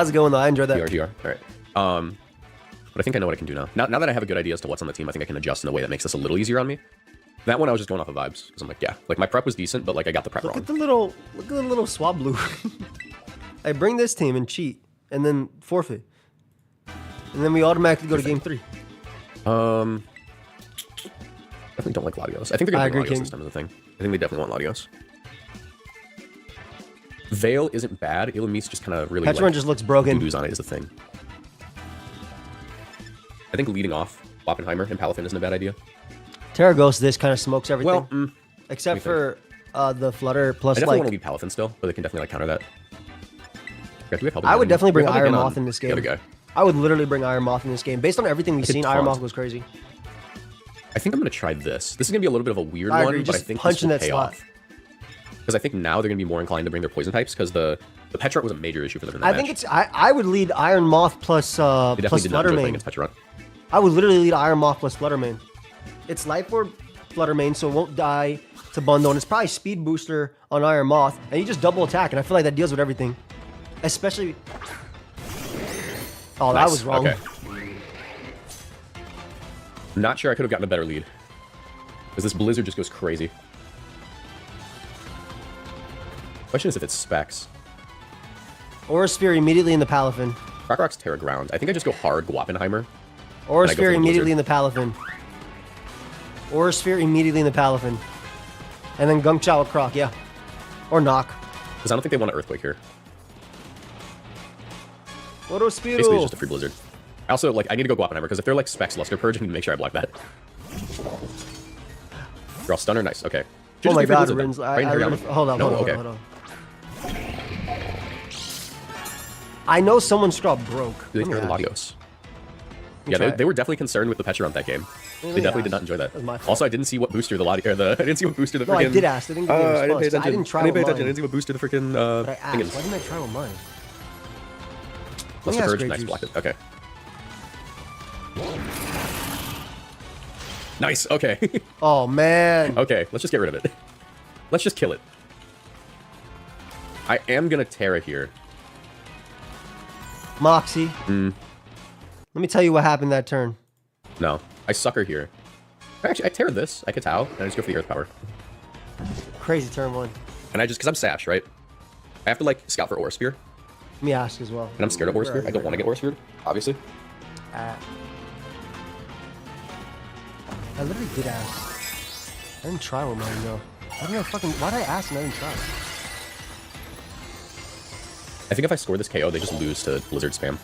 a good one, though. I enjoyed that. GR. Alright. But I think I know what I can do now. Now that I have a good idea as to what's on the team, I think I can adjust in a way that makes this a little easier on me. That one I was just going off of vibes. Because I'm like, yeah. Like, my prep was decent, but, like, I got the prep wrong. Look at the little swab blue. I bring this team and cheat, and then forfeit. And then we automatically go to game 3. Definitely don't like Latios. I think they're going to bring Latios this time as a thing. I think they definitely want Latios. Veil isn't bad. Ilamise just kind of really Petra just looks broken. Lose on it is the thing. I think leading off Oppenheimer and Palafin isn't a bad idea. Terra Ghost this kind of smokes everything. Well, except for the Flutter plus I definitely want to lead Palafin still, but they can definitely like counter that. Yeah, I would definitely bring Iron Moth in this game. The other guy. I would literally bring Iron Moth in this game. Based on everything we've seen, Iron Moth was crazy. I think I'm going to try this. This is going to be a little bit of a weird one, but I think this will pay off. Because I think now they're going to be more inclined to bring their poison types, because the Petra was a major issue for them in that match. I would lead Iron Moth plus Flutter Main. I would literally lead Iron Moth plus Flutter Main. It's Life Orb Flutter main, so it won't die to bundle, and it's probably speed booster on Iron Moth, and you just double attack, and I feel like that deals with everything. Especially... Oh, nice. That was wrong. Okay. Not sure I could have gotten a better lead. Because this Blizzard just goes crazy. Question is if it's specs. Aura Sphere immediately in the Palafin. Rock's Terra Ground. I think I just go hard Guappenheimer. Aura Sphere immediately in the Palafin. Aura Sphere immediately in the Palafin. And then Gunk Chow with Croc, yeah. Or Knock. Because I don't think they want an Earthquake here. Auto Speed. Basically, it's just a free Blizzard. I also, like, I need to go Guappenheimer, because if they're like Specs Luster Purge, I need to make sure I block that. Draw Stunner, nice, okay. Oh my god, Rins. Hold on. I know someone's straw broke. Do they care Latios? Yeah, they were definitely concerned with the Petrant that game. They definitely did not enjoy that. Also, I didn't see what booster the Latios, I didn't see what booster the freaking... No, I did ask. I didn't give you a response. I didn't pay attention. I didn't try with mine. I didn't see what booster the freaking But I asked. Why didn't I try with mine? Luster Purge, nice, blocked it. Okay. Nice, okay. Oh, man. Okay, let's just get rid of it. Let's just kill it. I am gonna Terra here. Moxie. Let me tell you what happened that turn. No, I sucker here. Actually, I Terra this. I Katao, and I just go for the Earth Power. Crazy turn one. And I just, because I'm Sash, right? I have to, like, scout for Aura Sphere. Let me ask as well. And I'm scared of Aura Sphere. I don't want to get Aura Sphere, obviously. I literally did ask. I didn't try with mine, though. I don't know fucking... Why did I ask and I didn't try? I think if I score this KO, they just lose to Blizzard spam.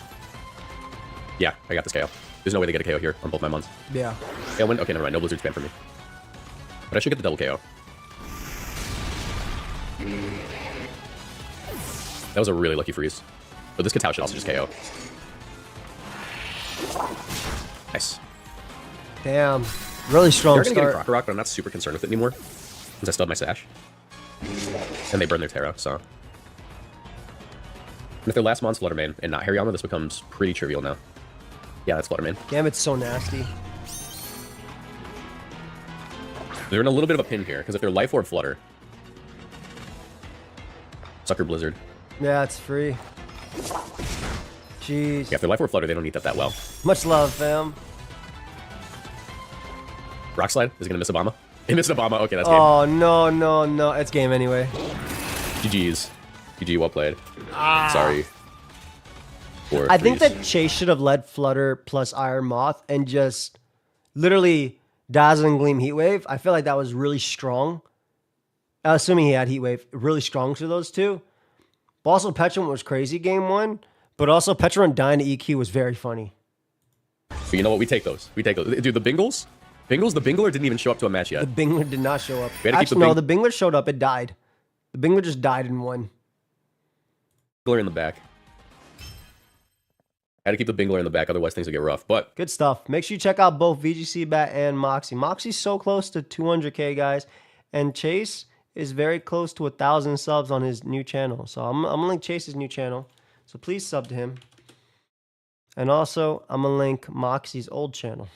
Yeah, I got this KO. There's no way they get a KO here on both my mons. Yeah. Yeah, okay, never mind. No Blizzard spam for me. But I should get the double KO. That was a really lucky freeze. But this Katao should also just KO. Nice. Damn. Really strong They're gonna start. get a Rock, but I'm not super concerned with it anymore. Since I still have my Sash. And they burn their Terra, so... And if their last mon's Flutter main and not Hariyama, this becomes pretty trivial now. Yeah, that's Flutter main. Damn, it's so nasty. They're in a little bit of a pin here, because if they're Life Orb Flutter... Sucker Blizzard. Yeah, it's free. Jeez. Yeah, if they're Life Orb Flutter, they don't need that well. Much love, fam. Rock Slide? Is he gonna miss Obama? He missed Obama. Okay, that's game. Oh, no. It's game anyway. GG's. GG, well played. Sorry. I think that Chase should have led Flutter plus Iron Moth and just literally Dazzling Gleam Heatwave. I feel like that was really strong. Assuming he had Heatwave, really strong to those two. But also Petrant was crazy game one. But also Petrant dying to EQ was very funny. But you know what? We take those. We take those. Dude, the Bingles? The Bingler didn't even show up to a match yet. The Bingler did not show up. Actually, no, the Bingler showed up. It died. The Bingler just died in one. Bingler in the back. Had to keep the Bingler in the back, otherwise things will get rough. But good stuff. Make sure you check out both VGC Bat and Moxie. Moxie's so close to 200K, guys. And Chase is very close to 1,000 subs on his new channel. So I'm going to link Chase's new channel. So please sub to him. And also, I'm going to link Moxie's old channel.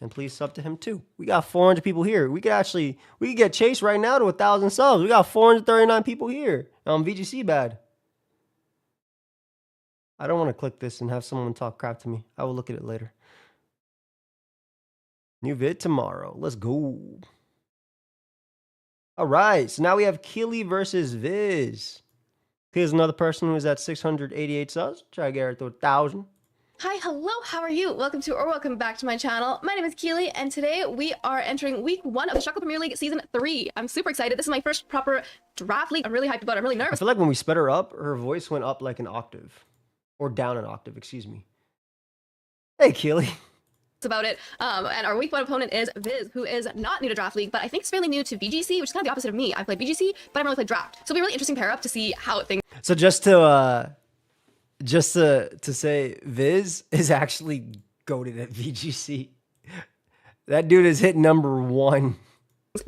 And please sub to him too. We got 400 people here. We could get Chase right now to 1,000 subs. We got 439 people here on VGC Bad. I don't want to click this and have someone talk crap to me. I will look at it later. New vid tomorrow. Let's go. All right. So now we have Keely versus Viz. Here's another person who is at 688 subs. Try to get her to 1,000. Hi, hello, how are you? Welcome to or welcome back to my channel. My name is Keely, and today we are entering week 1 of the Chocolate Premier League Season 3. I'm super excited. This is my first proper draft league. I'm really hyped about it. I'm really nervous. I feel like when we sped her up, her voice went up like an octave. Or down an octave, excuse me. Hey, Keely. About it. And our week 1 opponent is Viz, who is not new to Draft League, but I think is fairly new to VGC, which is kind of the opposite of me. I played VGC, but I haven't really played Draft. So it'll be a really interesting pair up to see how things... So just to say, Viz is actually goated at VGC. That dude is hit #1.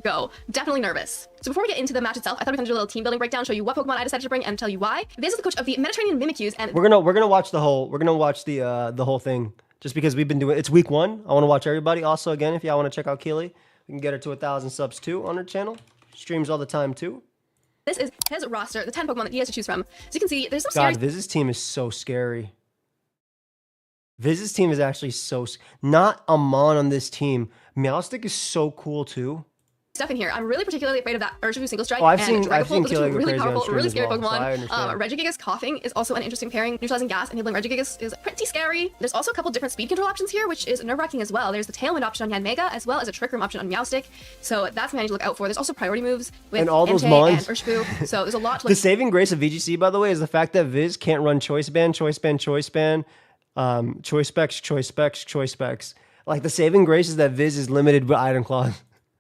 Go. Definitely nervous. So before we get into the match itself, I thought we could do a little team building breakdown, show you what Pokemon I decided to bring, and tell you why. Viz is the coach of the Mediterranean Mimikyus, and we're gonna watch the whole thing just because we've been doing it's week 1. I want to watch everybody. Also, again, if y'all want to check out Keely, we can get her to 1,000 subs too on her channel. Streams all the time too. This is his roster, the 10 Pokemon that he has to choose from. As you can see, there's some God, Viz's team is so scary. Viz's team is actually so... Not Amon on this team. Meowstic is so cool too. Stuff in here. I'm really particularly afraid of that Urshifu Single Strike. Oh, I've and seen Dragapult. Those are two really Keely powerful, really scary well, Pokemon. so Regigigas Coughing is also an interesting pairing. Neutralizing Gas and Healing Regigigas is pretty scary. There's also a couple different speed control options here, which is nerve-wracking as well. There's the Tailwind option on Yanmega, as well as a Trick Room option on Meowstic. So that's something I need to look out for. There's also priority moves with and all those Entei mons. and Urshifu. So there's a lot to The saving grace of VGC, by the way, is the fact that Viz can't run Choice Band, Choice Band, Choice Band, Choice Specs, Choice Specs, Choice Specs. Like, the saving grace is that Viz is limited with Item Claw.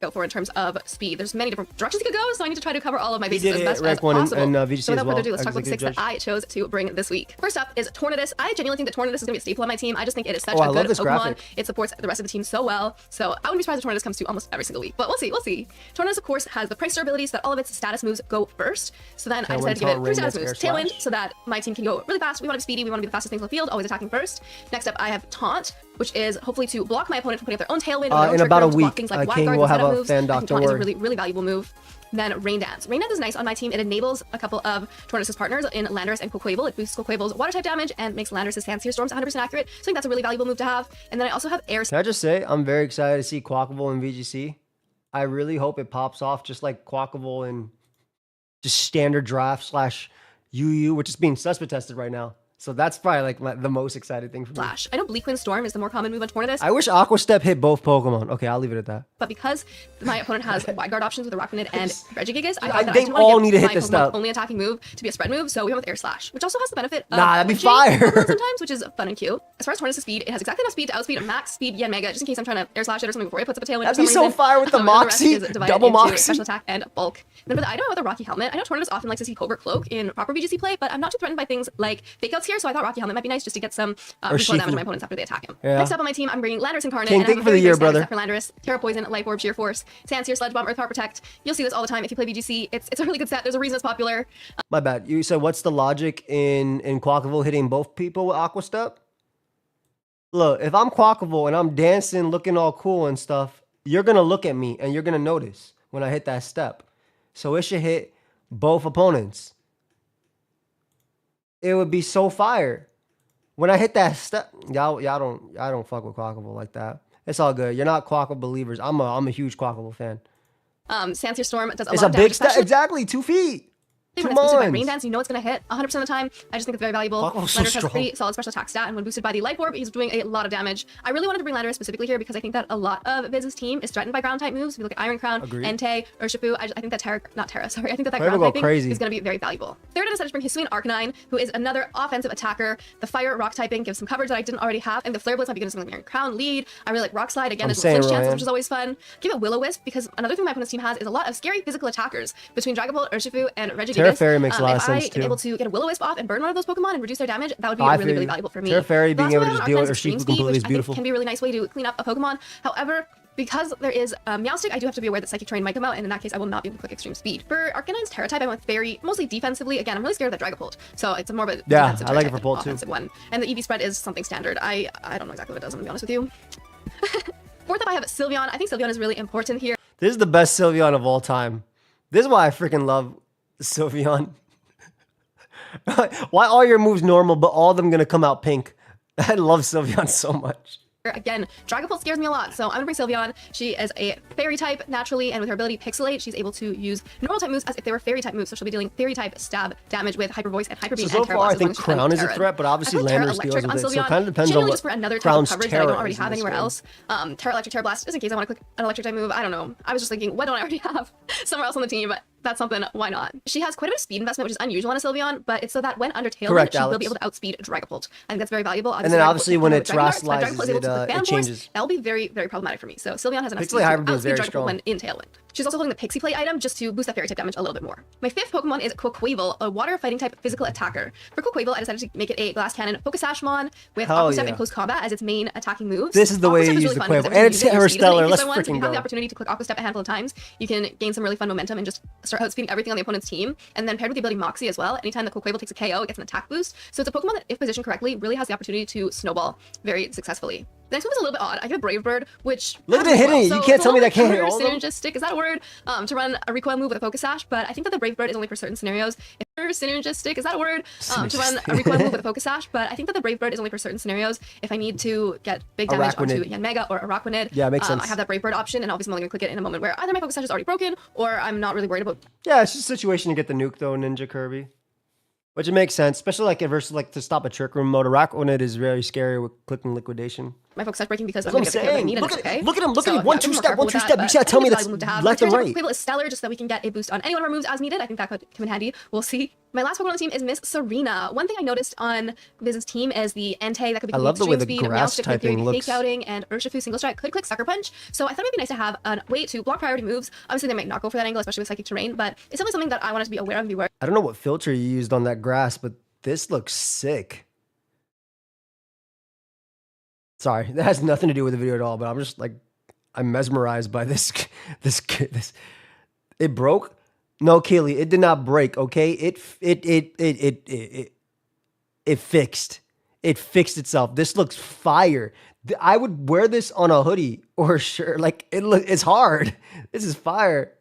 Go for in terms of speed. There's many different directions you could go, so I need to try to cover all of my bases as best as possible. And VGC so without further ado, let's as talk about the 6 that I chose to bring this week. First up is Tornadus. I genuinely think that Tornadus is going to be a staple on my team. I just think it is such a good Pokemon. Graphic. It supports the rest of the team so well, so I wouldn't be surprised if Tornadus comes to almost every single week. But we'll see. Tornadus, of course, has the Prankster ability so that all of its status moves go first. So then I decided to give it 3 status moves. Tailwind, so that my team can go really fast. We want to be speedy. We want to be the fastest things on the field, always attacking first. Next up, I have Taunt, which is hopefully to block my opponent from putting up their own Tailwind. In about a week, things like King will have a fan doctor. Taunt is a really, really valuable move. Then Rain Dance. Rain Dance is nice on my team. It enables a couple of Tornadus' partners in Landorus and Quaquaval. It boosts Quaquaval's water type damage and makes Landorus' Sand Seer Storms 100% accurate. So I think that's a really valuable move to have. And then I also have Air. Can I just say, I'm very excited to see Quaquaval in VGC. I really hope it pops off just like Quaquaval in just standard draft / UU, which is being suspect tested right now. So that's probably like the most exciting thing for me. Flash. I know Bleakwind Storm is the more common move on Tornadus. I wish Aqua Step hit both Pokemon. Okay, I'll leave it at that. But because my opponent has wide guard options with Arachnid and Regigigas, I thought that they all need to hit my this stuff. Only attacking move to be a spread move, so we went with Air Slash, which also has the benefit of that'd be fire sometimes, which is fun and cute. As far as Tornadus' speed, it has exactly enough speed to outspeed max speed Yanmega, just in case I'm trying to Air Slash it or something before it puts up a Tailwind. That'd be so fire with the Moxie, double Moxie, special attack and bulk. Then for the item with a Rocky Helmet, I know Tornadus often likes to see Covert Cloak in proper VGC play, but I'm not too threatened by things like fake outs here, so I thought Rocky Helmet might be nice just to get some recoil damage to my opponents after they attack him. Yeah. Next up on my team, I'm bringing Landorus Incarnate. King, thank you for the year, brother. For Landorus, Terra Poison, Life Orb, Sheer Force, Sand Seer, Sludge Bomb, Earth Power Protect. You'll see this all the time if you play VGC. It's a really good set. There's a reason it's popular. My bad. You said what's the logic in Quaquaval hitting both people with Aqua Step? Look, if I'm Quaquaval and I'm dancing, looking all cool and stuff, you're gonna look at me and you're gonna notice when I hit that step. So it should hit both opponents. It would be so fire. When I hit that step, y'all don't fuck with Quaquaval like that. It's all good. You're not Quaquaval believers. I'm a huge Quaquaval fan. Sand Seer Storm does a it's lot of big damage. step. Exactly, 2 feet. When it's boosted by Rain Dance, you know it's going to hit 100% of the time. I just think it's very valuable. Landorus has a pretty solid special attack stat, and when boosted by the Life Orb, he's doing a lot of damage. I really wanted to bring Landorus specifically here because I think that a lot of Viz's team is threatened by ground type moves. If you look at Iron Crown, Entei, Urshifu, I think that I think that ground typing is going to be very valuable. Third, I decided to bring Hisuian Arcanine, who is another offensive attacker. The Fire Rock typing gives some coverage that I didn't already have, and the Flare Blitz might be good as something like Iron Crown lead. I really like Rock Slide again as flinch chances, which is always fun. Give it Will-O-Wisp because another thing my opponent's team has is a lot of scary physical attackers between Dragapult, Urshifu, and Regigigas. Terra Fairy makes a lot of sense too. If I am able to get a Will-O-Wisp off and burn one of those Pokemon and reduce their damage, that would be really, really valuable for me. Terra Fairy being able to just deal with Urshifu completely is beautiful. Which I think can be a really nice way to clean up a Pokemon. However, because there is Meowstic, I do have to be aware that Psychic Terrain might come out, and in that case, I will not be able to click Extreme Speed. For Arcanine's Terra type, I went mostly defensively. Again, I'm really scared of that Dragapult, so it's more of a defensive I like it for Bolt too. One. And the EV spread is something standard. I don't know exactly what it does, I'm gonna be honest with you. Fourth up, I have Sylveon. I think Sylveon is really important here. This is the best Sylveon of all time. This is why I freaking love Sylveon. Why are your moves normal, but all of them gonna come out pink? I love Sylveon so much. Again, Dragapult scares me a lot, so I'm gonna bring Sylveon. She is a fairy type naturally, and with her ability Pixelate, she's able to use normal type moves as if they were fairy type moves. So she'll be dealing fairy type stab damage with Hyper Voice and Hyper Beam. So far, I think Crown is a threat, but obviously Landorus deals with it. So it kind of depends on what for another type Crown's of coverage that I don't already have anywhere else. Terra Electric, Terra Blast, just in case I want to click an electric type move. I don't know. I was just thinking, what don't I already have somewhere else on the team? But that's something, why not? She has quite a bit of speed investment, which is unusual on a Sylveon, but it's so that when under Tailwind, she will be able to outspeed Dragapult. I think that's very valuable. And then obviously when it terastallizes, it changes. That'll be very, very problematic for me. So Sylveon has enough speed to outspeed Dragapult when in Tailwind. She's also holding the Pixie Play item just to boost that fairy type damage a little bit more. My fifth Pokemon is Quaquaval, a water fighting type physical attacker. For Quaquaval, I decided to make it a glass cannon Focusashmon with Aqua Step in close combat as its main attacking moves. This is the way you use the Quaquaval. And it's Interstellar. Let's freaking go. If you have the opportunity to click Aqua Step a handful of times, you can gain some really fun momentum and just start start outspeeding everything on the opponent's team, and then paired with the ability Moxie as well, anytime the Quavo takes a KO, it gets an attack boost. So it's a Pokemon that, if positioned correctly, really has the opportunity to snowball very successfully. The next one is a little bit odd. I give a Brave Bird, which look at it hitting it. You can't tell me that can't hit all of them. Synergistic, is that a word? To run a recoil move with a Focus Sash, but I think that the Brave Bird is only for certain scenarios. If synergistic, is that a word? To run a recoil move with a Focus Sash, but I think that the Brave Bird is only for certain scenarios. If I need to get big damage onto Yanmega or Araquanid, yeah, makes sense. I have that Brave Bird option, and obviously I'm only gonna click it in a moment where either my Focus Sash is already broken, or I'm not really worried about. Yeah, it's just a situation to get the nuke though, Ninja Kirby. Which it makes sense, especially like versus like to stop a Trick Room mode. Araquanid is very scary with clicking liquidation. My Focus Sash breaking because I'm going to get the KO I need, and it's okay. Look at him, look at him. One, two step. You gotta tell me that's left and right. Quavo is stellar, just so that we can get a boost on any one of our moves as needed. I think that could come in handy. We'll see. My last Pokemon on the team is Miss Serena. One thing I noticed on Viz's team is the Entei that could be extreme speed, grass typing looks. Fake outing, and Urshifu single strike could click Sucker Punch. So I thought it'd be nice to have a way to block priority moves. Obviously, they might not go for that angle, especially with Psychic Terrain, but it's definitely something that I wanted to be aware of and be aware. I don't know what filter you used on that grass, but this looks sick. Sorry, that has nothing to do with the video at all, but I'm just like, I'm mesmerized by this. It broke. No, Keely, it did not break. Okay, it fixed. It fixed itself. This looks fire. I would wear this on a hoodie or a shirt. Like it's hard. This is fire.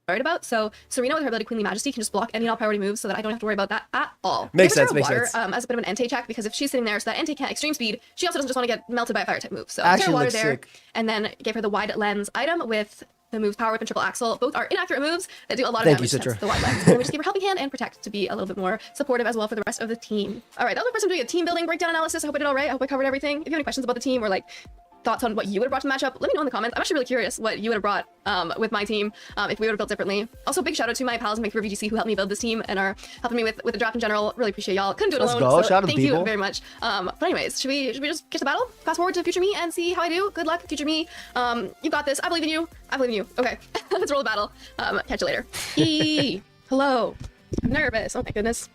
Worried about. So Serena with her ability Queenly Majesty can just block any and all priority moves so that I don't have to worry about that at all. Makes sense. As a bit of an Entei check, because if she's sitting there so that Entei can't extreme speed, she also doesn't just want to get melted by a fire type move. So actually water looks there, sick. And then gave her the Wide Lens item with the moves Power Whip and Triple Axle. Both are inaccurate moves that do a lot of damage. That's the Wide Lens. And we just give her Helping Hand and Protect to be a little bit more supportive as well for the rest of the team. All right, that was my first time doing a team building breakdown analysis. I hope I did all right. I hope I covered everything. If you have any questions about the team or like thoughts on what you would have brought to the matchup, let me know in the comments. I'm actually really curious what you would have brought with my team if we would have built differently. Also, big shout out to my pals in Vancouver VGC who helped me build this team and are helping me with the draft in general. Really appreciate y'all. Couldn't do it alone. Go. So shout out thank to you very much. But anyways, should we just get to the battle? Fast forward to future me and see how I do. Good luck, future me. You got this. I believe in you. I believe in you. Okay, let's roll the battle. Catch you later. Hello. I'm nervous. Oh my goodness.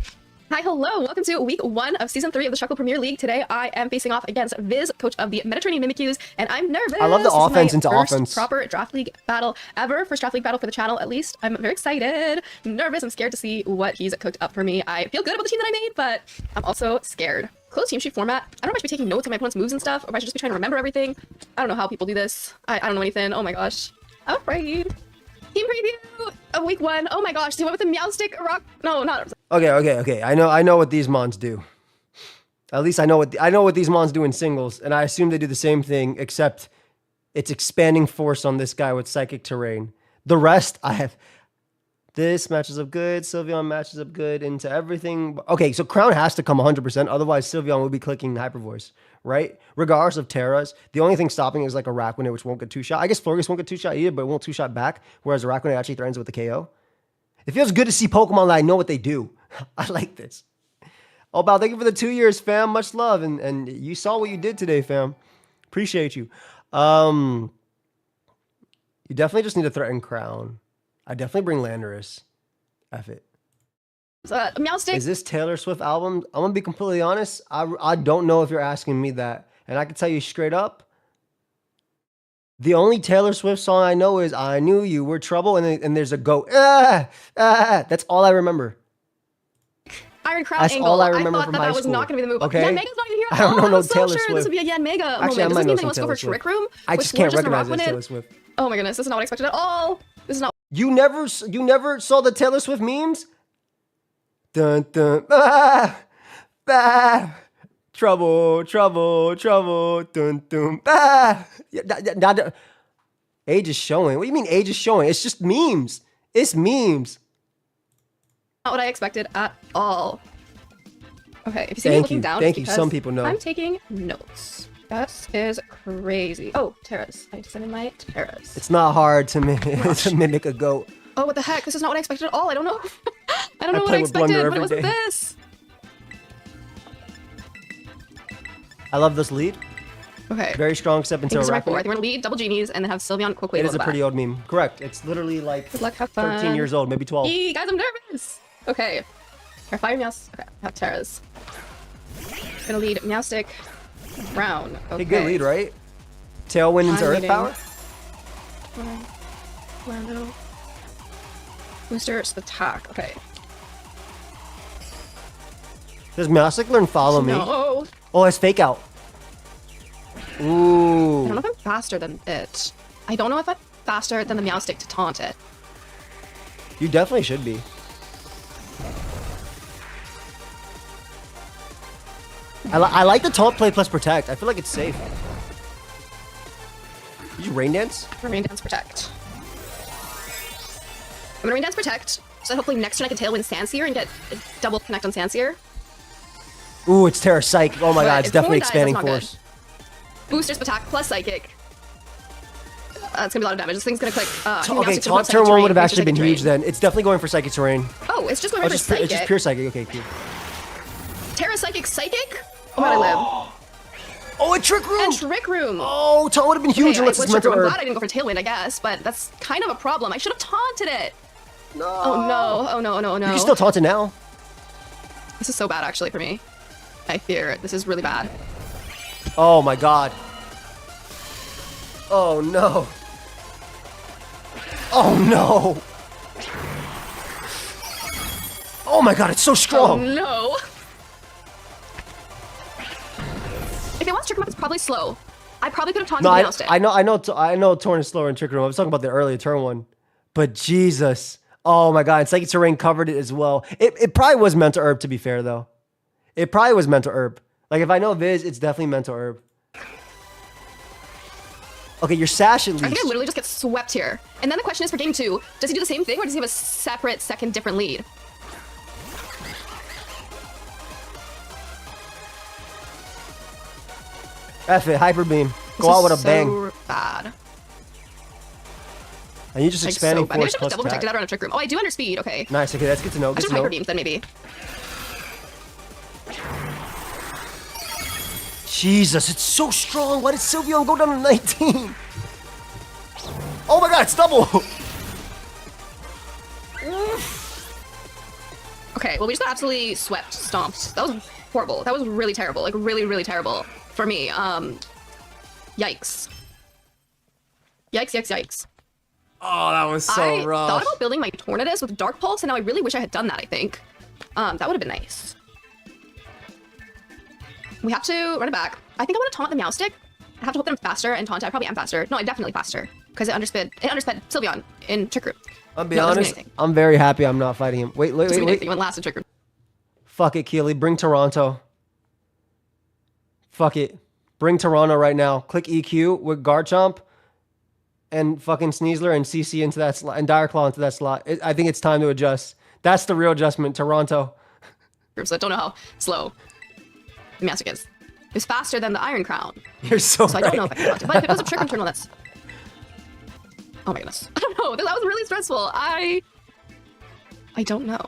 Hi, hello. Welcome to week 1 of season 3 of the Shuckle Premier League. Today, I am facing off against Viz, coach of the Mediterranean Mimikyus, and I'm nervous. I love the offense into first offense. Proper draft league battle ever. First draft league battle for the channel, at least. I'm very excited. Nervous. I'm scared to see what he's cooked up for me. I feel good about the team that I made, but I'm also scared. Close team sheet format. I don't know if I should be taking notes on my opponent's moves and stuff, or if I should just be trying to remember everything. I don't know how people do this. I don't know anything. Oh my gosh. I'm afraid. Team preview of week 1. Oh my gosh, they went with the Meowstic rock. No, not. Okay. I know what these mons do. At least I know what these mons do in singles, and I assume they do the same thing, except it's expanding force on this guy with Psychic Terrain. The rest, I have. This matches up good. Sylveon matches up good into everything. Okay, so Crown has to come 100%. Otherwise, Sylveon will be clicking Hyper Voice, right? Regardless of Terras, the only thing stopping is like a Araquanid, which won't get 2-shot. I guess Florges won't get 2-shot either, but it won't 2-shot back. Whereas Araquanid actually threatens with the KO. It feels good to see Pokemon that I know what they do. I like this. Oh, Bao, thank you for the 2 years, fam. Much love. And you saw what you did today, fam. Appreciate you. You definitely just need to threaten Crown. I definitely bring Landorus. F it. Meowstic. Is this Taylor Swift album? I'm gonna be completely honest. I don't know if you're asking me that, and I can tell you straight up. The only Taylor Swift song I know is "I Knew You Were Trouble," and there's a go. That's all I remember. Iron Crown That's angle. all I remember thought from that high was school. not going to be the move. Okay. Yanmega's not even here. I don't know I was Taylor so sure Swift. this would be a Yanmega Actually, moment. I might know Does this mean some they must go Taylor for Trick Swift. Room? I just can't recognize it as Taylor Aquanid? Swift. Oh my goodness, this is not what I expected at all. This is not. You never saw the Taylor Swift memes? Dun dun trouble, dun dun age is showing. What do you mean age is showing? It's just memes. It's memes. Not what I expected at all. Okay, if you see me looking down, thank you. Some people know. I'm taking notes. That is crazy. Oh, Terras. I need to send in my Terras. It's not hard to mimic a goat. Oh, what the heck? This is not what I expected at all. I don't know. I don't know what I expected, but it wasn't this. I love this lead. Okay. Very strong step into a rack. We're going to lead, double genies, and then have Sylveon quickly. It is a pretty old meme. Correct. It's literally like good luck, have fun. 13 years old, maybe 12. Eee, guys, I'm nervous. Okay. Fire Meows. Okay, I have Terras. Gonna lead Meowstic. Brown. Okay. Hey, good lead, right? Tailwind into Earth Power? Booster attack. Okay. Does Meowstic learn follow me? No. Oh, it's fake out. Ooh. I don't know if I'm faster than it. I don't know if I'm faster than the Meowstic to taunt it. You definitely should be. I like the taunt play plus protect. I feel like it's safe. Did you rain dance? Rain dance protect. I'm gonna rain dance protect. So hopefully next turn I can tailwind Sanseer and get a double connect on Sanseer. Ooh, it's Terra Psych. Oh my god, it's definitely expanding force. Boosters attack plus psychic. It's gonna be a lot of damage. This thing's gonna click. Okay, taunt turn 1 would have actually been huge then. It's definitely going for Psychic Terrain. Oh, it's just going for Psychic. It's just pure Psychic. Okay, cool. Terra Psychic Psychic? Oh my god, I live. Oh, a Trick Room! And Trick Room! Oh, taunt would have been huge unless it's Mental Herb. I'm glad I didn't go for Tailwind, I guess, but that's kind of a problem. I should have taunted it! No! Oh no, oh no, no, no. You can still taunt it now. This is so bad, actually, for me. I fear this is really bad. Oh my god. Oh no. Oh no. Oh my god, it's so strong. Oh no. If it wants Trick Room, it's probably slow. I probably could have taunted the Meowstic. I know Torn is slower in Trick Room. I was talking about the earlier turn one. But Jesus. Oh my god, Psychic Terrain covered it as well. It probably was Mental Herb, to be fair, though. It probably was Mental Herb. Like, if I know Viz, it's definitely Mental Herb. Okay, your Sash at least. I think I literally just get swept here. And then the question is for game 2, does he do the same thing or does he have a separate second different lead? F it, Hyper Beam. Go out with a bang. So bad. And you just expanding so maybe I force should have plus double protected attack. that around a Trick Room. Oh, I do under speed. Okay. Nice. Okay, that's good to know. I should have Hyper Beamed then maybe. Jesus, it's so strong. Why did Sylveon go down to 19? Oh my god, it's double. Okay, well, we just got absolutely swept, stomped. That was horrible. That was really terrible. Like, really, really terrible for me. Yikes. Yikes, yikes, yikes. Oh, that was so rough. I thought about building my Tornadus with Dark Pulse, and now I really wish I had done that, I think. That would have been nice. We have to run it back. I think I want to taunt the Meowstic. I have to hope that I'm faster and taunt it. I probably am faster. No, I'm definitely faster. Because it undersped Sylveon in Trick Room. I'll be honest, I'm very happy I'm not fighting him. Wait. You went last in Trick Room. Fuck it, Keely. Bring Toronto. Fuck it. Bring Toronto right now. Click EQ with Garchomp and fucking Sneasler and CC into that slot and Dire Claw into that slot. I think it's time to adjust. That's the real adjustment, Toronto. So I don't know how slow the Meowstic is. It's faster than the Iron Crown. You're so I don't know if I can taunt it. But if it goes up Trick Room turn, that's... Oh my goodness. I don't know. That was really stressful. I don't know.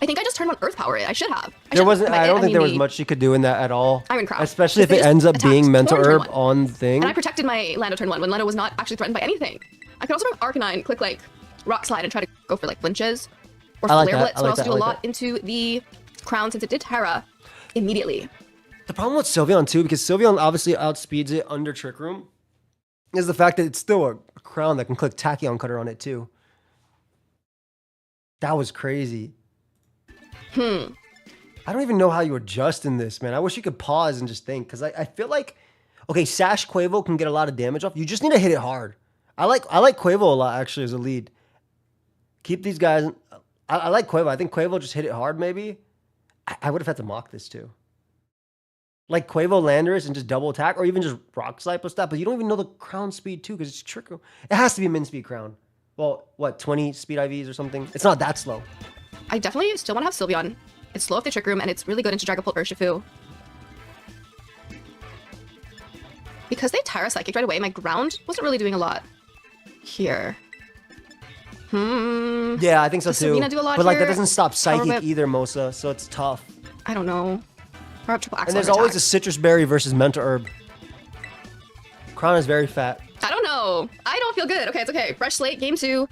I think I just turned on Earth Power it. I should have. I don't think there was much you could do in that at all. Iron Crown. Especially if it ends up being Mental Herb on the thing. And I protected my Lando turn 1 when Lando was not actually threatened by anything. I could also bring Arcanine, click like Rock Slide and try to go for like flinches. Or Flare Blitz, but also do a lot into the Crown since it did Terra immediately. The problem with Sylveon too, because Sylveon obviously outspeeds it under Trick Room, is the fact that it's still a Crown that can click Tachyon Cutter on it too. That was crazy. I don't even know how you adjust in this, man. I wish you could pause and just think, because I feel like, okay, Sash Quavo can get a lot of damage off. You just need to hit it hard. I like Quavo a lot actually as a lead. Keep these guys. I like Quavo. I think Quavo just hit it hard maybe. I would have had to mock this too. Like Quavo Landorus and just double attack, or even just Rock Slide plus that, but you don't even know the Crown speed too, because it's Trick Room. It has to be a min speed Crown. Well, what, 20 speed IVs or something? It's not that slow. I definitely still want to have Sylveon. It's slow if they Trick Room, and it's really good into Dragapult Urshifu. Because they Terra Psychic right away, my ground wasn't really doing a lot here. Yeah, I think so too. Do a lot but like here? that doesn't stop Psychic either, Mosa, so it's tough. I don't know. And there's always a Citrus Berry versus Mental Herb. Crown is very fat. I don't know. I don't feel good. Okay, it's okay. Fresh slate, game 2.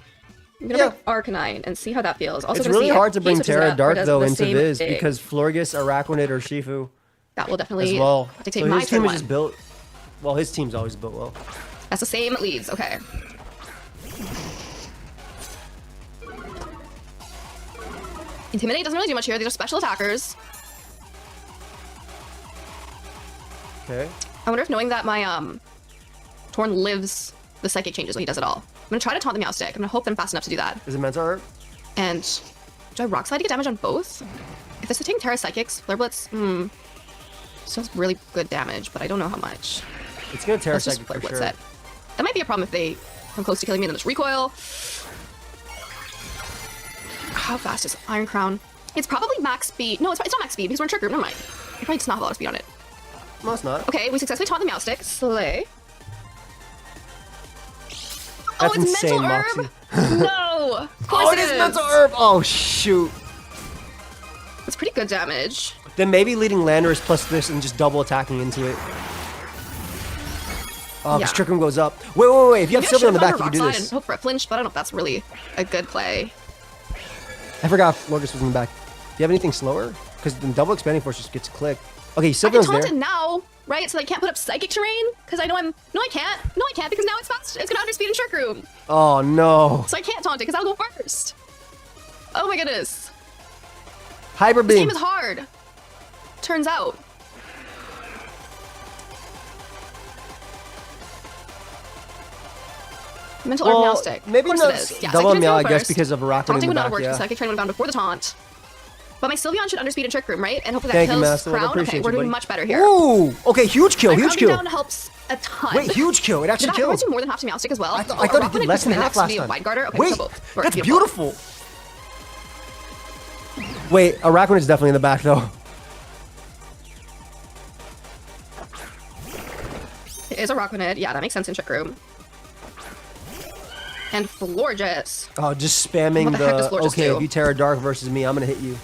I'm gonna bring Arcanine and see how that feels. Also, it's really hard to bring Terra Dark though into Viz because Florges, Araquanid, or Shifu. That will definitely as well. dictate so my his team turn is just built. Well, his team's always built well. That's the same leads. Okay. Intimidate doesn't really do much here. These are special attackers. Okay. I wonder if knowing that my Torn lives the psychic changes when he does it all. I'm gonna try to taunt the Meow Stick. I'm gonna hope I'm fast enough to do that. Is it Mental Herb? And do I Rock Slide to get damage on both? If this is taking Terra Psychics, Flare Blitz, still has really good damage, but I don't know how much. It's gonna Terra Let's just Psychic Flare for Blitz sure. it. That might be a problem if they come close to killing me and then just recoil. How fast is Iron Crown? It's probably max speed. No, it's not max speed because we're in Trick Room. Never mind. It probably does not have a lot of speed on it. No, it's not. Okay, we successfully taunt the Meow Stick. Slay. That's it's insane, Mental Moxie. Herb? No! Of course Oh, it is Mental Herb! Oh, shoot. It's pretty good damage. Then maybe leading Landorus plus this and just double attacking into it. Oh, because Trick Room goes up. Wait. If you have Sylvia on the back, you can do this. And hope for a flinch, but I don't know if that's really a good play. I forgot Lorgus was in the back. Do you have anything slower? Because the double expanding force just gets clicked. Okay, I Sylvia's can taunt there. it now, right? So that I can't put up Psychic Terrain? Because I know I'm... No, I can't. No, I can't because now it's fast. It's going to underspeed in Trick Room. Oh, no. So I can't taunt it because I'll go first. Oh my goodness. Hyper This Beam. game is hard. Turns out. Mental Herb Meow Stick. Maybe of not course it is. Yeah, double Psychic Meow, I Terrain guess, first. because of a rocket in Taunting the would not back, have worked yeah. because Psychic Terrain would have gone before the taunt. But my Sylveon should underspeed in Trick Room, right? And hopefully that Thank you, kills Master. I Crown. appreciate Okay, you, we're doing buddy. much better here. Ooh! Okay, huge kill, My huge Crown kill. down helps a ton. Wait, huge kill. It actually Did that killed. do more than half to Meow Stick as well? I thought it did less than half last time. Wide guarder? Okay, Wait, so both. that's beautiful. Wait, Araquanid is definitely in the back, though. It is a Araquanid. Yeah, that makes sense in Trick Room. And Florges. Oh, just spamming What the heck does the... Florges Okay, do? if you Terra Dark versus me, I'm going to hit you.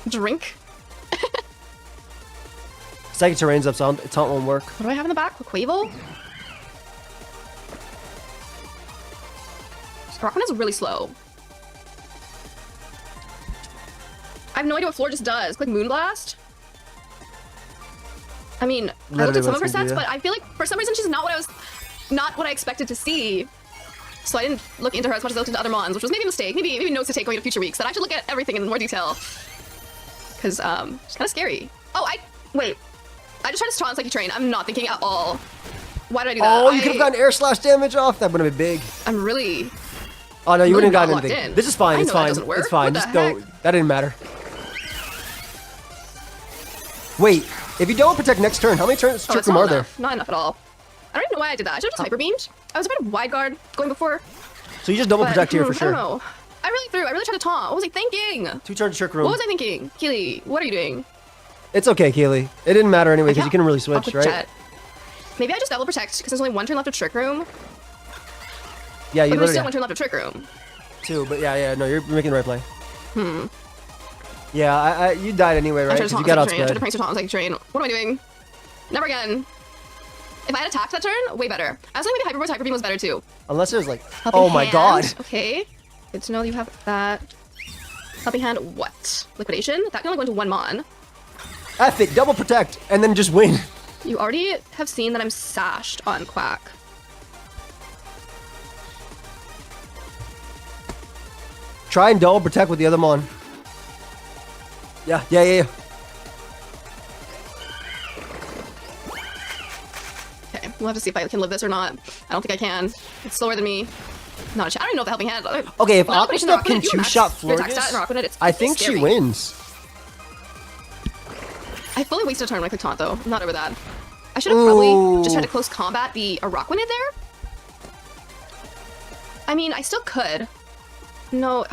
Drink. Psychic Terrain's up, so taunt won't work. What do I have in the back? Quavel? Araquanid is really slow. I have no idea what Florges does. Click Moonblast? I mean, I looked at some of her sets, but I feel like for some reason she's not what I expected to see. So I didn't look into her as much as I looked into other mons, which was maybe a mistake. Maybe notes to take going into future weeks. That I should look at everything in more detail. Because it's kind of scary. Oh, wait. I just tried to taunt Psychic Terrain. I'm not thinking at all. Why did I do that? Oh, you could have gotten air slash damage off. That would have been big. I'm really... Oh, no, you really wouldn't have not gotten locked anything. in. This is fine. I It's know that fine. doesn't work. It's fine. What Just the don't... heck? That didn't matter. Wait, if you don't protect next turn, how many turns Trick Room are there? Not enough at all. I don't even know why I did that. I should have just Hyper Beamed. I was a bit of Wide Guard going before. So you just double But, protect here for I sure. don't know. I really tried to taunt. What was I thinking? 2 turns Trick Room. What was I thinking? Keely, what are you doing? It's okay, Keely. It didn't matter anyway because Yeah, you couldn't really I'll switch, quick right? chat. Maybe I just double protect because there's only 1 turn left of Trick Room. Yeah, you But there's literally still 1 turn left of Trick Room. 2, but yeah, no, you're making the right play. Yeah, you died anyway, right? I tried Because to you got taunt Psychic Terrain. I tried to outsped. prank taunt Psychic Terrain. What am I doing? Never again. If I had attacked that turn, way better. I was thinking maybe Hyper Beam was better too. Unless it was like, Helping oh my hand. god. Okay. Good to know you have that. Helping hand, what? Liquidation? That can only go into 1 mon. F it, double protect, and then just win. You already have seen that I'm sashed on Quack. Try and double protect with the other mon. Yeah. Okay, we'll have to see if I can live this or not. I don't think I can. It's slower than me. Not a chance. I don't even know if the helping hand. Okay, if Well, Aquastep can if you max 2-shot your attack stat in Florges, Rockwood, it's I think scary. she wins. I fully wasted a turn when I clicked taunt though. I'm not over that. I should have probably just tried to close combat the Araquanid there. I mean, I still could. No,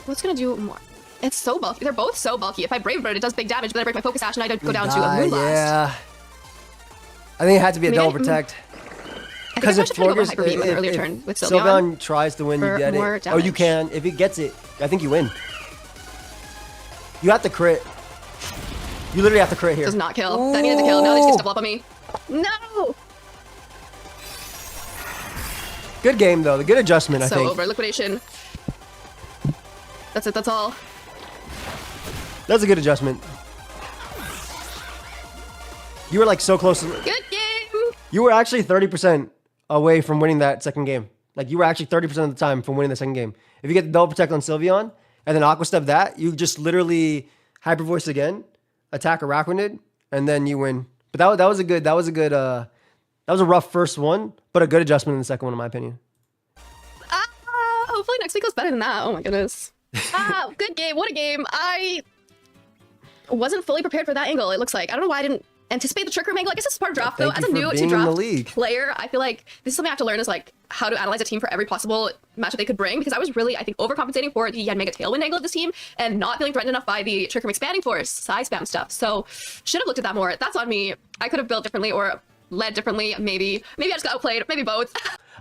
what's gonna do more? It's so bulky. They're both so bulky. If I Brave Bird, it does big damage, but then I break my Focus Ash and I go down to a Moonblast. Yeah. I think it had to be a Maybe double protect. I think I Because should if try to go Florges, Hyper Beam on an earlier turn with Sylveon. Sylveon tries to win, you for get more it. Oh, you damage. can. If he gets it, I think you win. You have to crit. You literally have to crit here. Does not kill. That needed to kill. Now they just get to double up on me. No! Good game, though. The good adjustment, I So think. over. Liquidation. That's it. That's all. That's a good adjustment. You were like so close. Good game! You were actually 30% away from winning that second game. Like, you were actually 30% of the time from winning the second game. If you get the double protect on Sylveon, and then Aqua Step that, you just literally Hyper Voice again, attack Araquanid, and then you win. But that was a rough first one, but a good adjustment in the second one, in my opinion. Hopefully next week goes better than that. Oh my goodness. Good game. What a game. I wasn't fully prepared for that angle, it looks like. I don't know why I didn't anticipate the Trick Room angle. I guess this is part of draft, though. As a new to draft player, I feel like this is something I have to learn, is like how to analyze a team for every possible matchup they could bring, because I was really, I think, overcompensating for the Mega Tailwind angle of this team and not feeling threatened enough by the Trick Room expanding force, size spam stuff. So should have looked at that more. That's on me. I could have built differently or led differently. Maybe I just got outplayed. Maybe both.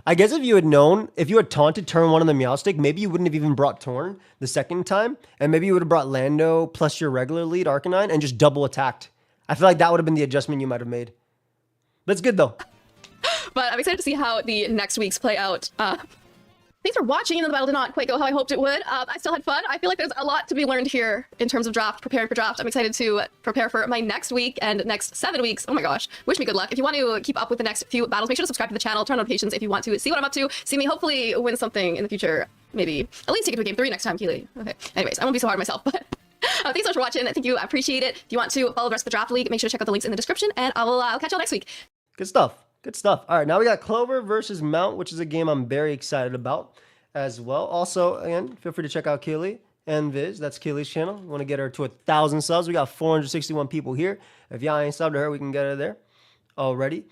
I guess if you had known, if you had taunted turn 1 on the Meowstic, maybe you wouldn't have even brought Torn the second time, and maybe you would have brought Lando plus your regular lead Arcanine and just double attacked. I feel like that would have been the adjustment you might have made. But it's good though. But I'm excited to see how the next weeks play out. Thanks for watching. The battle did not quite go how I hoped it would. I still had fun. I feel like there's a lot to be learned here in terms of draft, preparing for draft. I'm excited to prepare for my next week and next 7 weeks. Oh my gosh. Wish me good luck. If you want to keep up with the next few battles, make sure to subscribe to the channel, turn on notifications if you want to see what I'm up to, see me hopefully win something in the future. Maybe at least take it to a game 3 next time, Keely. Okay. Anyways, I won't be so hard on myself, but thanks so much for watching. Thank you. I appreciate it. If you want to follow the rest of the draft league, make sure to check out the links in the description, and I'll catch y'all next week. Good stuff. Good stuff. All right, now we got Clover versus Mount, which is a game I'm very excited about as well. Also, again, feel free to check out Keely and Viz. That's Keely's channel. We want to get her to 1,000 subs. We got 461 people here. If y'all ain't subbed to her, we can get her there already.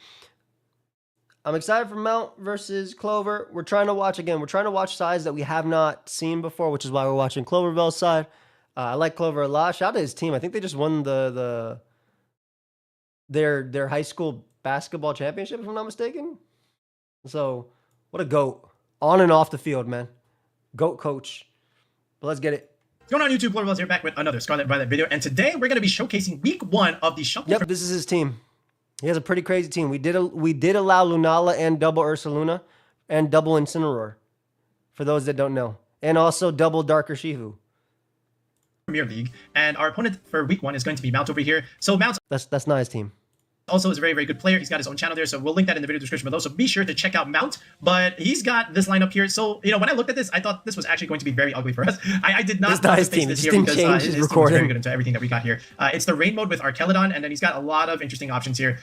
I'm excited for Mount versus Clover. We're trying to watch sides that we have not seen before, which is why we're watching Cloverbell's side. I like Clover a lot. Shout out to his team. I think they just won their high school basketball championship, if I'm not mistaken. So, what a GOAT. On and off the field, man. GOAT coach. But let's get it. What's going on, YouTube? Clover here, back with another Scarlet Violet video. And today, we're going to be showcasing week 1 of the Shuffle. Yep, this is his team. He has a pretty crazy team. We did allow Lunala and double Ursaluna and double Incineroar, for those that don't know. And also double Dark Urshifu. Premier League. And our opponent for week 1 is going to be Mount over here. So Mount... That's not his team. Also is a very, very good player. He's got his own channel there, so we'll link that in the video description below. So be sure to check out Mount. But he's got this lineup here. So, you know, when I looked at this, I thought this was actually going to be very ugly for us. I did not face this here because his team was very good into everything that we got here. It's the rain mode with Arkelodon, and then he's got a lot of interesting options here.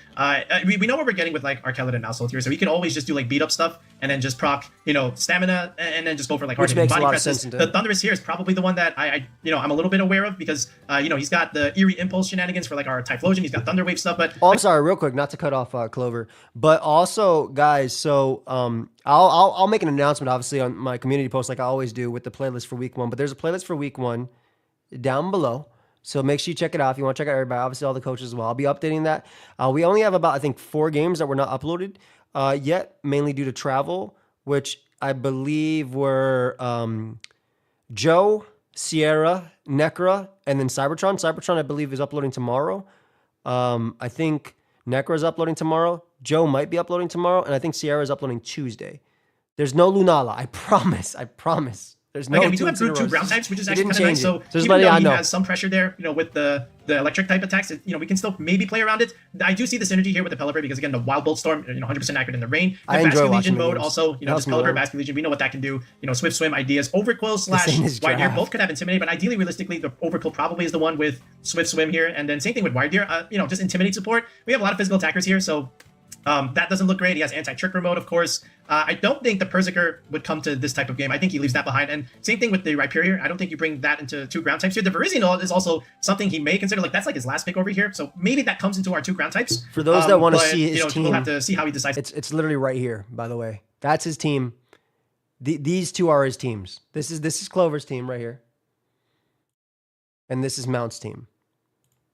We know what we're getting with like Arkelodon and Assault here, so we can always just do like beat up stuff and then just proc, you know, stamina, and then just go for like hard body presses. The Thunderous here is probably the one that I'm a little bit aware of because you know, he's got the Eerie Impulse shenanigans for like our Typhlosion. He's got Thunder Wave stuff, but I'm sorry, real quick, not to cut off Clover, but also guys, so I'll make an announcement obviously on my community post like I always do with the playlist for week 1, but there's a playlist for week 1 down below, so make sure you check it out if you want to check out everybody, obviously all the coaches as well. I'll be updating that. We only have about, I think, 4 games that were not uploaded yet, mainly due to travel, which I believe were Joe, Sierra, Necra, and then Cybertron. Cybertron I believe is uploading tomorrow. I think Necra is uploading tomorrow. Joe might be uploading tomorrow. And I think Sierra is uploading Tuesday. There's no Lunala. I promise. There's no. Again, we do have two ground types, which is actually kind of nice. So even though he has some pressure there, you know, with the electric type attacks, you know, we can still maybe play around it. I do see the synergy here with the Pelipper because again, the Wild Bolt Storm, you know, 100% accurate in the rain. The Basket Legion mode also, you know, this Pelipper Basket Legion, we know what that can do. You know, Swift Swim ideas, Overquill / Wide Deer both could have Intimidate, but ideally, realistically, the Overquill probably is the one with Swift Swim here, and then same thing with Wide Deer. You know, just Intimidate support. We have a lot of physical attackers here, so. That doesn't look great. He has anti-trick mode, of course. I don't think the Berserker would come to this type of game. I think he leaves that behind. And same thing with the Rhyperior. I don't think you bring that into 2 ground types here. The Virizion is also something he may consider. Like, that's like his last pick over here. So maybe that comes into our 2 ground types. For those that want to see his team, we'll have to see how he decides. It's literally right here, by the way. That's his team. These 2 are his teams. This is Clover's team right here. And this is Mount's team.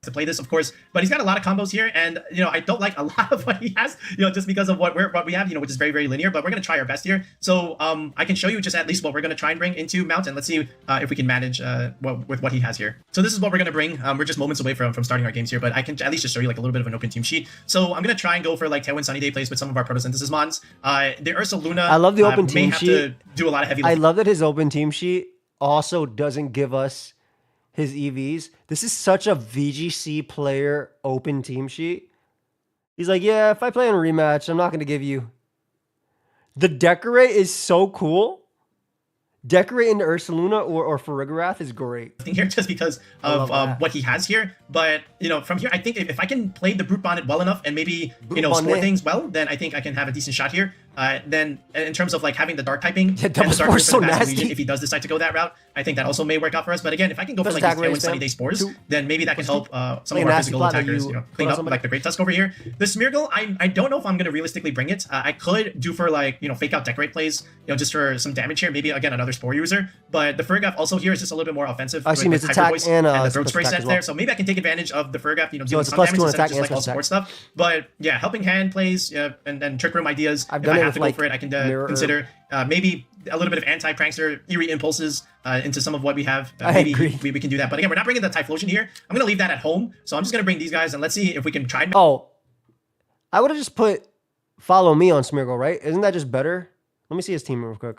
To play this, of course, but he's got a lot of combos here, and you know, I don't like a lot of what he has, you know, just because of what we have, you know, which is very, very linear. But we're gonna try our best here. So I can show you just at least what we're gonna try and bring into Mount, and let's see if we can manage with what he has here. So this is what we're gonna bring. We're just moments away from starting our games here, but I can at least just show you like a little bit of an open team sheet. So I'm gonna try and go for like Tailwind Sunny Day plays with some of our Photosynthesis mons. The Ursaluna, I love the open team sheet. To do a lot of heavy lifting. I love that his open team sheet also doesn't give us his EVs. This is such a VGC player open team sheet. He's like, yeah, if I play in a rematch, I'm not going to give you The Decorate is so cool. Decorate into Ursaluna or Farigarath is great. I think here just because of what he has here, but you know, from here I think if I can play the Brute Bonnet well enough and maybe score things well, then I think I can have a decent shot here. Then in terms of like having the dark typing and start so nasty. Legion, if he does decide to go that route, I think that also may work out for us. But again, if I can go for like these Tailwind Sunny Day Spores, then maybe that can help some of our physical attackers clean up like the Great Tusk over here. The Smeargle, I don't know if I'm going to realistically bring it. I could do for like fake out Decorate plays, just for some damage here, maybe again another Spore user. But the Farigarath also here is just a little bit more offensive. I've seen his attack and the Throat Spray set there, so maybe I can take advantage of the Farigarath, doing some damage instead of just like all sport stuff. But yeah, helping hand plays and Trick Room ideas. If I have to go for it, I can consider maybe a little bit of anti-prankster, eerie impulses into some of what we have. Maybe we can do that. But again, we're not bringing the Typhlosion here. I'm going to leave that at home. So I'm just going to bring these guys and let's see if we can try. Oh, I would have just put Follow Me on Smeargle, right? Isn't that just better? Let me see his team real quick.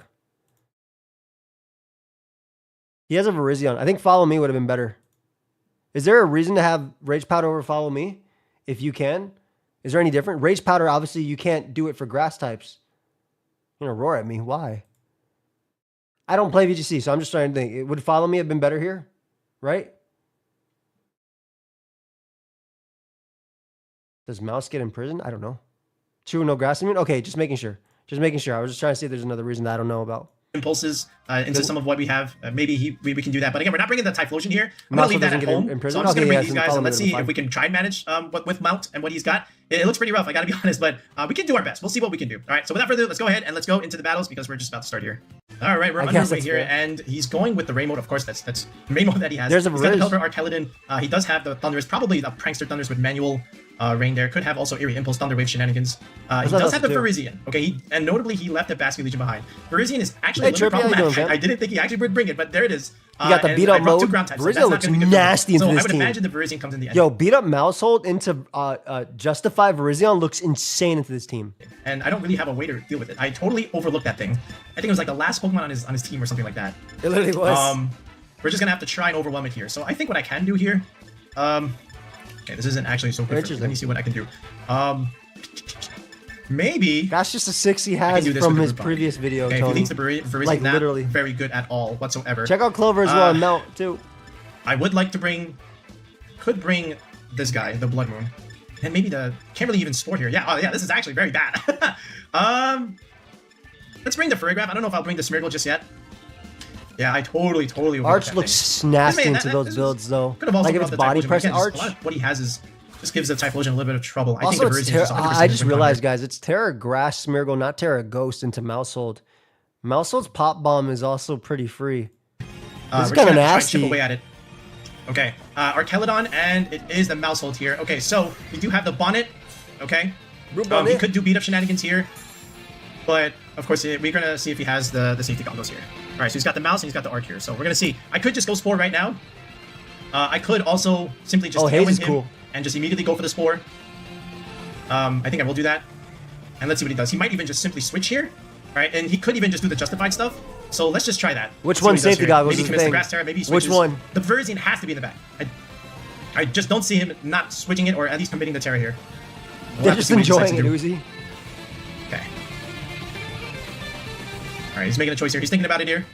He has a Virizion. I think Follow Me would have been better. Is there a reason to have Rage Powder over Follow Me? If you can? Is there any different? Rage Powder, obviously, you can't do it for grass types. You're going to roar at me. Why? I don't play VGC, so I'm just trying to think. Would Follow Me have been better here? Right? Does Mouse get imprisoned? I don't know. True, no grass immune? Okay, just making sure. Just making sure. I was just trying to see if there's another reason that I don't know about. Impulses into some of what we have. Maybe we can do that. But again, we're not bringing the Typhlosion here. I'm going to leave that at home. So I'm just going to bring these guys and let's see if we can try and manage with Mount and what he's got. It looks pretty rough, I got to be honest, but we can do our best. We'll see what we can do. All right, so without further ado, let's go ahead and let's go into the battles because we're just about to start here. All right, we're underway here, and he's going with the Rain Mode. Of course, that's the Rain Mode that he has. He's got the Pelipper Archeladon. He does have the Thunderous, probably the Prankster Thunders with manual Rain there. Could have also Eerie Impulse Thunder Wave shenanigans. He does have the Virizion. Okay, and notably, he left the Basket Legion behind. Virizion is actually a little bit problematic. I didn't think he actually would bring it, but there it is. You got the beat up mode. Virizion looks nasty into this team. So I would imagine the Virizion comes in the end. Yo, beat up Mousehold into Justify Virizion looks insane into this team. And I don't really have a way to deal with it. I totally overlooked that thing. I think it was like the last Pokemon on his team or something like that. It literally was. We're just gonna have to try and overwhelm it here. So I think what I can do here. Okay, this isn't actually so good. Let me see what I can do. Maybe that's just a 6 he has from his previous video. Okay, he thinks the Virizion like not literally very good at all whatsoever. Check out Clover as well and Mount too. I would like to could bring this guy, the Blood Moon, and maybe can't really even sport here. Yeah, oh yeah, this is actually very bad. Let's bring the Farigarath. I don't know if I'll bring the Smeargle just yet. Yeah, I totally Arch looks nasty into those builds though. Could have also like if it's body press Arch. What he has is just gives the Typhlosion a little bit of trouble. I also, think I just realized, guys, it's Terra Grass Smeargle, not Terra Ghost into Mousehold. Mousehold's Pop Bomb is also pretty free. This is kind of nasty. Chip away at it. Okay, Archeladon, and it is the Mousehold here. Okay, so we do have the Bonnet. Okay, he could do beat up shenanigans here, but of course we're gonna see if he has the safety combos here. All right, so he's got the Mouse and he's got the Arc here. So we're gonna see. I could just go Spore right now. I could also simply just Tailwind him and just immediately go for the Spore. I think I will do that. And let's see what he does. He might even just simply switch here. All right, and he could even just do the Justified stuff. So let's just try that. Which one safety goggles? Maybe he commits the Grass Terra, maybe he switches. Which one? The Virizion has to be in the back. I just don't see him not switching it or at least committing the Terra here. They're just enjoying it, Uzi. Okay. All right, he's making a choice here. He's thinking about it here.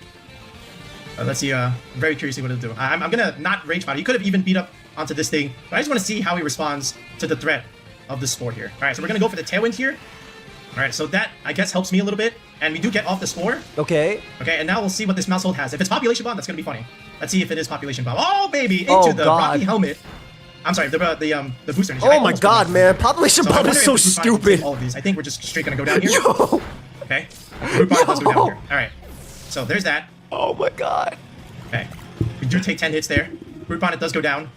Let's see. Very curiously what he'll do. I'm gonna not Rage Powder. He could have even beat up onto this thing, but I just want to see how he responds to the threat of the Spore here. All right, so we're gonna go for the Tailwind here. All right, so that I guess helps me a little bit, and we do get off the Spore. Okay. Okay, and now we'll see what this Mousehold has. If it's Population Bomb, that's gonna be funny. Let's see if it is Population Bomb. Oh baby, into the Rocky Helmet. I'm sorry, the booster. Oh my god, man! Population Bomb is so stupid. All of these. I think we're just straight gonna go down here. Yo. Okay. Root Bonnet does go down here. All right. So there's that. Oh my god. Okay. We do take 10 hits there. Root Bonnet does go down.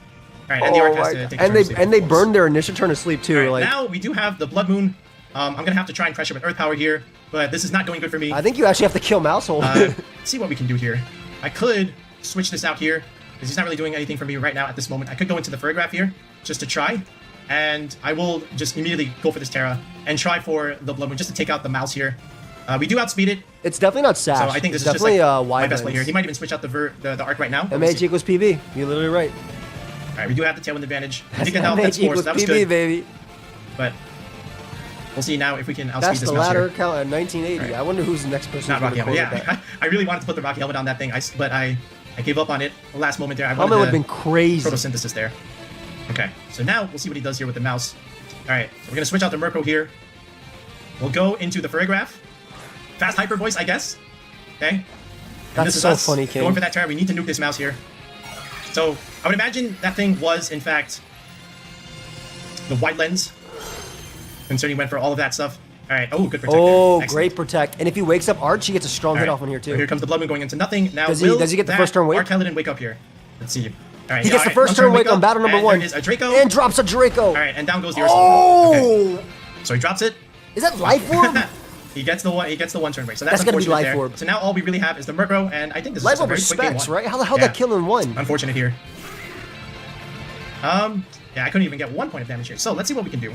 All right, and the Arc has to take and they burned their initial turn to sleep too. Right, like now we do have the Blood Moon. I'm gonna have to try and pressure with Earth Power here, but this is not going good for me. I think you actually have to kill Mousehold. Let's see what we can do here. I could switch this out here because he's not really doing anything for me right now at this moment. I could go into the Farigarath here just to try, and I will just immediately go for this Terra and try for the Blood Moon just to take out the Mouse here. We do outspeed it. It's definitely not Sash. So I think this is definitely just like my best play here. He might even switch out the Arc right now. MH equals PB. You're literally right. All right, we do have the Tailwind advantage. I think that helped that Spore, so that was good. baby. But We'll see now if we can outspeed That's this the mouse ladder here. count at 1980. I wonder who's the next person. Not Rocky Helmet. Yeah, I really wanted to put the Rocky Helmet on that thing, but I gave up on it the last moment there. I wanted would have been crazy. Photosynthesis there. Okay, so now we'll see what he does here with the mouse. All right, so we're gonna switch out the Murkrow here. We'll go into the Furrygraph. Fast Hyper Voice, I guess. Okay. And That's this is so us funny, King. going for that turret. We need to nuke this mouse here. So I would imagine that thing was, in fact, the White Lens. Concerning went for all of that stuff. All right. Oh, good protect. Oh, great protect. And if he wakes up Arch, he gets a strong hit off on here too. So here comes the Blood Moon going into nothing. Now, does he get the first turn wake? Archeladon wake up here. Let's see. All right. He gets the first turn wake on battle number 1. There is a Draco. And drops a Draco. All right, and down goes the Ursa. Oh! Okay. So he drops it. Is that Life Orb? He gets the one turn break. So that's gonna be Life there. Orb. So now all we really have is the Murkrow, and I think this Life is a Orb very quick game respects, one. right? How the hell that kill in 1? Unfortunate here. Yeah, I couldn't even get 1 point of damage here. So let's see what we can do.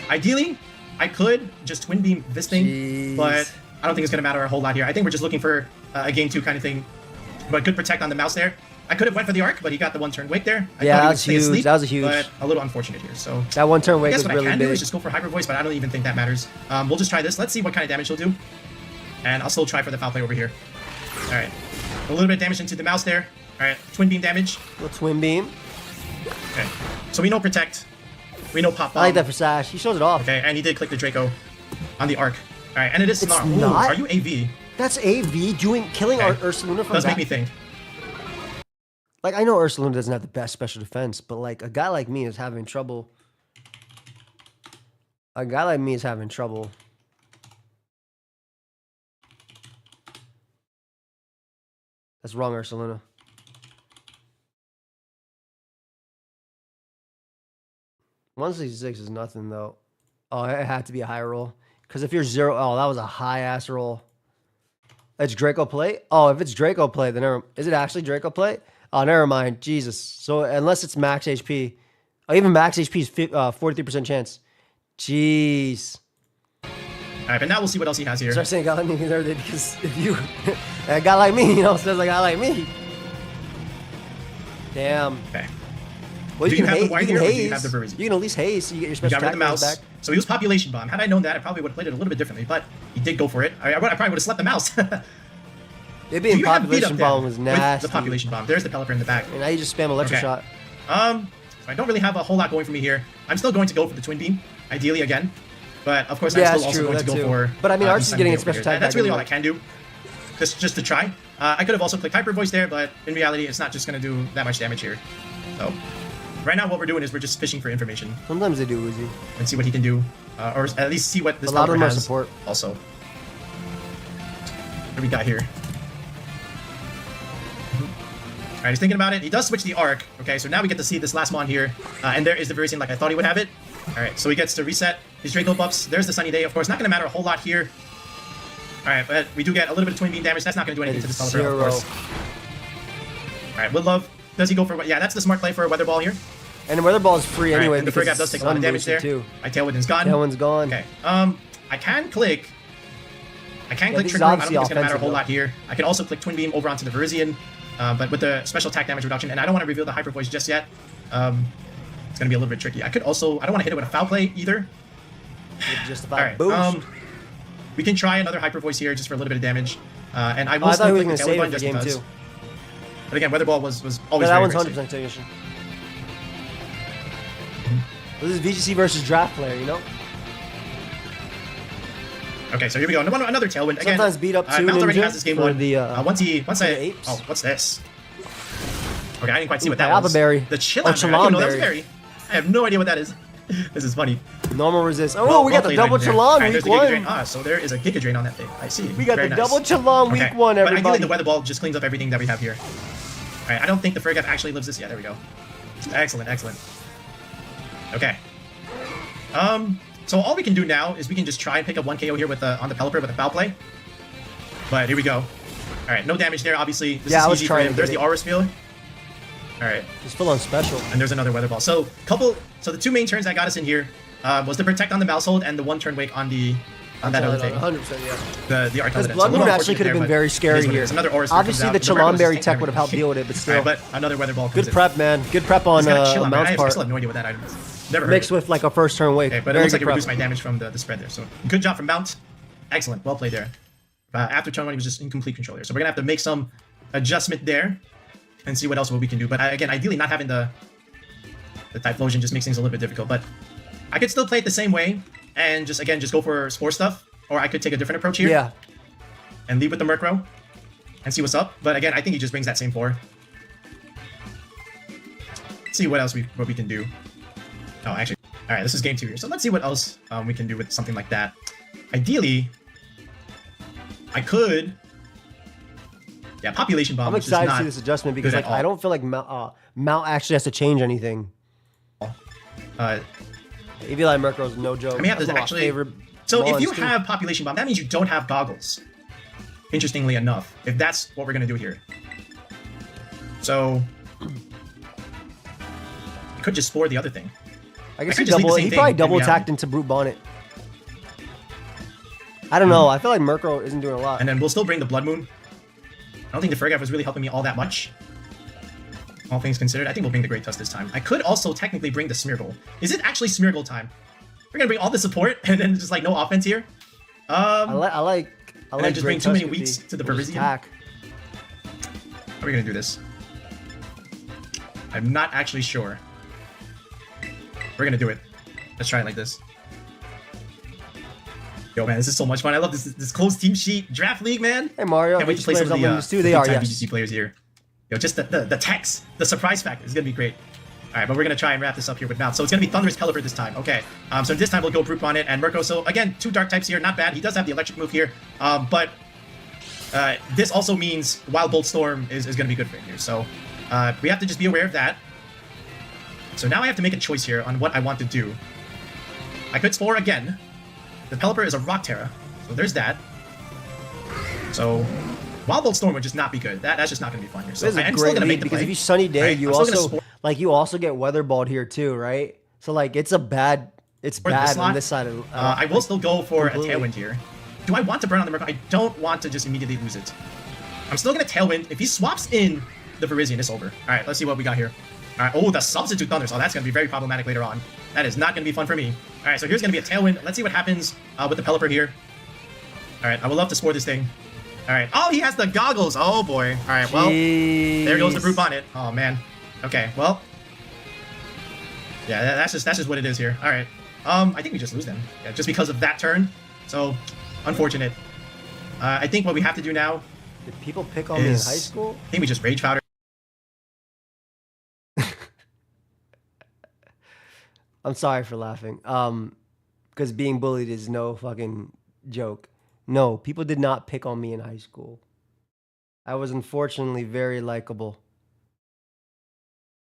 Ideally, I could just Twin Beam this thing, but I don't think it's gonna matter a whole lot here. I think we're just looking for a game 2 kind of thing. But good protect on the mouse there. I could have went for the arc, but he got the 1 turn wake there. Yeah, that was huge. That was a huge. But a little unfortunate here. So that 1 turn wake I guess was what really I can do big. is just go for Hyper Voice, but I don't even think that matters. We'll just try this. Let's see what kind of damage he'll do. And I'll still try for the foul play over here. All right. A little bit of damage into the mouse there. All right. Twin Beam damage. Little Twin Beam. Okay. So we know Protect. We know Pop Bomb. I like that for Sash. He shows it off. Okay, and he did click the Draco on the arc. All right, and it is It's Snarl. not? Ooh, are you AV? That's AV killing our Ursaluna from Does make back. me think. Like, I know Ursaluna doesn't have the best special defense, but like a guy like me is having trouble. A guy like me is having trouble. That's wrong, Ursaluna. One 166 is nothing though. Oh, it had to be a high roll. Because if you're 0, oh, that was a high ass roll. It's Draco play? Oh, if it's Draco play, then is it actually Draco play? Oh, never mind. Jesus. So unless it's max HP. Oh, even max HP is 43% chance. Jeez. All right, but now we'll see what else he has here. Start saying a guy like me the other day because if you, a guy like me, says a guy like me. Damn. Okay. Well, do you have the wire here, or do you have the Verizon? You can at least haze so you get your special got rid of the mouse. back. So he was Population Bomb. Had I known that, I probably would have played it a little bit differently, but he did go for it. I probably would have slept the mouse. It being Population Bomb was nasty. The Population Bomb. There's the Pelipper in the back. And now you just spam Electro Shot. So I don't really have a whole lot going for me here. I'm still going to go for the Twin Beam, ideally again. But of course, I'm still also going to go for. But I mean, Arch is getting its special attack. That's really all I can do. Just to try. I could have also clicked Hyper Voice there, but in reality, it's not just going to do that much damage here. So right now, what we're doing is we're just fishing for information. Sometimes they do, Uzi. And see what he can do, or at least see what this Pelipper has. Support. Also, what do we got here? Alright, he's thinking about it. He does switch the arc. Okay, so now we get to see this last mon here. And there is the Verizon like I thought he would have it. Alright, so he gets to reset his Draco buffs. There's the Sunny Day, of course. Not going to matter a whole lot here. Alright, but we do get a little bit of Twin Beam damage. That's not going to do anything to this Pelipper, of course. Alright, Wood Love. Does he go for... Yeah, that's the smart play for a Weather Ball here. And the Weather Ball is free anyway. And the Furry Gap does take a lot of damage there. Too. My Tailwind's gone. Tailwind's gone. Okay. I can click... click Trick Room. I don't think it's going to matter a whole lot here. I can also click Twin Beam over onto the Verizon. But with the special attack damage reduction, and I don't want to reveal the Hyper Voice just yet. It's going to be a little bit tricky. I could also... I don't want to hit it with a Foul Play either. Just about boost. We can try another Hyper Voice here just for a little bit of damage. And I will I thought he was click going to the save Tailwind it for just game because. 2. But again, Weather Ball was always that very, one's very 100% technician. This is VGC versus draft player, you know? Okay, so here we go. Another Tailwind. Again, sometimes beat up 2 Mount already Ninja has this game for one. the, Oh, what's this? Okay, I didn't quite see what that was. Berry. The Chilan Berry. I have no idea what that is. This is funny. Normal resist. Oh, we got the double Chilan week 1. So there is a Giga Drain on that thing. I see. We got the double Chilan week 1, everybody. But ideally, the Weather Ball just cleans up everything that we have here. All right, I don't think the Furry Gap actually lives this. Yeah, there we go. Excellent, excellent. Okay. So all we can do now is we can just try and pick up 1 KO here with on the Pelipper with a Foul Play. But here we go. All right, no damage there, obviously. This is easy for him. There's the Aura Sphere. All right. He's full on special. And there's another Weather Ball. So the 2 main turns that got us in here was the Protect on the Mouse Hold and the 1 turn Wake on that other thing. 100%, yeah. The Archeladon. Blood Moon actually could have been very scary here. Obviously, the Chilan Berry tech would have helped deal with it, but still. But another Weather Ball comes Good prep, man. Good prep on Mount's part. I still have no idea what that item is. Never mixed with like a first turn wake. Okay, but it looks like it reduced my damage from the spread there. So good job from Mount. Excellent. Well played there. After turn 1, he was just in complete control here. So we're going to have to make some adjustment there and see what else we can do. But again, ideally not having the Typhlosion just makes things a little bit difficult. But I could still play it the same way and just go for Spore stuff. Or I could take a different approach here. Yeah. And lead with the Murkrow and see what's up. But again, I think he just brings that same 4. Let's see what else we can do. Oh, actually, all right, this is game 2 here. So let's see what else we can do with something like that. Ideally, I could... Yeah, Population Bomb. I'm excited to see this adjustment because like I don't feel like Mount actually has to change anything. Eevee Murkrow is no joke. I mean, have to actually... So if you have Population Bomb, that means you don't have Goggles. Interestingly enough, if that's what we're going to do here. So... I could just Spore the other thing. I guess he probably double attacked into Brute Bonnet. I don't know. I feel like Murkrow isn't doing a lot. And then we'll still bring the Blood Moon. I don't think the Fergaf was really helping me all that much. All things considered, I think we'll bring the Great Tusk this time. I could also technically bring the Smeargle. Is it actually Smeargle time? We're gonna bring all the support and then just like no offense here. I like just bring too many weeks to the Parisian. How are we gonna do this? I'm not actually sure. We're gonna do it. Let's try it like this. Yo, man, this is so much fun. I love this closed team sheet draft league, man. Hey, Mario. Can't wait to play some of the they are, yes. VGC players here. Yo, just the text, the surprise factor is gonna be great. All right, but we're gonna try and wrap this up here with Mount. So it's gonna be Thunderous Pelipper this time. Okay. So this time we'll go Brute on it and Murkrow. So again, 2 dark types here, not bad. He does have the electric move here, but this also means Wild Bolt Storm is gonna be good for him here. So we have to just be aware of that. So now I have to make a choice here on what I want to do. I could Spore again. The Pelipper is a Rock Terra, so there's that. So Wild Bolt Storm would just not be good. That's just not going to be fun here. So I'm still going to make the play. Because if you Sunny Day, right? you also get Weatherballed here too, right? So like it's bad on this side of. I will still go for a Tailwind here. Do I want to burn on the Murkrow? I don't want to just immediately lose it. I'm still going to Tailwind. If he swaps in the Parisian, it's over. All right, let's see what we got here. All right, oh, the Substitute Thunder. So that's going to be very problematic later on. That is not going to be fun for me. All right, so here's going to be a Tailwind. Let's see what happens with the Pelipper here. All right, I would love to Spore this thing. All right. Oh, he has the Goggles. Oh, boy. All right, well, there goes the Brute Bonnet. Oh, man. Okay, well. Yeah, that's just what it is here. All right. I think we just lose them. Yeah, just because of that turn. So, unfortunate. I think what we have to do now... Did people pick on me in high school? I think we just Rage Powder. I'm sorry for laughing. Because being bullied is no fucking joke. No, people did not pick on me in high school. I was unfortunately very likable.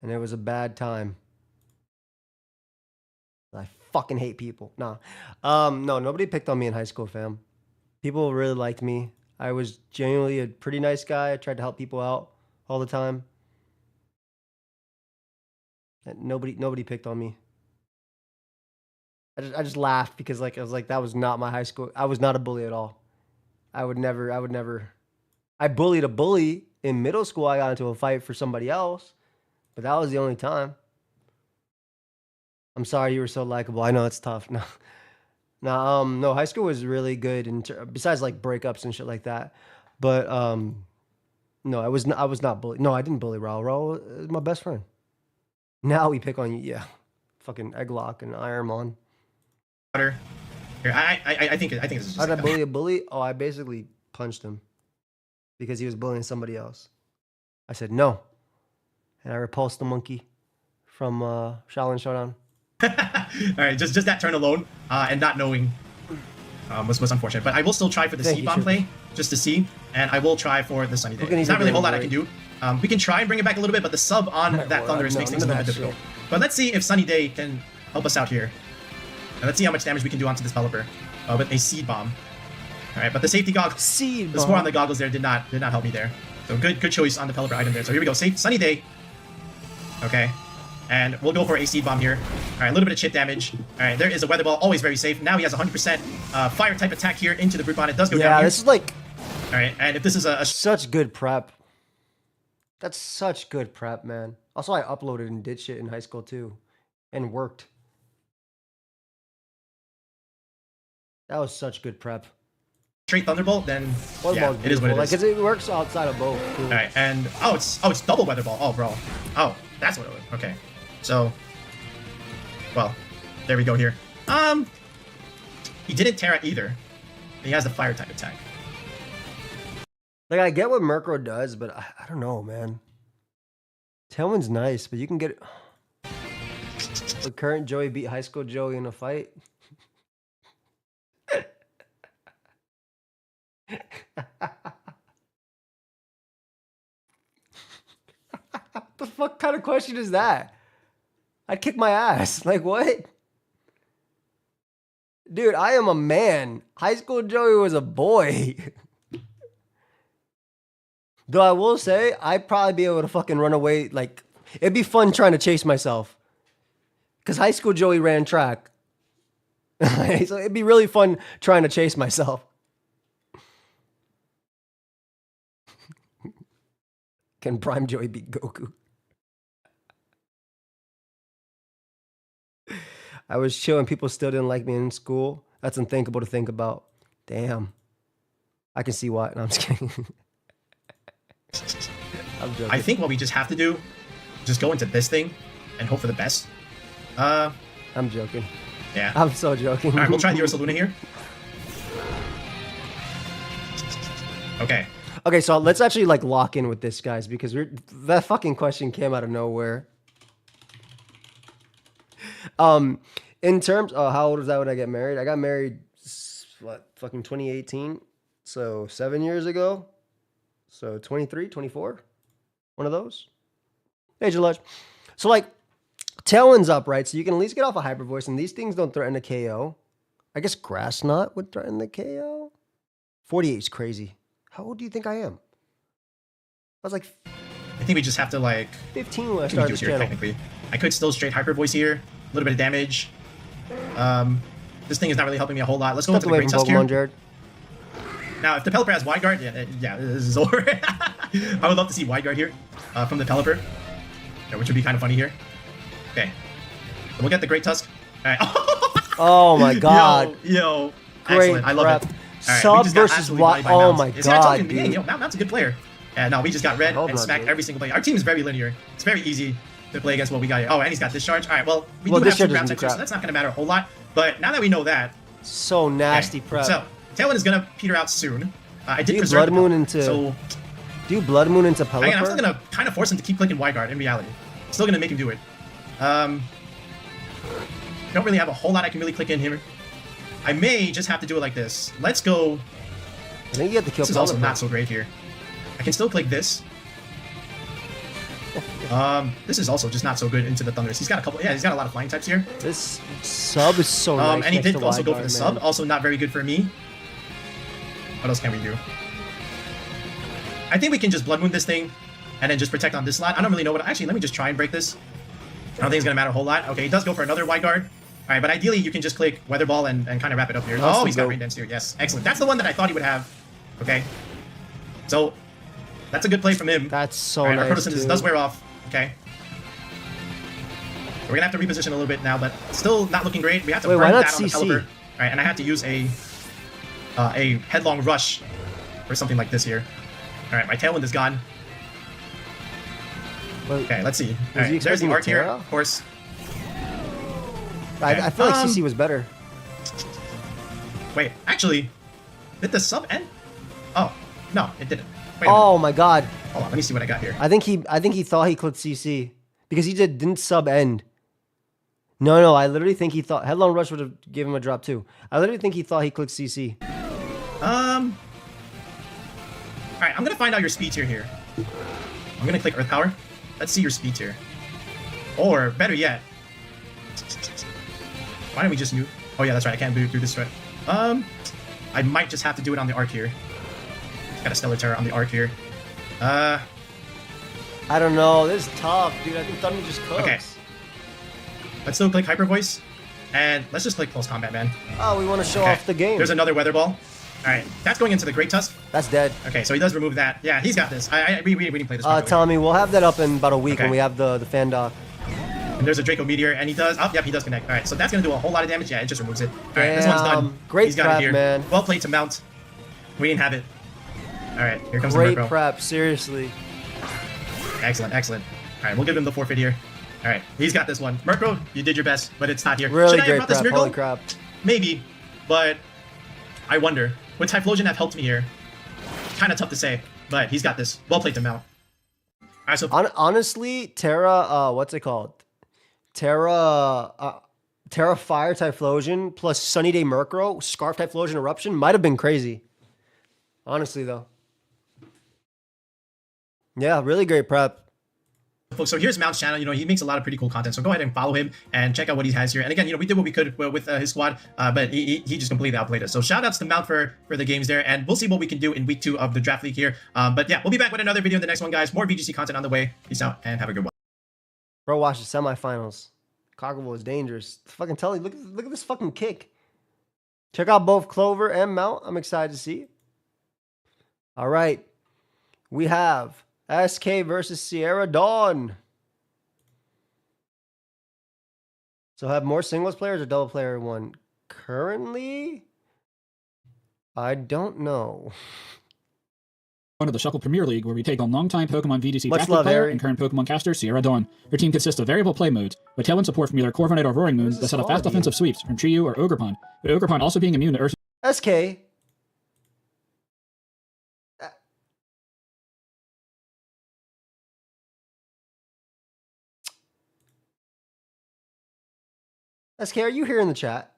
And it was a bad time. I fucking hate people. No, nobody picked on me in high school, fam. People really liked me. I was genuinely a pretty nice guy. I tried to help people out all the time. And nobody picked on me. I just laughed because like I was like, that was not my high school. I was not a bully at all. I would never. I bullied a bully in middle school. I got into a fight for somebody else, but that was the only time. I'm sorry you were so likable. I know it's tough. No, high school was really good. And besides like breakups and shit like that, but no, I was not bullied. No, I didn't bully Raul. Raul is my best friend. Now we pick on you, yeah. Fucking Egglock and Ironmon. Here, I think this is just... How did I bully a bully? Oh, I basically punched him because he was bullying somebody else. I said no, and I repulsed the monkey from Shaolin Showdown. All right, just that turn alone and not knowing was unfortunate. But I will still try for the C-Bomb play just to see, and I will try for the Sunny Day. There's not really a whole lot I can do. We can try and bring it back a little bit, but the sub on that Thunderous makes things a little bit difficult. But let's see if Sunny Day can help us out here. And let's see how much damage we can do onto this Pelipper with a Seed Bomb. All right, but the safety goggles, the Spore on the goggles there did not help me there. So good choice on the Pelipper item there. So here we go, safe Sunny Day. Okay, and we'll go for a Seed Bomb here. All right, a little bit of chip damage. All right, there is a Weather Ball, always very safe. Now he has 100% fire type attack here into the Brute Bonnet. It does go down. Yeah, this is like... All right, and if this is a such good prep. That's such good prep, man. Also, I uploaded and did shit in high school too, and worked. That was such good prep. Straight Thunderbolt, then yeah, it is what it is. Like, it works outside of both. Too. All right, and it's double Weather Ball. Oh, bro. Oh, that's what it was. Okay, so, well, there we go here. He didn't Terra either. He has the Fire type attack. Like, I get what Necra does, but I don't know, man. Tailwind's nice, but you can get the current Joey beat high school Joey in a fight. What the fuck kind of question is that? I'd kick my ass. Like, what? Dude, I am a man. High school Joey was a boy. Though I will say, I'd probably be able to fucking run away. Like, it'd be fun trying to chase myself. Because high school Joey ran track. So it'd be really fun trying to chase myself. Can Prime Joey beat Goku? I was chilling. People still didn't like me in school. That's unthinkable to think about. Damn. I can see why. No, I'm just kidding. I'm joking. I think what we just have to do, just go into this thing and hope for the best. I'm joking. Yeah. I'm so joking. All right, we'll try the Ursa Luna here. Okay. Okay, so let's actually like lock in with this, guys, because that fucking question came out of nowhere. In terms of how old was I when I got married? I got married, what, fucking 2018? So 7 years ago. So 23, 24? One of those? Age of Lush. So like, Tailwind's up, right? So you can at least get off a Hyper Voice, and these things don't threaten a KO. I guess Grass Knot would threaten the KO. 48 is crazy. How old do you think I am? I was like... I think we just have to like... 15 when I started this channel. Technically. I could still straight Hyper Voice here. A little bit of damage. This thing is not really helping me a whole lot. Let's go into the Great Tusk here. Jared. Now, if the Pelipper has Wide Guard, yeah, this is over. I would love to see Wide Guard here from the Pelipper, which would be kind of funny here. Okay, so we'll get the Great Tusk. All right. Oh my god. Yo, great excellent. I love it. Right, Sub versus what? Oh my god, dude. Yo, Mount's a good player. And no, we just got red and smacked every single player. Our team is very linear. It's very easy to play against what we got here. Oh, and he's got Discharge. All right, well, we do have 2 grab types here, so that's not going to matter a whole lot. But now that we know that... So nasty prep. So, Tailwind is going to peter out soon. I did preserve Blood Moon into... So, do Blood Moon into Pelipper? Again, I'm still going to kind of force him to keep clicking Wide Guard in reality. Still going to make him do it. Don't really have a whole lot I can really click in here. I may just have to do it like this. Let's go... I think you have to kill This is also not so great here. I can still click this. This is also just not so good into the Thunders. He's got a couple... Yeah, he's got a lot of flying types here. This sub is so nice. And he did also go for the sub. Also not very good for me. What else can we do? I think we can just Blood Moon this thing and then just protect on this slot. I don't really know what... Actually, let me just try and break this. I don't think it's going to matter a whole lot. Okay, he does go for another Wide Guard. All right, but ideally you can just click Weather Ball and kind of wrap it up here. Oh, he's got Rain Dance here. Yes, excellent. That's the one that I thought he would have. Okay. So, that's a good play from him. That's so nice, our Proto does wear off. Okay. So we're going to have to reposition a little bit now, but still not looking great. We have to burn that on the Pelipper. All right, and I have to use a Headlong Rush or something like this here. All right, my Tailwind is gone. Okay, let's see. All right, there's the arc here, of course. Okay. I feel like CC was better. Wait, actually, did the sub end? Oh, no, it didn't. Wait oh my god. Hold on, let me see what I got here. I think he thought he clicked CC because he didn't sub end. No, I literally think he thought Headlong Rush would have given him a drop too. I literally think he thought he clicked CC. All right, I'm gonna find out your speed tier here. I'm gonna click Earth Power. Let's see your speed tier. Or better yet, why don't we just nuke? Oh yeah, that's right. I can't do this right. I might just have to do it on the arc here. Got a Stellar Terror on the arc here. I don't know. This is tough, dude. I think Thunder just cooks. Okay. Let's still click Hyper Voice, and let's just click Close Combat, man. Oh, we want to show off the game. There's another Weather Ball. All right, that's going into the Great Tusk. That's dead. Okay, so he does remove that. Yeah, he's got this. We didn't play this. Tommy, we'll have that up in about a week when we have the fan doc. And there's a Draco Meteor, and he does. Oh, yep, he does connect. All right, so that's gonna do a whole lot of damage. Yeah, it just removes it. All right, this one's done. Great He's got prep, it here. man. Well played to mount. We didn't have it. All right, here comes great the Necro. prep. Seriously. Excellent, excellent. All right, we'll give him the forfeit here. All right, he's got this one. Murkrow, you did your best, but it's not here. Really Should great I have brought prep. this Holy crap. Maybe, but I wonder. Would Typhlosion have helped me here? Kind of tough to say, but he's got this. Well played to mount. All right, so honestly, Terra, what's it called? Terra Fire Typhlosion plus Sunny Day Murkrow, Scarf Typhlosion Eruption might have been crazy. Honestly, though. Yeah, really great prep. So here's Mount's channel. You know, he makes a lot of pretty cool content. So go ahead and follow him and check out what he has here. And again, you know, we did what we could with his squad, but he just completely outplayed us. So shout outs to Mount for the games there. And we'll see what we can do in week 2 of the draft league here. But yeah, we'll be back with another video in the next one, guys. More VGC content on the way. Peace out and have a good one. Bro, watch the semifinals. Cockerville is dangerous. Fucking tell you, look at this fucking kick. Check out both Clover and Mount. I'm excited to see. All right. We have SK versus Sierra Dawn. So have more singles players or double player one? Currently, I don't know. One of the Shuckle Premier League, where we take on longtime Pokemon VGC Much draft love, player Harry. and current Pokemon caster Sierra Dawn. Her team consists of variable play modes, with tailwind support from either Corviknight or Roaring Moon that set up fast offensive sweeps from Chiyu or Ogerpon, with Ogerpon also being immune to Earth. SK. SK, are you here in the chat?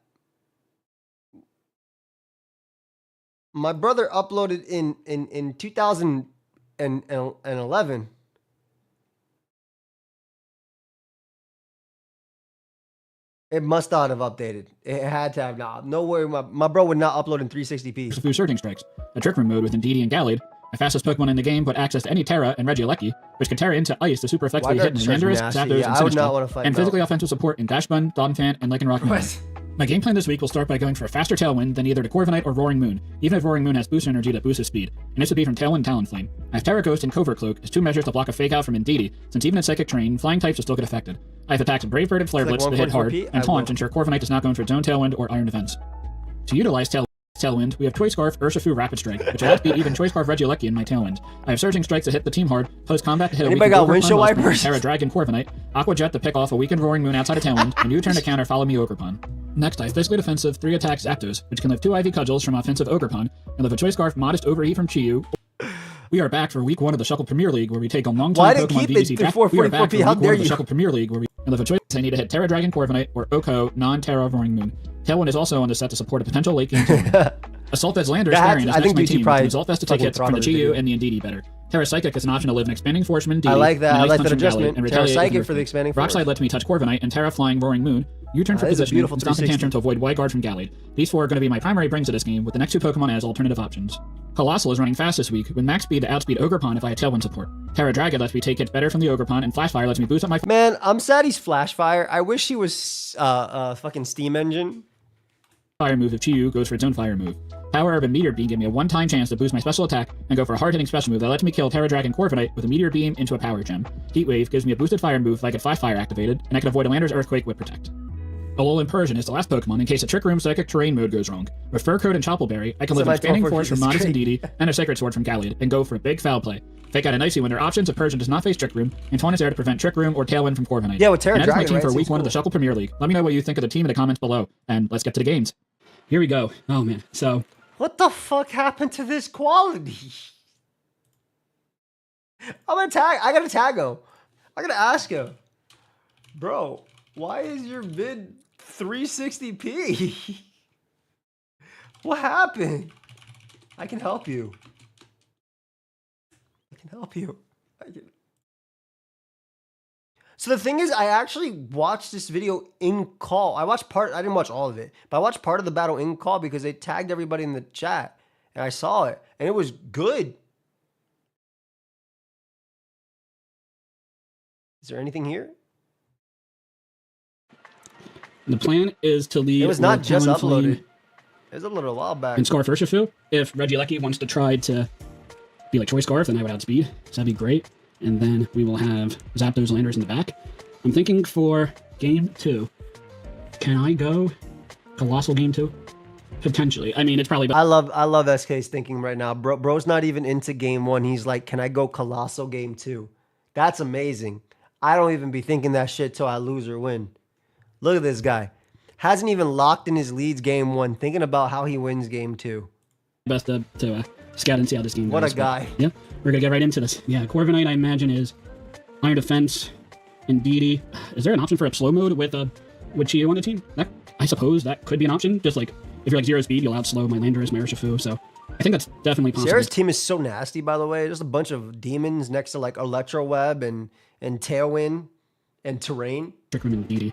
My brother uploaded in 2011. It must not have updated. It had to have not. No way. My bro would not upload in 360p. Fu Surging Strikes, a Trick Room mode with Indeedee and Gallade, the fastest Pokemon in the game, but access to any Terra and Regieleki, which can Terra into Ice to super effectively hit Landorus, Zapdos, and Sinistcha, and physically offensive support in Dashbun, Donphan, and Lycanroc. My game plan this week will start by going for a faster Tailwind than either to Corviknight or Roaring Moon, even if Roaring Moon has boost energy that boosts his speed, and this would be from Tailwind Talonflame. I have Terra Ghost and Covert Cloak as 2 measures to block a Fake Out from Indeedee, since even in Psychic Terrain, flying types will still get affected. I have attacks Brave Bird and Flare Blitz to hit hard, and Taunt to ensure Corviknight does not go in for its own Tailwind or Iron Defense. To utilize Tailwind, we have Choice Scarf, Urshifu, Rapid Strike, which will outbeat even Choice Scarf Regieleki in my Tailwind. I have Surging Strikes to hit the team hard, post-combat to hit Anybody got windshield wipers? Terra Dragon Corviknight, Aqua Jet to pick off a weakened Roaring Moon outside of Tailwind, and U-turn to counter Follow Me Ogerpon. Next, I have physically defensive 3 attacks Zapdos, which can live 2 Ivy Cudgels from offensive Ogerpon, and live a Choice Scarf Modest Overheat from Chiyu. We are back for week 1 of the Shuckle Premier League, where we take on longtime Pokemon VGC draft. We are back for week 1 of the Shuckle Premier League, where we live a choice. I need to hit Terra Dragon Corviknight or Oko non-Terra Roaring Moon. Tailwind is also on the set to support a potential late game tournament. Assault Vest Landorus variant is next to my team, with Assault Vest to take hits from the Chiyu and the Indeedee better. Terra Psychic is an option to live an Expanding Force from Indeedee. I like that. I like that adjustment. And Terra Psychic for the Expanding Force. Rock Slide lets me touch Corviknight and Terra Flying Roaring Moon. U-turn for positioning, and Stomp and Tantrum to avoid Wide Guard from Gallade. These 4 are going to be my primary brings to this game, with the next 2 Pokemon as alternative options. Colossal is running fast this week, with max speed to outspeed Ogerpon if I have Tailwind support. Terra Dragon lets me take hits better from the Ogerpon, and Flash Fire lets me boost up my... Man, I'm sad he's Flash Fire. I wish he was fucking Steam Engine. Fire move if Chiyu goes for its own fire move. Power Urban Meteor Beam gave me a one-time chance to boost my special attack and go for a hard-hitting special move that lets me kill Terra Dragon Corviknight with a Meteor Beam into a Power Gem. Heat Wave gives me a boosted fire move if I get Flash Fire activated, and I can avoid a Landorus Earthquake with Protect. Alolan Persian is the last Pokemon in case a Trick Room Psychic Terrain mode goes wrong. With Fur Coat and Choppleberry, I can live an Expanding Force from Modest Indeedee and a Sacred Sword from Gallade, and go for a big foul play. Fake out an Icy Wind are options if Persian does not face Trick Room, and Taunt is there to prevent Trick Room or Tailwind from Corviknight. Yeah, with Terra Dragon, my team right? for week 1 of the Shuckle Premier League. Let me know what you think of the team in the comments below, and let's get to the games. Here we go. Oh man, so... What the fuck happened to this quality? I gotta tag him. I gotta ask him. Bro, why is your vid 360p? What happened? I can help you. So the thing is, I actually watched this video in call. I watched part, I didn't watch all of it, but I watched part of the battle in call because they tagged everybody in the chat and I saw it and it was good. Is there anything here? The plan is to lead. It was not just uploaded. It was uploaded a while back. And Scarf Urshifu. If Regieleki wants to try to be like Choice Scarf, then I would outspeed. So that'd be great. And then we will have Zapdos Landorus in the back. I'm thinking for game 2. Can I go Colossal game 2? Potentially. I mean, it's probably... I love SK's thinking right now. Bro's not even into game 1. He's like, can I go Colossal game 2? That's amazing. I don't even be thinking that shit till I lose or win. Look at this guy. Hasn't even locked in his leads game 1, thinking about how he wins game 2. Best to scout and see how this game goes. What a guy. Yeah, we're going to get right into this. Yeah, Corviknight, I imagine, is Iron Defense and DD. Is there an option for a slow mode with Chio on the team? I suppose that could be an option. Just like, if you're like 0 speed, you'll outslow my Landorus, my Urshifu. So I think that's definitely possible. Sarah's team is so nasty, by the way. There's a bunch of demons next to like Electro Web and Tailwind and Terrain. Trick Room and DD.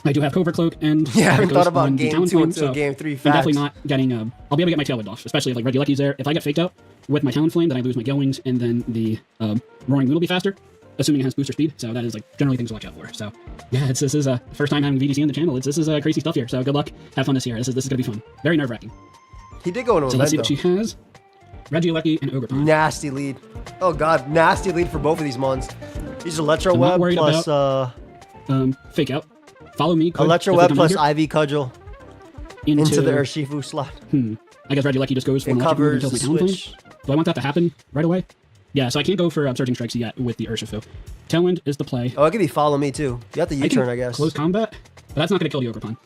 I do have Clover Cloak and... Yeah, I haven't thought about game 2 until game 3 facts. I'm definitely not getting... I'll be able to get my Tailwind off, especially if like Regieleki's there. If I get faked out with my Talonflame, then I lose my Gillwings, and then the Roaring Moon will be faster, assuming it has booster speed. So that is like generally things to watch out for. So yeah, this is a first time having VGC on the channel. This is crazy stuff here. So good luck. Have fun this year. This is going to be fun. Very nerve-wracking. He did go into so let's see what she has. Regieleki and Ogerpon. Nasty lead. Oh god, nasty lead for both of these mons. He's Electro Web plus fake out. Follow me. Electro Web plus Ivy Cudgel into the Urshifu slot. I guess Regieleki just goes for an Electric Move and kills my Talonflame. Do I want that to happen right away? Yeah, so I can't go for Surging Strikes yet with the Urshifu. Tailwind is the play. Oh, it could be Follow Me too. You have to U-turn, I guess. Close combat, but that's not going to kill the Ogerpon.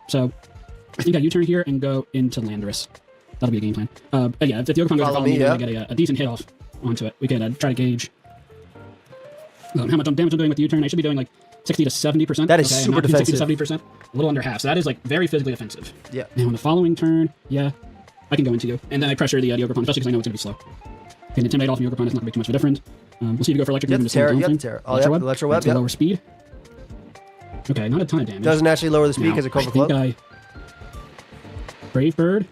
So I think I U-turn here and go into Landorus. That'll be a game plan. Yeah, if the Ogerpon goes to Follow Me, then I get a decent hit off onto it. We can try to gauge how much damage I'm doing with the U-turn. I should be doing like 60 to 70%. That is super defensive. 60 to 70%. A little under half. So that is like very physically offensive. Yeah. Now on the following turn, yeah, I can go into you. And then I pressure the Ogerpon, especially because I know it's going to be slow. Can intimidate off the Ogerpon. It's not going to be too much of a difference. We'll see if you go for Electric Move. You have to Terra. Oh, yeah, Electro Web. Lower speed. Okay, not a ton of damage. Doesn't actually lower the speed because of Clover Cloak. I think Brave Bird.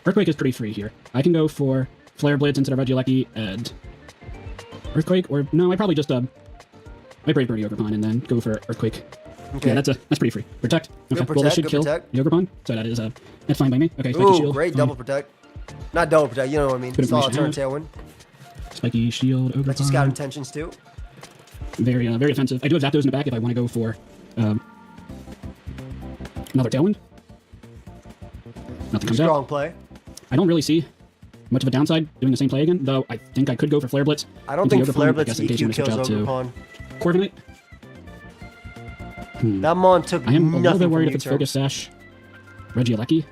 Earthquake is pretty free here. I can go for Flare Blitz into the Regieleki and Earthquake, or no, I probably just I Brave Bird the Ogerpon and then go for Earthquake. Okay. Yeah, that's pretty free. Protect. Okay, protect, well this should kill the Ogerpon, so that is that's fine by me. Okay, Spiky Shield. Great double protect. Not double protect, you know what I mean. Solid turn Tailwind. Spiky Shield, Ogerpon. Lets you scout intentions too. Very offensive. I do have Zapdos in the back if I want to go for another Tailwind. Nothing comes out. Strong play. I don't really see much of a downside doing the same play again, though I think I could go for Flare Blitz. I don't think Flare Blitz EQ kills Ogerpon. Corviknight. That mon took nothing. I am a little bit worried if it's Focus Sash Regieleki.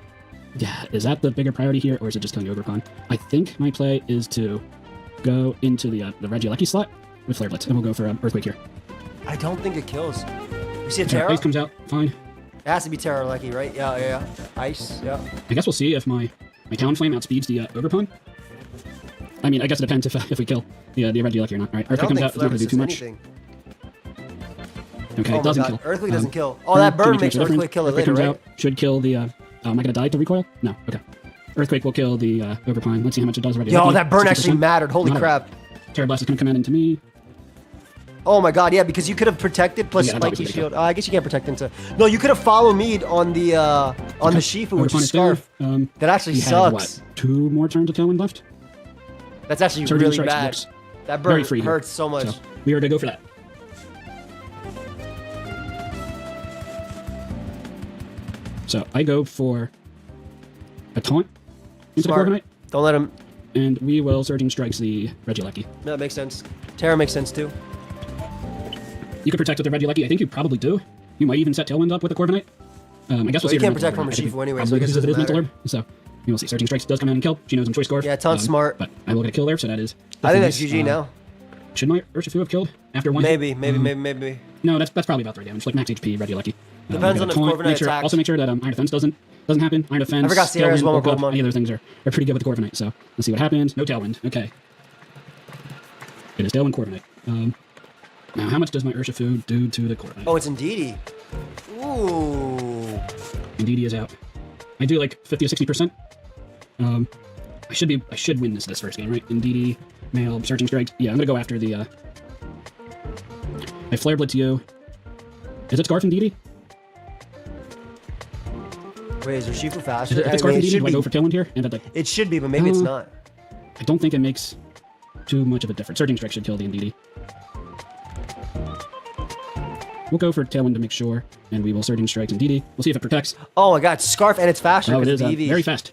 Yeah, is that the bigger priority here, or is it just killing Ogerpon? I think my play is to go into the Regieleki slot with Flare Blitz, and we'll go for Earthquake here. I don't think it kills. You see a Terra? Ice comes out, fine. It has to be Terra Lecky, right? Yeah. Ice, yeah. I guess we'll see if my Talonflame outspeeds the Ogerpon. I mean, I guess it depends if we kill the Regieleki or not. All right, Earthquake comes out, it's not going to do too much. Okay, it doesn't kill. Earthquake doesn't kill. Oh, that burn makes Earthquake kill it later, right? Out, should kill the... am I going to die to recoil? No, okay. Earthquake will kill the Ogerpon. Let's see how much it does already. Yo, that burn actually mattered. Holy crap. Terra Blast is going to come out into me. Oh my god, yeah, because you could have protected plus Spiky Shield. I guess you can't protect into... No, you could have Follow Me on the Shifu, which is Scarf. That actually sucks. What, 2 more turns of Tailwind left? That's actually really bad. That burn hurts so much. So we are going to go for that. So I go for a taunt into the Corviknight. Don't let him. And we will Surging Strikes the Regieleki. That makes sense. Terra makes sense too. You could protect with the Regieleki. I think you probably do. You might even set Tailwind up with the Corviknight. I guess we'll see. You can't protect from a Shifu anyway, so because it is Mental Orb. So we will see. Surging Strikes does come out and kill. She knows I'm Choice Scarf. Yeah, Taunt's smart. But I will get a kill there, so that is... I think that's GG now. Should my Urshifu have killed after one Maybe. No, that's probably about 3 damage. Like max HP, Regieleki. Depends on if Corviknight attacks. Also make sure that Iron Defense doesn't happen. Iron Defense, I forgot Sierra's one more Pokemon. Any of those things are pretty good with the Corviknight. So let's see what happens. No Tailwind. Okay. It is Tailwind Corviknight. Now, how much does my Urshifu do to the Corviknight? Oh, it's Indeedee. Ooh. Indeedee is out. I do like 50 to 60%. I should win this first game, right? Indeedee, Male, Surging Strikes. Yeah, I'm gonna go after the. I Flare Blitz you. Is it Scarf Indeedee? Wait, is Urshifu faster? If it's Scarf Indeedee, do I go for Tailwind here? And it should be, but maybe it's not. I don't think it makes too much of a difference. Surging Strike should kill the Indeedee. we'll go for Tailwind to make sure, and we will Surging Strikes and DD. We'll see if it protects. Oh my god, Scarf, and it's faster. Oh, it is very fast.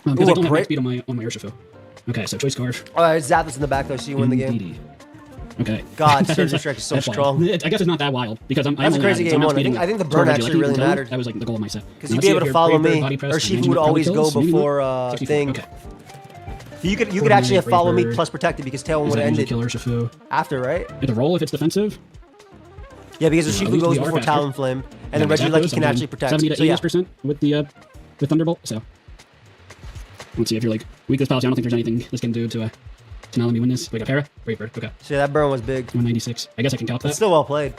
Because I don't have max speed on my Urshifu. Okay, so Choice Scarf. Alright, Zapdos in the back though, so you win the game. DD. Okay. God, Surging Strike is so strong. I guess it's not that wild because That's a crazy game one. I think the burn actually really mattered. That was like the goal of my set. Because you'd be able to follow me, or Shifu would always go before thing. Okay. You could actually have follow me plus protected because Tailwind would have ended after, right? It's a roll if it's defensive. Yeah, because the Shifu goes before Talonflame, and then Regieleki can actually protect. 70 to 80% with the Thunderbolt. So let's see if you're like weak this policy. I don't think there's anything this can do to not let me win this. We got Para, Brave Bird. Okay. So that burn was big. 196. I guess I can count that. It's still well played.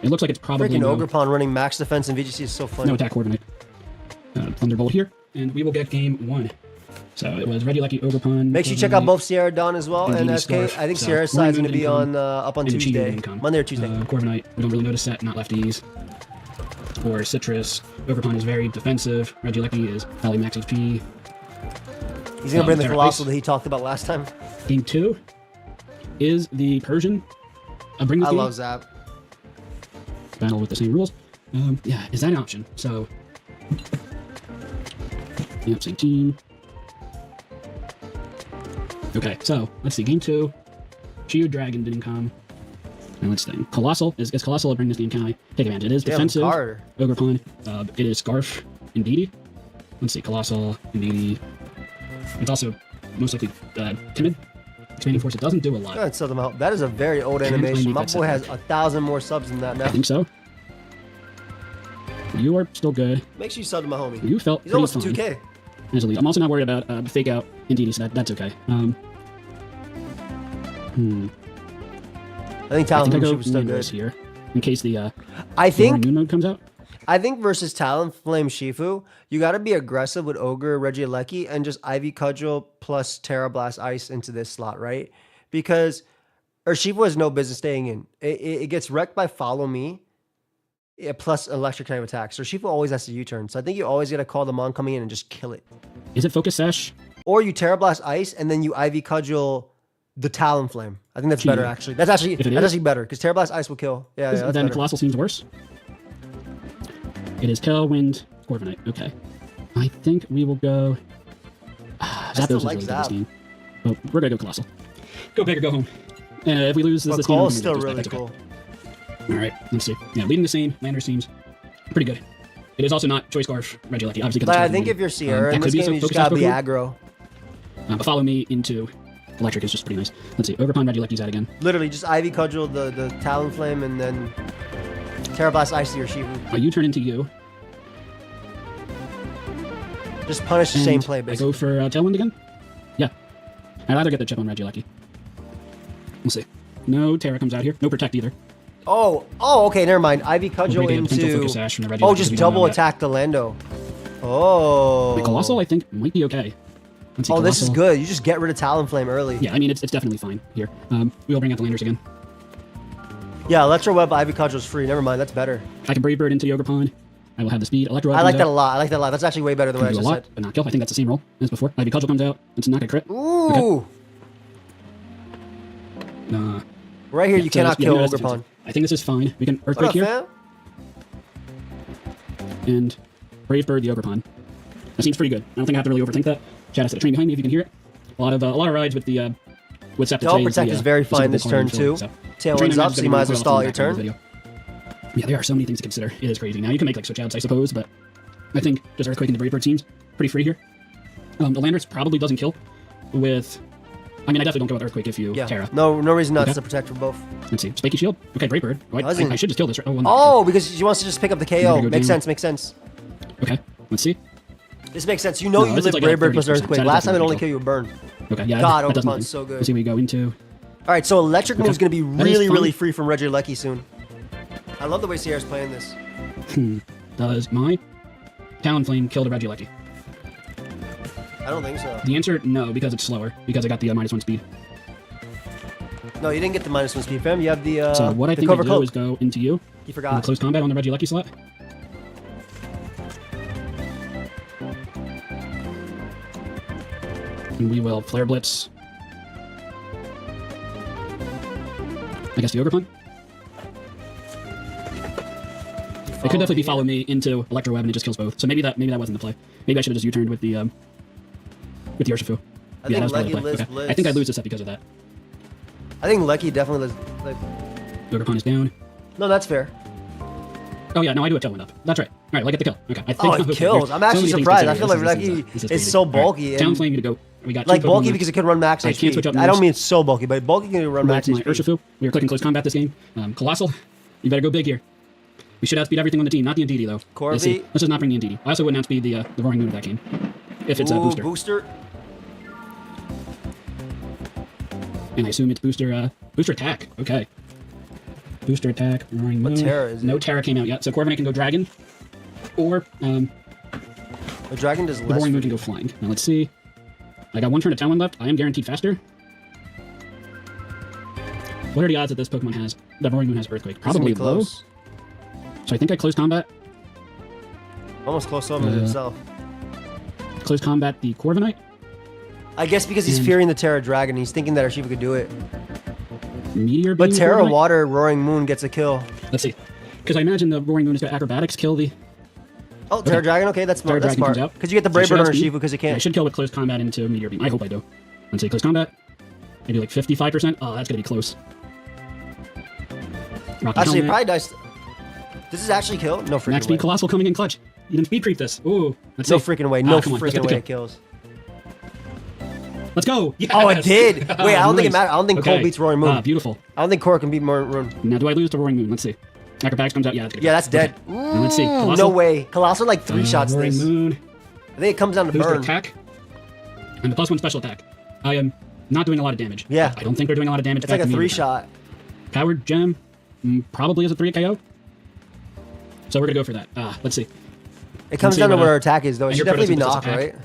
It looks like it's probably freaking Ogerpon running max defense in VGC is so funny. No attack coordinate. Thunderbolt here, and we will get game 1. So it was Regieleki, Ogerpon. Make sure you check out both Sierra Dawn as well and SK. I think Sierra's side is going to be on up on Tuesday, Monday or Tuesday. Corviknight, we don't really notice that, not lefties. For Citrus, Ogerpon is very defensive. Regieleki is probably max HP. He's going to bring the Colossal that he talked about last time. Game 2 is the Persian. I love Zap. Battle with the same rules. Yeah, is that an option? So, yep, same team. Okay, so let's see. Game 2, Chiyu Dragon didn't come. Now let's think. Colossal is Colossal to bring this game? Can I take advantage? It is defensive. Ogerpon. It is Scarf and DD. Let's see. Colossal and DD. It's also most likely timid. Expanding Force. It doesn't do a lot. Go ahead, sub them out. That is a very old animation. My boy has 1,000 more subs than that now. I think so. You are still good. Make sure you sub to my homie. You felt He's almost fine. 2K. I'm also not worried about fake out in DD, so that's okay. I think Talonflame was still good here, in case the new mode comes out. I think versus Talonflame Shifu, you got to be aggressive with Ogre, Regieleki, and just Ivy Cudgel plus Terra Blast Ice into this slot, right? Because Shifu has no business staying in. It gets wrecked by Follow Me, plus Electric type attacks. So Shifu always has to U-turn. So I think you always got to call them on coming in and just kill it. Is it Focus Sash? Or you Terra Blast Ice and then you Ivy Cudgel the Talonflame. I think that's better actually. That's actually better because Terra Blast Ice will kill. Yeah, then better. Colossal seems worse. It is Tailwind, Corviknight. Okay. I think we will go. Zapdos is really good this game. Oh, we're gonna go Colossal. Go big or go home. If we lose this game, is still really cool. All right, let's see. Yeah, leading the same. Lander seems pretty good. It is also not Choice Scarf, Regieleki, obviously. But I think if you're Sierra in this game, you just gotta be aggro. But follow me into Electric is just pretty nice. Let's see. Ogerpon, Regieleki's out again. Literally, just Ivy Cudgel the Talonflame and then Terra Blast Ice to your Shifu. You turn into you. Just punish the same play, basically. I go for Tailwind again? Yeah. I'd rather get the chip on Regieleki. We'll see. No Terra comes out here. No Protect either. Oh, okay, never mind. Ivy Cudgel into... just double attack the Lando. Oh. The Colossal, I think, might be okay. Let's see, Colossal. This is good. You just get rid of Talonflame early. Yeah, I mean, it's definitely fine here. We'll bring out the Landers again. Yeah, Electro Web Ivy Cudgel's free. Never mind, that's better. I can Brave Bird into Ogerpon. I will have the speed. Electro Web I like that a lot. That's actually way better than what I just said. But not kill. I think that's the same roll as before. Ivy Cudgel comes out. It's not gonna crit. Ooh. Okay. Right here, you cannot kill Ogerpon. I think this is fine. We can Earthquake here. Fam? And Brave Bird the Ogerpon. That seems pretty good. I don't think I have to really overthink that. Chat has a train behind me if you can hear it. A lot of rides with the with Scepter. Double Protect is very fine this turn too. Tailwind's up, so you might as well stall your turn. Yeah, there are so many things to consider. It is crazy. Now you can make like switch outs, I suppose, but I think just Earthquake and the Brave Bird seems pretty free here. The Landers probably doesn't kill with. I mean, I definitely don't go with Earthquake if you Terra. No reason not to protect for both. Let's see. Spiky Shield. Okay, Brave Bird. Oh, I should just kill this. Because she wants to just pick up the KO. Makes sense. Okay, let's see. This makes sense. You know you live like Brave Bird plus Earthquake. Last time it only killed you a burn. Okay, yeah. God, Ogerpon's so good. Let's see what we go into. All right, so Electric Move's going to be really free from Regieleki soon. I love the way Sierra's playing this. Does my Talonflame kill the Regieleki? I don't think so. The answer, no, because it's slower. Because I got the -1 speed. No, you didn't get the -1 speed, fam. You have the So what I think I do is go into you. You forgot. Close combat on the Regieleki slot. And we will Flare Blitz. I guess the Ogerpon. It could definitely be follow me into Electro Web and it just kills both. So maybe that wasn't the play. Maybe I should have just U-turned with the Urshifu. Yeah, that was probably the play. Okay. I think I lose this set because of that. I think Lucky definitely like. Ogre is down. No, that's fair. Oh yeah, no, I do a tailwind up. That's right. All right, like at the kill. Okay, I think. Oh, it kills. I'm actually surprised. I feel like Lucky is so bulky. Right. Down flame, you to go. We got like bulky because it could run max HP. I don't mean it's so bulky, but bulky can run max HP. Urshifu. We were clicking close combat this game. Colossal, you better go big here. We should outspeed everything on the team, not the Ndidi though. Let's just not bring the Ndidi. I also wouldn't outspeed the Roaring Moon of that game. If it's a booster. And I assume it's booster attack. Okay. Booster attack, Roaring Moon. What Terra is it? No Terra came out yet, so Corviknight can go Dragon. Or, the Dragon does less. The Roaring Moon can go Flying. Now let's see. I got one turn of Talon left. I am guaranteed faster. What are the odds that this Pokemon has, that Roaring Moon has Earthquake? Probably low. So I think I close combat. Almost close to himself. Close combat the Corviknight. I guess because he's fearing the Terra Dragon, he's thinking that Urshifu could do it. Meteor Beam. But Terra Water Roaring Moon gets a kill. Let's see. Because I imagine the Roaring Moon has got Acrobatics kill the... Oh, Terra Dragon? Okay, that's smart. That's smart. Because you get the Brave Bird on Urshifu because you can't... I should kill with close combat into Meteor Beam. I hope I do. Let's see, close combat. Maybe like 55%. Oh, that's going to be close. Actually, it probably dies... This is actually kill? No freaking Max Speed Colossal coming in clutch. You didn't speed creep this. Ooh. No freaking way. No freaking way it kills. Let's go! Yes! Oh, it did! Wait, I don't think it matters. I don't think Cole beats Roaring Moon. Beautiful. I don't think Cora can beat Roaring Moon. Now, do I lose to Roaring Moon? Let's see. Acrobatics comes out. Yeah, that's dead. Okay. Let's see. Colossal. No way. Colossal like 3 shots Roaring this. Moon. I think it comes down to burn. Attack. And the +1 special attack. I am not doing a lot of damage. Yeah. I don't think they're doing a lot of damage. It's like a 3-shot. Powered Gem probably is a 3 KO. So we're going to go for that. Let's see. It comes down to what our attack is, though. It should definitely be knock, right?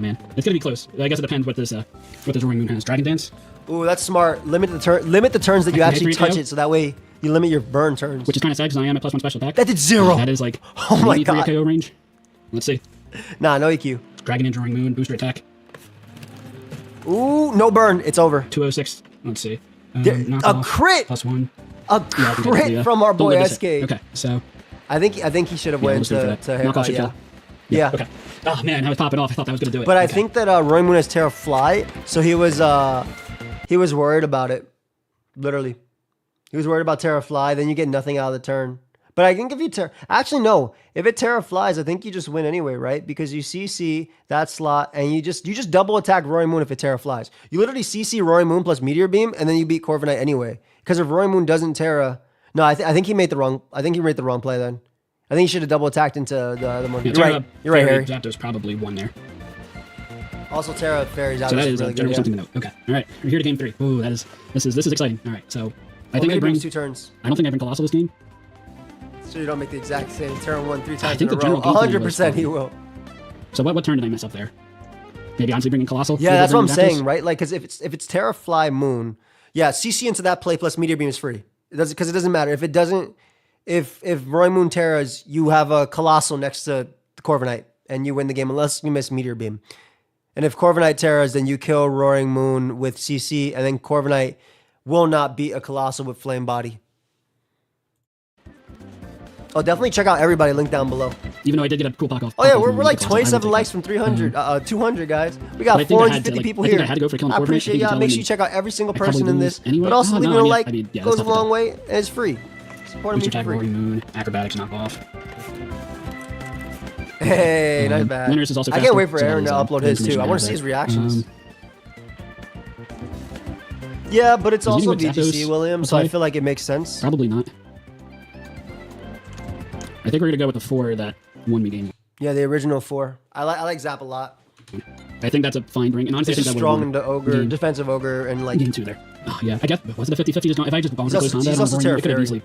Man, it's gonna be close. I guess it depends what this Roaring Moon has. Dragon Dance. Ooh, that's smart. Limit the turns that you actually touch it, so that way you limit your burn turns. Which is kind of sad because I am at +1 special attack. That did 0. That is like oh my god 3 KO range. Let's see. Nah, no EQ. Dragon Dance, Roaring Moon, booster attack. Ooh, no burn. It's over. 206. Let's see. A crit. +1. A crit from our boy SK. Okay, so. I think he should have went to him. Yeah. Okay. Oh man, I was popping off. I thought that was gonna do it. But I think that Roaring Moon has Terra Fly, so he was worried about it. Literally, he was worried about Terra Fly. Then you get nothing out of the turn. But I think if you actually no, if it Terra Flies, I think you just win anyway, right? Because you CC that slot and you just double attack Roaring Moon if it Terra Flies. You literally CC Roaring Moon plus Meteor Beam, and then you beat Corviknight anyway. Because if Roaring Moon doesn't Terra, no, I think he made the wrong. I think he made the wrong play then. I think he should have double attacked into the other one. Yeah, You're right, Harry. Zapdos probably won there. Also, Terra Fairy's out. So that is really good, something to note. Okay, all right, we're here to game 3. Ooh, this is exciting. All right, so I think I bring 2 turns. I don't think I bring Colossal this game. So you don't make the exact same turn 1 3 times in a row. 100% he will. So what turn did I mess up there? Maybe honestly bringing Colossal. Yeah, that's what I'm saying, right? Like, because if it's Terra Fly Moon, yeah, CC into that play plus Meteor Beam is free. Because it doesn't matter if it doesn't. If Roaring Moon Terras, you have a Colossal next to the Corviknight, and you win the game unless you miss Meteor Beam. And if Corviknight Terras, then you kill Roaring Moon with CC, and then Corviknight will not beat a Colossal with Flame Body. Oh, definitely check out everybody. Link down below. Even though I did get a cool block off. Oh yeah, we're like 27 likes from 300, 200 guys. We got 450 people here. I appreciate y'all. Make sure you check out every single person in this, but also leaving a like goes a long way and it's free. Supporting me for free. Roaring Moon, Acrobatics knock off. Hey, not bad. I can't wait for Aaron to upload his too. I want to see his reactions. Yeah, but it's also VGC, William, so I feel like it makes sense. Probably not. I think we're gonna go with the 4 that won me game. Yeah, the original 4. I like Zap a lot. I think that's a fine bring. And honestly, it's strong into Ogre, defensive Ogre, and like game 2 there. Oh yeah, I guess was it a 50-50? If I just bombed close combat, he's also Terra Fairy. Could have easily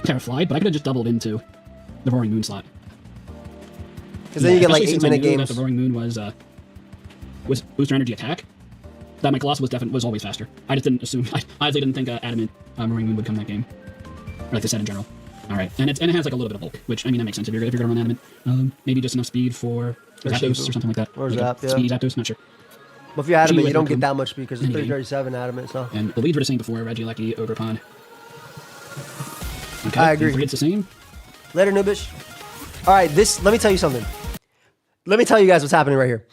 Terra Fly, but I could have just doubled into the Roaring Moon slot. Because then you get like 8-minute games. That the Roaring Moon was booster energy attack. That my Colossal was always faster. I just didn't assume. I honestly didn't think Adamant Roaring Moon would come that game, or like the set in general. All right, and it has like a little bit of bulk, which I mean that makes sense if you're gonna run Adamant. Maybe just enough speed for Zapdos or something like that. Or Zap, yeah. Speedy Zapdos, not sure. But if you're Adamant, you don't get that much speed because it's 337 Adamant. So. And the leads were the same before: Regieleki, Ogre Pond. Okay, I agree. It's the same. Later, Noobish. All right, let me tell you something. Let me tell you guys what's happening right here.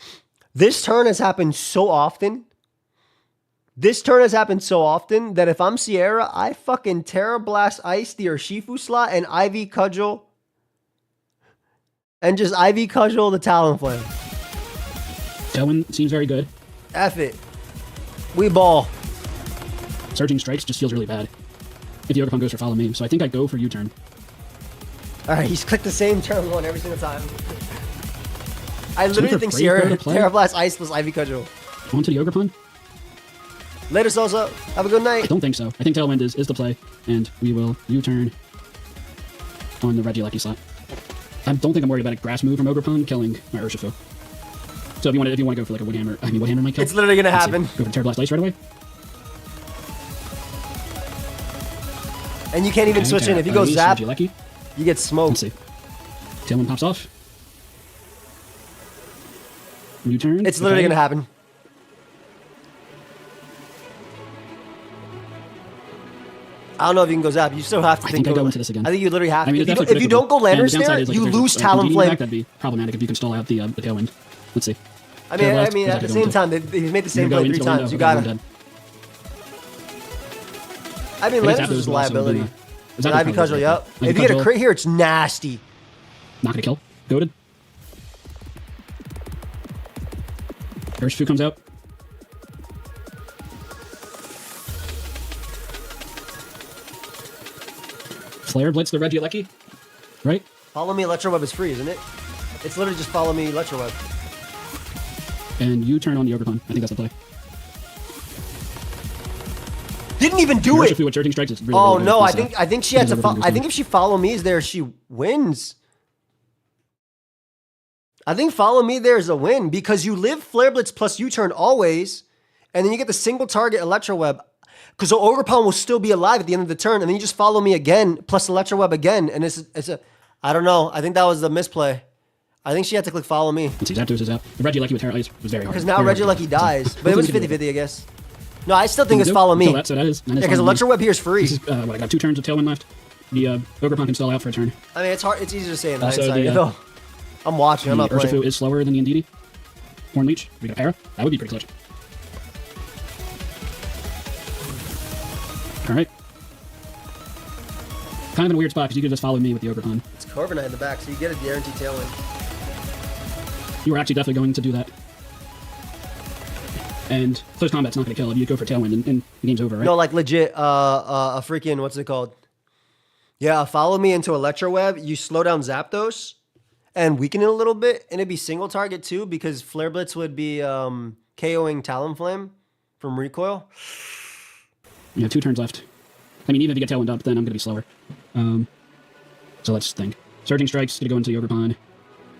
This turn has happened so often. That if I'm Sierra, I fucking Terra Blast Ice the Urshifu slot and IV Cudgel. And just IV Cudgel the Talonflame. Tailwind seems very good. F it. We ball. Surging Strikes just feels really bad if the Ogerpon goes for follow me. So I think I go for U-turn. All right, he's clicked the same turn one every single time. I literally think Sierra Terra Blast Ice plus IV Cudgel. On to the Ogerpon. Later, Salsa. Have a good night. I don't think so. I think Tailwind is the play, and we will U-turn on the Regieleki slot. I don't think I'm worried about a grass move from Ogerpon killing my Urshifu. So if you want to go for like a Woodhammer, Woodhammer might kill. It's literally gonna happen. Go for Terra Blast Ice right away. And you can't even switch in. If you go Zap, you get smoked. Let's see. Tailwind pops off. U-turn. It's literally gonna happen. I don't know if you can go Zap. You still have to think. I go into this again. I think you literally have to. If you don't go Landers there, you lose Talonflame. That'd be problematic if you can stall out the Tailwind. Let's see. I mean, at the same time, he's made the same play 3 times. You gotta. I mean, Landers is a liability. Ivy Cudgel, yep. If you get a crit here, it's nasty. Not gonna kill. Goated. Urshifu comes out. Flare Blitz the Regieleki, right? Follow me Electro Web is free, isn't it? It's literally just follow me Electro Web. And you turn on the Ogerpon. I think that's the play. Didn't even do it. With Surging Strikes, it's really, oh really no, I think she had to. I think if she follow me is there, she wins. I think follow me there is a win because you live Flare Blitz plus U-turn always, and then you get the single target Electro Web. Because the Ogerpon will still be alive at the end of the turn, and then you just follow me again, plus Electro Web again, and it's a, I don't know. I think that was the misplay. I think she had to click follow me. Let's see, Zapdos is out. The Regieleki with Terra Ice was very hard. Because now Regieleki dies, but it was 50-50, I guess. No, I still think it's follow me. So that is because Electro Web here is free. This is, I got 2 turns of Tailwind left. The Ogerpon can stall out for a turn. I mean, it's hard. It's easy to say in hindsight. I'm watching. I'm not playing. Urshifu is slower than the Indeedee. Horn Leech. We got a Para. That would be pretty clutch. All right. Kind of in a weird spot because you could just follow me with the Ogerpon. It's Corviknight in the back, so you get a guaranteed Tailwind. You were actually definitely going to do that. And close combat's not going to kill it. You go for Tailwind and the game's over, right? No, like legit, a freaking, what's it called? Yeah, follow me into Electro Web. You slow down Zapdos and weaken it a little bit, and it'd be single target too because Flare Blitz would be KOing Talonflame from recoil. You have 2 turns left. I mean, even if you get Tailwind up, then I'm going to be slower. So let's think. Surging Strike's going to go into the Ogerpon.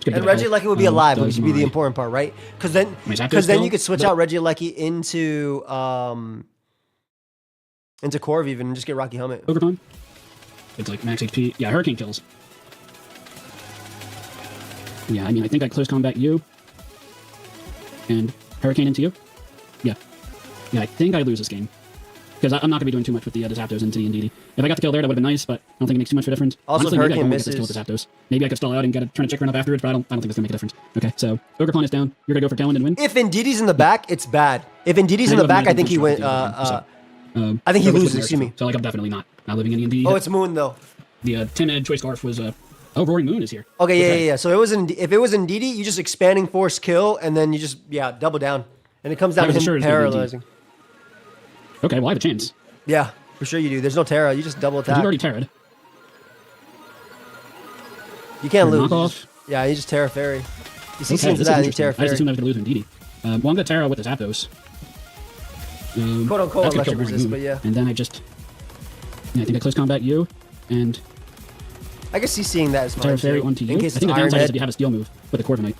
And Regieleki would be alive, which would be the important part, right? Because then you could switch out Regieleki into Corv even and just get Rocky Helmet. Ogerpon. It's like max HP. Yeah, Hurricane kills. Yeah, I mean, I think I close combat you. And Hurricane into you. Yeah. Yeah, I think I lose this game. Because I'm not going to be doing too much with the Zapdos into the Indeedee. If I got the kill there, that would have been nice, but I don't think it makes too much of a difference. Also, honestly, Hurricane maybe I don't misses. Get this kill with the Zapdos. Maybe I could stall out and try to check run up afterwards, but I don't think it's going to make a difference. Okay, so Ogerpon is down. You're going to go for Tailwind and win? If Indeedee's in the back, it's bad. If Indeedee's in the back, I think he wins. I think he loses, excuse me. So, like, I'm definitely not living in the Indeedee. Oh, it's Moon, though. The Tin-Ed Choice Scarf was... Oh, Roaring Moon is here. Okay, yeah. So if it was Indeedee, you just expanding force kill, and then you just, double down. And it comes down to him paralyzing. Okay, well, I have a chance. Yeah, for sure you do. There's no Terra. You just double attack. You already Terra'd. You can't lose. Yeah, you just Terra Fairy. You see into that and you Terra Fairy. I just assumed I was going to lose Indeedee. Well, I'm going to Terra with the Zapdos. Quote unquote electric resist, but yeah. And then I think I close combat you, and... I guess CCing that is fine. Terra Fairy onto you. In I case think the downside is if you have a Steel move with the Corviknight.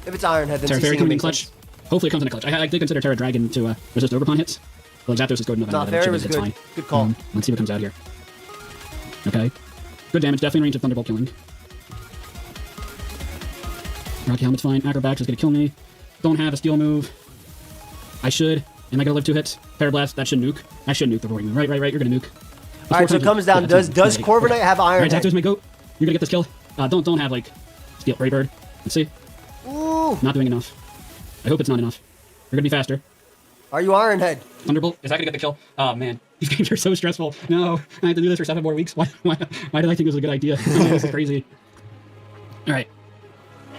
If it's Iron Head, then Terra Fairy CCing coming in makes clutch. sense. Hopefully it comes in a clutch. I did consider Terra Dragon to resist Ogerpon hits. But Zapdos is good enough. No, Fairy was good. Fine. Good call. Let's see what comes out here. Okay. Good damage. Definitely in range of Thunderbolt killing. Rocky Helmet's fine. Acrobatics is going to kill me. Don't have a Steel move. I should. Am I going to live 2 hits? Parablast, that should nuke. I should nuke the Roaring Moon. Right. You're going to nuke. All right, so it comes down. Does Corviknight have Iron Head? All right, Zapdos, my goat. You're gonna get this kill. Don't have like Steel Ray Bird. Let's see. Ooh. Not doing enough. I hope it's not enough. You're gonna be faster. Are you Iron Head? Thunderbolt. Is that gonna get the kill? Oh man, these games are so stressful. No, I have to do this for 7 more weeks. Why did I think it was a good idea? This is crazy. All right.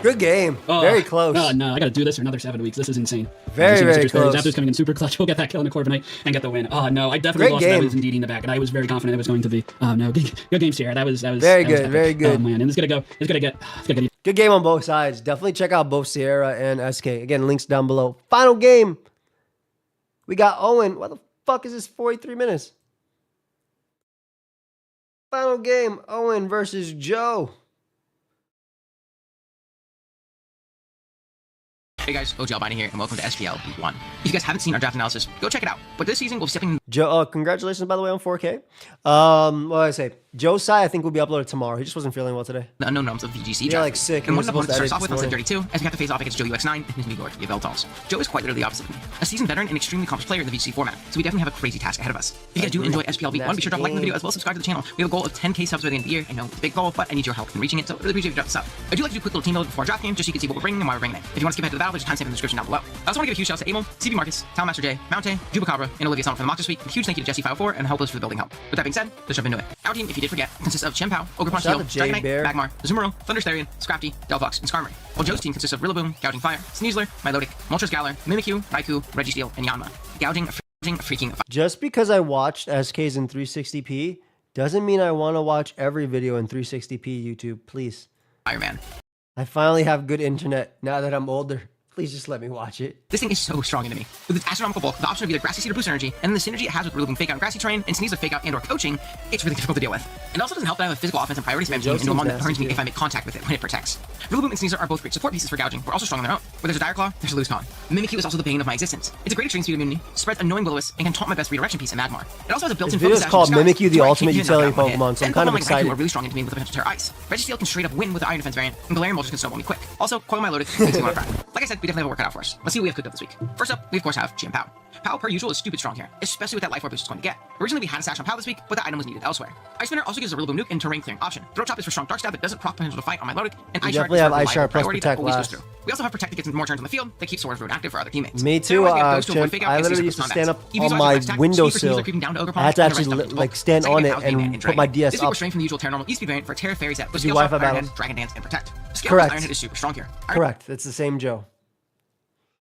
Good game. Very close. Oh, no, I gotta do this for another 7 weeks. This is insane. Very close. Zapdos coming in super clutch. We'll get that kill in the Corviknight and get the win. Oh no, I definitely lost that. It was indeed in the back, and I was very confident it was going to be. Oh no, good game, Sierra. That was very good. Very good. Oh man, and it's gonna get. Good game on both sides. Definitely check out both Sierra and SK. Again, links down below. Final game. We got Owen. What the fuck is this? 43 minutes. Final game. Owen versus Joe. Hey guys, OG Albino here, and welcome to SPL Week 1. If you guys haven't seen our draft analysis, go check it out. But this season, we'll be stepping... Joe, congratulations, by the way, on 4K. What did I say? Joe's side, I think, will be uploaded tomorrow. He just wasn't feeling well today. The unknown realms of VGC draft. Yeah, like sick. And one of the opponents starts off with on set 32, as we have to face off against Joe UX9 and his new lord, Yavel Talls. Joe is quite literally the opposite of me. A seasoned veteran and extremely accomplished player in the VGC format, so we definitely have a crazy task ahead of us. If you guys do enjoy SPL Week 1, be sure to drop a like on the video as well as subscribe to the channel. We have a goal of 10k subs by the end of the year. I know it's a big goal, but I need your help in reaching it, so I really appreciate if you drop a sub. I do like to do a quick little team build before our draft game, just so you can see what we're bringing and why we're bringing it. If you want to skip ahead to the battle, there's a timestamp in the description down below. I also want to give a huge shout out to Amel, CB Marcus, Talmaster J, Mounte, Jubacabra, and Olivia for the mock this week. A huge thank you to Jesse504 and Helpless for the building help. With that being said, let's jump into it. Our team, if you did forget, consists of Chien-Pao, Ogerpon Teal, Dragonite, Magmar, Azumarill, Thunderstarian, Scrafty, Delphox, and Skarmory. While Joe's team consists of Rillaboom, Gouging Fire, Sneasler, Milotic, Moltres Galar, Mimikyu, Raikou, Registeel, and Yanma. Gouging freaking fire. Just because I watched SKs in 360p doesn't mean I want to watch every video in 360p, YouTube. Please. Fireman. I finally have good internet now that I'm older. Please just let me watch it. This thing is so strong into me. With its astronomical bulk, the option of either Grassy Seed or Boost Energy, and the synergy it has with Rillaboom Fake Out and Grassy Terrain, and Sneasler Fake Out and or Coaching, it's really difficult to deal with. It also doesn't help that I have a physical offense and priority spam team into a mon that burns me if I make contact with it when it protects. Rillaboom and Sneasler are both great support pieces for gouging, but also strong on their own. Where there's a Dire Claw, there's a Loose Con. Mimikyu is also the bane of my existence. It's a great extreme speed immunity, spreads annoying Will-O-Wisp, and can taunt my best redirection piece in Magmar. It also has a built-in focus. This video is called Mimikyu, the ultimate utility Pokemon, so I'm kind of excited. Are really strong into me with the potential Terra Ice. Registeel can straight up win with the Iron Defense variant, and Galarian Moltres can snowball me quick. Also, Coil Milotic makes me want to cry. Like I said, we definitely have a workout out for us. Let's see what we have cooked up this week. First up, we of course have Chien-Pao. Pao, per usual, is stupid strong here, especially with that Life Orb boost it's going to get. Originally, we had a stash on Pao this week, but that item was needed elsewhere. Ice Spinner also gives a Rillaboom Nuke and terrain clearing option. Throat Chop is for strong Dark Stab that doesn't proc potential to fight on Milotic, and Ice Shard is for Ice Shard plus priority Protect that always goes last. through. We also have Protect that gets more turns on the field that keeps Swords Road active for other teammates. Me too, Chimp. I literally used to stand up on my windowsill. I had to actually like stand on it and put my DS this up. This from the usual Terra Normal E-Speed variant for Terra Fairy set with Scale Shot, Iron Head, Dragon Dance, and Protect. Correct. Iron Head is super strong here. Correct. It's the same Joe.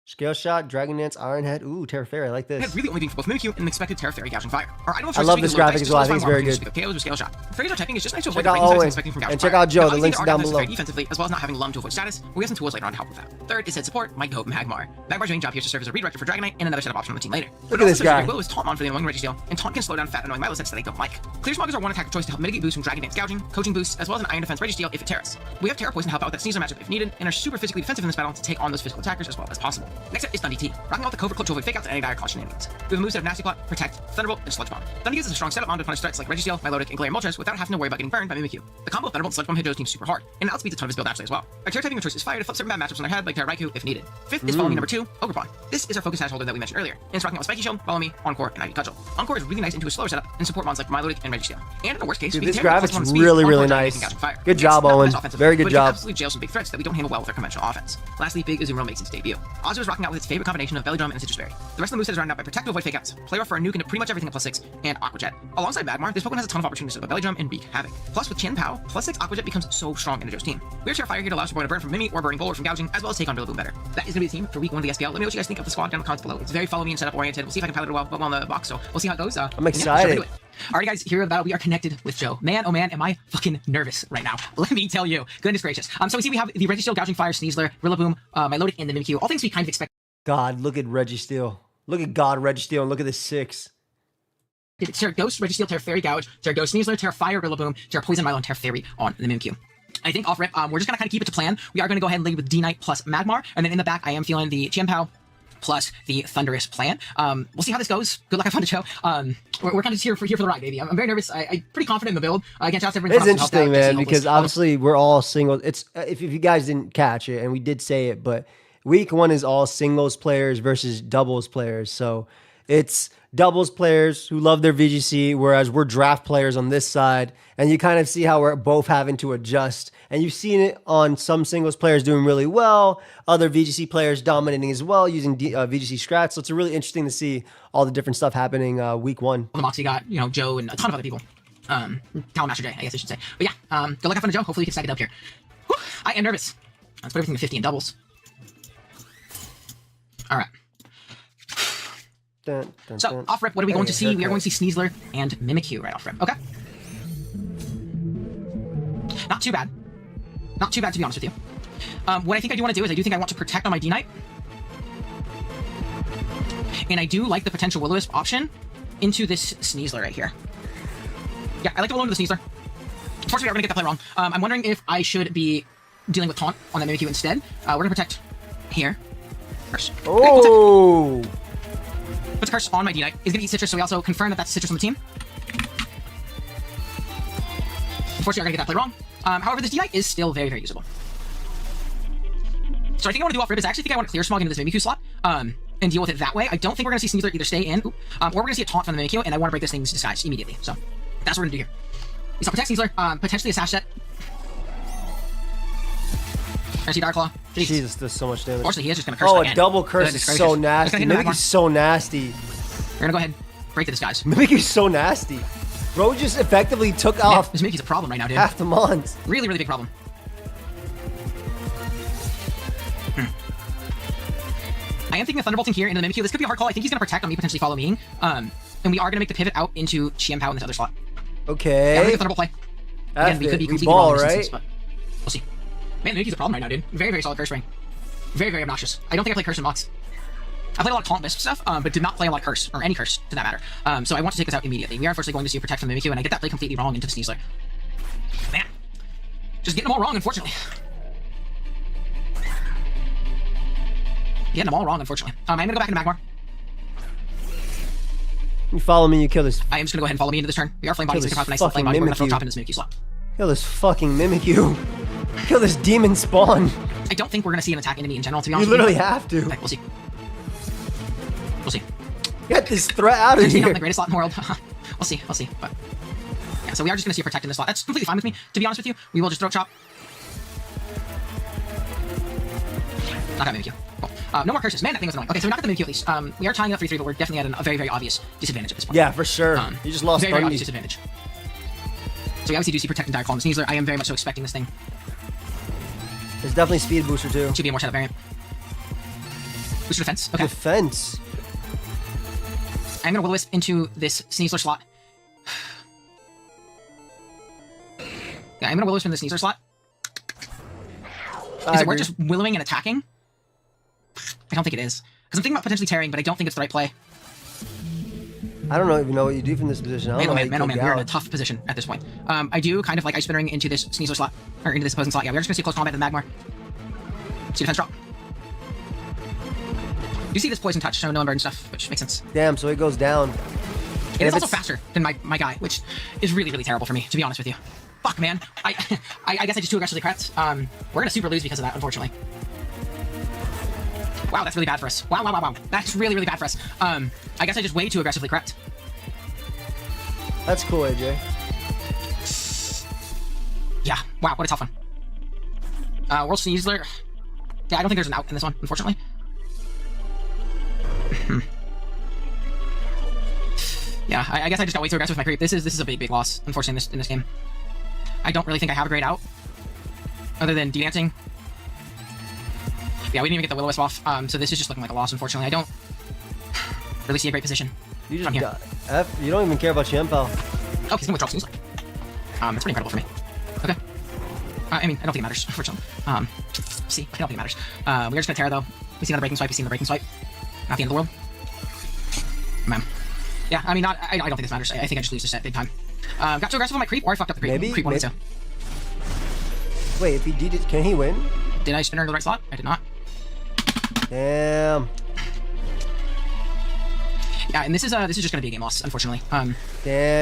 Scale Shot, Dragon Dance, Iron Head. Ooh, Terra Fairy. I like this. Head really only being for both Mimikyu and the expected Terra Fairy Gouging Fire. I love this graphic as well. I think it's very good. KOs with Scale Shot. Fairies are typing is just nice to avoid check out Owen and check out Joe. The links are down below. Defensively, as well as not having Lum to avoid status. We have some tools later on to help with that. Third is head support. My goat Magmar. Magmar's main job here is to serve as a redirector for Dragonite and another set of options on the team later. Look at this guy. Will is Taunt Mon for the annoying Registeel, and Taunt can slow down fat annoying Milo sets that they don't like. Clear Smog is our one attack of choice to help mitigate boosts from Dragon Dance Gouging, Coaching boosts, as well as an Iron Defense Registeel if it tears. We have Terra Poison to help out with that Sneasler matchup if needed, and are super physically defensive in this battle to take on those physical attackers as well as possible. Next up is Dundee T, rocking off the Clover to avoid fake outs and any dire shenanigans. We have a moveset of Nasty Plot, Protect, Thunderbolt, and Sludge Bomb. Dundee gives us a strong setup on to punish threats like Registeel, Milotic, and Galarian Moltres without having to worry about getting burned by Mimikyu. The combo of Thunderbolt and Sludge Bomb hit Joe's team super hard, and outspeeds a ton of his build naturally as well. Our Terra typing of choice is Fire to flip certain bad matchups on their head like Terra Raikou if needed. Fifth is follow me number 2, Ogerpon. This is our focus hash holder that we mentioned earlier, and it's rocking out Spiky Shield, Follow Me, Encore, and Ivy Cudgel. Encore is really nice into a slower setup and support mons like Milotic and Registeel. And in the worst case, this graphic's really nice. Good job, Owen. Very good job. Absolutely jail some big threats that we don't handle well with our conventional offense. Lastly, Big Azumarill makes its debut. Ozu is rocking out with its favorite combination of Belly Drum and Citrus Berry. The rest of the moveset is rounded out by Protect to avoid fake outs, Play Rough for a nuke into pretty much everything at +6, and Aqua Jet. Alongside Magmar, this Pokemon has a ton of opportunities to Belly Drum and wreak havoc. Plus, with Chien-Pao, +6 Aqua Jet becomes so strong in Joe's team. We are Terra Fire here to allow us to avoid a burn from Mimi or Burning Bolt from Gouging, as well as take on Rillaboom better. That is going to be the team for week 1 of the SPL. Let me know what you guys think of the squad down in the comments below. It's very follow me and setup oriented. We'll see if I can pilot it well on the box, so we'll see how it goes. I'm excited. Alright guys, here are the battle. We are connected with Joe. Man, oh man, am I fucking nervous right now. Let me tell you. Goodness gracious. So we see we have the Registeel, Gouging Fire, Sneasler, Rillaboom, Milotic, and the Mimikyu. All things we kind of expect. God, look at Registeel. Look at God Registeel and look at this 6. Terra Ghost, Registeel, Terra Fairy, Gouge, Terra Ghost, Sneasler, Terra Fire, Rillaboom, Terra Poison, Milo, and Terra Fairy on the Mimikyu. I think off rip, we're just gonna kind of keep it to plan. We are gonna go ahead and lead with D-Knight plus Magmar, and then in the back, I am feeling the Chien-Pao plus the Thunderous plan. We'll see how this goes. Good luck, have fun to show. We're kind of here for the ride, baby. I'm very nervous. I'm pretty confident in the build. Again, shout out to everyone. It's interesting, man, because obviously we're all singles. It's if you guys didn't catch it, and we did say it, but week 1 is all singles players versus doubles players. So It's doubles players who love their VGC, whereas we're draft players on this side. And you kind of see how we're both having to adjust. And you've seen it on some singles players doing really well, other VGC players dominating as well using VGC strats. So it's really interesting to see all the different stuff happening week one. On the Moxie got, Joe and a ton of other people. Talon Master J, I guess I should say. But yeah, good luck having Joe. Hopefully we can stack it up here. Whew, I am nervous. Let's put everything to 50 in doubles. All right. So, off rip, what are we going to see? We are going to see Sneasler and Mimikyu right off rip. Okay. Not too bad. Not too bad, to be honest with you. What I think I do want to do is I do think I want to protect on my D-Knight. And I do like the potential Will-O-Wisp option into this Sneasler right here. Yeah, I like to roll into the Sneasler. Unfortunately, we're going to get that play wrong. I'm wondering if I should be dealing with Taunt on the Mimikyu instead. We're going to protect here. Curse. Oh! Okay, puts a curse on my D-Knight. He's going to eat Citrus, so we also confirm that that's Citrus on the team. Unfortunately, we're going to get that play wrong. However, this D-Knight is still very, very usable. So I think I want to do off rip is I actually think I want to clear Smog into this Mimikyu slot and deal with it that way. I don't think we're going to see Sneasler either stay in or we're going to see a taunt from the Mimikyu, and I want to break this thing's disguise immediately. So that's what we're going to do here. So protect Sneasler, potentially a Sash set. I see Dark Claw. Jeez. Jesus, does so much damage. Unfortunately, he is just going to curse again. A double curse is so nasty. Mimikyu's so nasty. We're going to go ahead and break the disguise. Mimikyu's so nasty. Bro just effectively took off. This Mimikyu's a problem right now, dude. Half the mons. Really, really big problem. I am thinking of Thunderbolting here into the Mimikyu. This could be a hard call. I think he's going to protect on me, potentially follow me. And we are going to make the pivot out into Qianpao in this other slot. Okay. Yeah, we're going to Thunderbolt play. Again, we could be completely wrong in this instance, but we'll see. Man, Mimikyu's a problem right now, dude. Very, very solid curse ring. Very, very obnoxious. I don't think I played curse in Mox. I played a lot of Taunt Wisp stuff, but did not play a lot of curse, or any curse, to that matter. So I want to take this out immediately. We are unfortunately going to see a protect from Mimikyu, and I get that play completely wrong into the Sneasler. Man. Just getting them all wrong, unfortunately. Getting them all wrong, unfortunately. I'm going to go back into Magmar. You follow me, you kill this. I am just going to go ahead and follow me into this turn. We are Flame Body, so we can have a nice little Flame Body. We're going to throw Chop into this Mimikyu slot. Kill this fucking Mimikyu. Kill this demon spawn. I don't think we're going to see an attack enemy in general, to be honest with you. You literally have to. Okay, we'll see. We'll see. Get this threat out of here. Not the greatest slot in the world. We'll see, but... Yeah, so we are just going to see a protect in this slot. That's completely fine with me, to be honest with you. We will just throw Chop. Not that Mimikyu. Cool. No more curses. Man, that thing was annoying. Okay, so we knocked out the Mimikyu at least. We are tying up 3-3, but we're definitely at a very, very obvious disadvantage at this point. Yeah, for sure. You just lost very, very obvious disadvantage. So we obviously do see Protect and Dire Claw on the Sneasler. I am very much so expecting this thing. There's definitely speed booster too. Should be a more setup variant. Booster defense. Okay. Defense. I'm gonna Will-O-Wisp into this Sneasler slot. Yeah, I'm gonna Will-O-Wisp in the Sneasler slot. Is it worth just willowing and attacking? I don't think it is. Because I'm thinking about potentially tearing, but I don't think it's the right play. I don't even know what you do from this position. Man, oh man, we're in a tough position at this point. I do kind of like Ice Spinnering into this Sneasler slot, or into this opposing slot. Yeah, we're just gonna see close combat with Magmar. See defense drop. You see this Poison Touch, so no unburden stuff, which makes sense. Damn, so it goes down. And it's also faster than my guy, which is really, really terrible for me, to be honest with you. Fuck, man. I guess I just too aggressively crept. We're gonna super lose because of that, unfortunately. Wow, that's really bad for us. Wow. That's really, really bad for us. I guess I just way too aggressively crept. That's cool, AJ. Yeah, wow, what a tough one. World Sneasler. Yeah, I don't think there's an out in this one, unfortunately. Yeah, I guess I just got way too aggressive with my creep. This is a big, big loss, unfortunately, in this game. I don't really think I have a great out, other than dancing. Yeah, we didn't even get the Will-O-Wisp off, so this is just looking like a loss, unfortunately. I don't really see a great position. You just got F. You don't even care about Qianpao. Oh, he's gonna withdraw Sneasler. That's pretty incredible for me. Okay. I mean, I don't think it matters, unfortunately. See, I don't think it matters. We're just gonna tear, though. We see another breaking swipe. We see another breaking swipe. Not the end of the world. Man. Yeah, I mean, I don't think this matters. I think I just lose this set big time. Got too aggressive on my creep, or I fucked up the creep. Maybe. Creep 1 and 2. Wait, if he did it, can he win? Did I spin her into the right slot? I did not. Damn. Yeah, and this is just gonna be a game loss, unfortunately. Damn.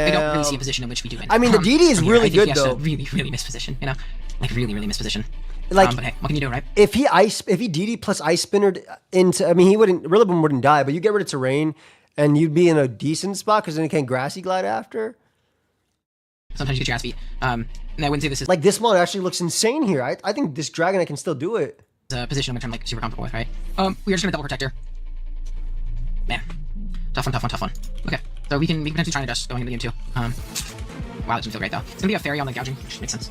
I don't really see a position in which we do win. I mean, the DD is really good though. Really, really miss position, you know, like really, really miss position. Like, but hey, what can you do, right? If he DD plus Ice Spinnered into, I mean, Rillaboom wouldn't die, but you get rid of terrain, and you'd be in a decent spot because then you can grassy glide after. Sometimes you get your ass beat. And I wouldn't say this is like this mod actually looks insane here. I think this Dragonite can still do it. A position which I'm like super comfortable with, right? We are just gonna double protect here. Man, tough one. Okay, so we can potentially try and adjust going into game 2. Wow, that doesn't feel great though. It's gonna be a fairy on the gouging, which makes sense.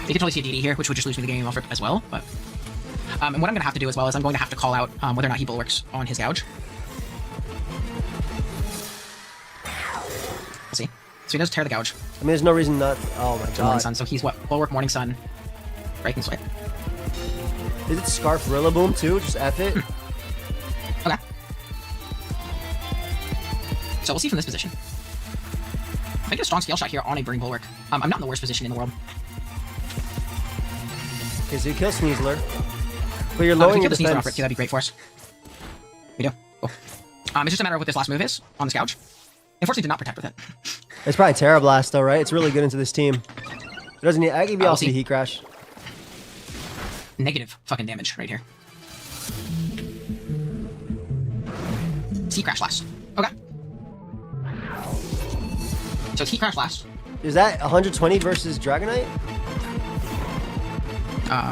You can totally see a DD here, which would just lose me the game offer as well. But and what I'm gonna have to do as well is I'm going to have to call out whether or not he bulwarks on his gouge. Let's see. So he does tear the gouge. I mean, there's no reason not. Oh my god. Morning Sun. So he's what? Bulwark, Morning Sun, Breaking Swipe. Is it Scarf Rillaboom too? Just F it. Okay. So we'll see from this position. I get a strong scale shot here on a Burning Bulwark. I'm not in the worst position in the world. Okay, so you kill Sneasler. But you're lowering your defense. Off, that'd be great for us. We do. Cool. It's just a matter of what this last move is on this gouge. Unfortunately, did not protect with it. It's probably Terra Blast though, right? It's really good into this team. It doesn't need. I give you also Heat Crash. Negative fucking damage right here. Heat Crash last. Okay. So it's Heat Crash last. Is that 120 versus Dragonite?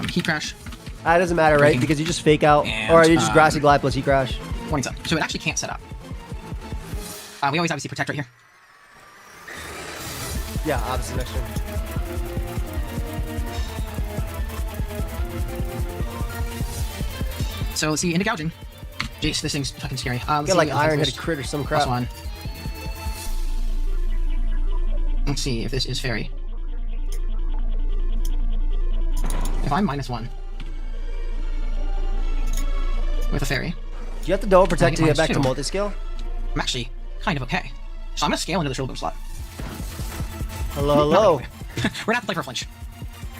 Heat Crash. That doesn't matter, right? Because you just fake out. Or you just Grassy Glide plus Heat Crash. Points up. So it actually can't set up. We always obviously protect right here. Yeah, obviously next turn. So let's see, into gouging. Jeez, this thing's fucking scary. Get like Iron Head crit or some crap. +1. Let's see if this is fairy. If I'm -1 with a fairy. Do you have to double protect to get back to multi-scale? I'm actually kind of okay. So I'm gonna scale into this Rillaboom slot. Hello. We're gonna have to play for a flinch. You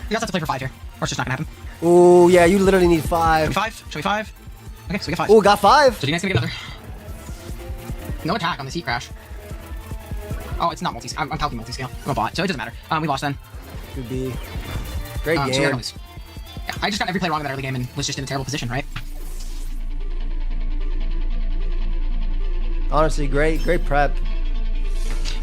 guys have to play for 5 here, or it's just not gonna happen. Ooh, yeah, you literally need 5. 5? Show me 5. Okay, so we got 5. Ooh, got 5. So you guys gonna get another. No attack on this Heat Crash. Oh, it's not multi-scale. I'm calculating multi-scale. I'm a bot, so it doesn't matter. We lost then. Could be. Great game. So we're gonna lose. Yeah, I just got every play wrong in that early game and was just in a terrible position, right? Honestly, great prep.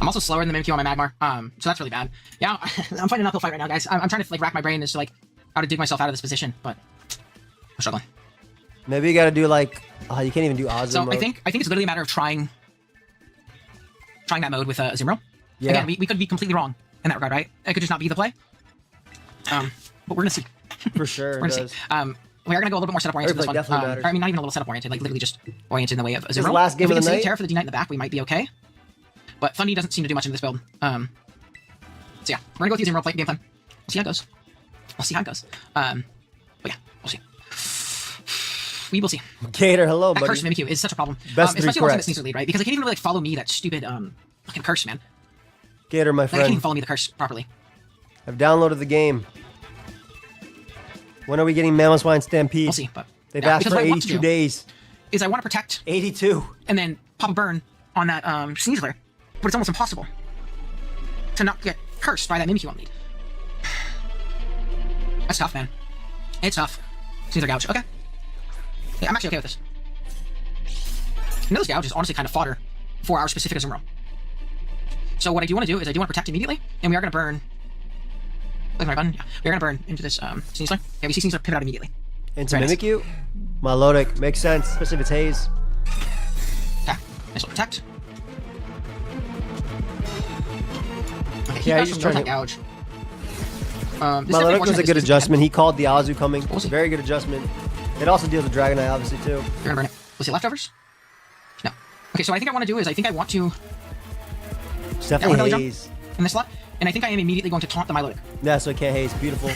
I'm also slower than the Mimikyu on my Magmar, so that's really bad. Yeah, I'm fighting an uphill fight right now, guys. I'm trying to like rack my brain as to like how to dig myself out of this position, but I'm struggling. Maybe you gotta do like, you can't even do Ozzy So mode. I think it's literally a matter of trying that mode with Azumarill. Yeah. Again, we could be completely wrong in that regard, right? It could just not be the play. But we're gonna see. For sure, we're gonna see. We are gonna go a little bit more setup oriented this one. I mean, not even a little setup oriented, like literally just oriented in the way of Azumarill. Last game if we of can the save night. Terra for the D-Knight in the back, we might be okay. But Fundy doesn't seem to do much in this build. So yeah, we're gonna go with the Azumarill play game plan. We'll see how it goes. But yeah, we'll see. We will see. Gator, hello, that buddy. Curse Mimikyu is such a problem. Best especially once it Sneasler lead, right? Because I can't even really like follow me that stupid fucking curse, man. Gator, my Like, I can't even friend. follow me the curse properly. I've downloaded the game. When are we getting Mammoth Swine Stampede? We'll see, but they've asked for 82 days. Is I want to protect 82 and then pop a burn on that Sneasler, but it's almost impossible to not get cursed by that Mimikyu on lead. That's tough, man. It's tough. Sneasler gouge. Okay. Yeah, I'm actually okay with this. Nose gouge is honestly kind of fodder for our specific Azumarill. So what I do want to do is I do want to protect immediately, and we are going to burn. Click my button. Yeah, we are going to burn into this Sneasler. Yeah, we see Sneasler pivot out immediately. Into Mimikyu? Milotic. Makes sense, especially if it's Haze. Okay, nice little protect. Okay, yeah, he's just trying to gouge. Milotic was a good adjustment. He called the Azu coming. Very good adjustment. It also deals with Dragonite, obviously, too. We're gonna burn it. We'll see leftovers? No. Okay, so what I think I want to do is I think I want to... It's definitely Haze. In this slot, and I think I am immediately going to taunt the Milotic. Yeah, so I can't Haze. Beautiful.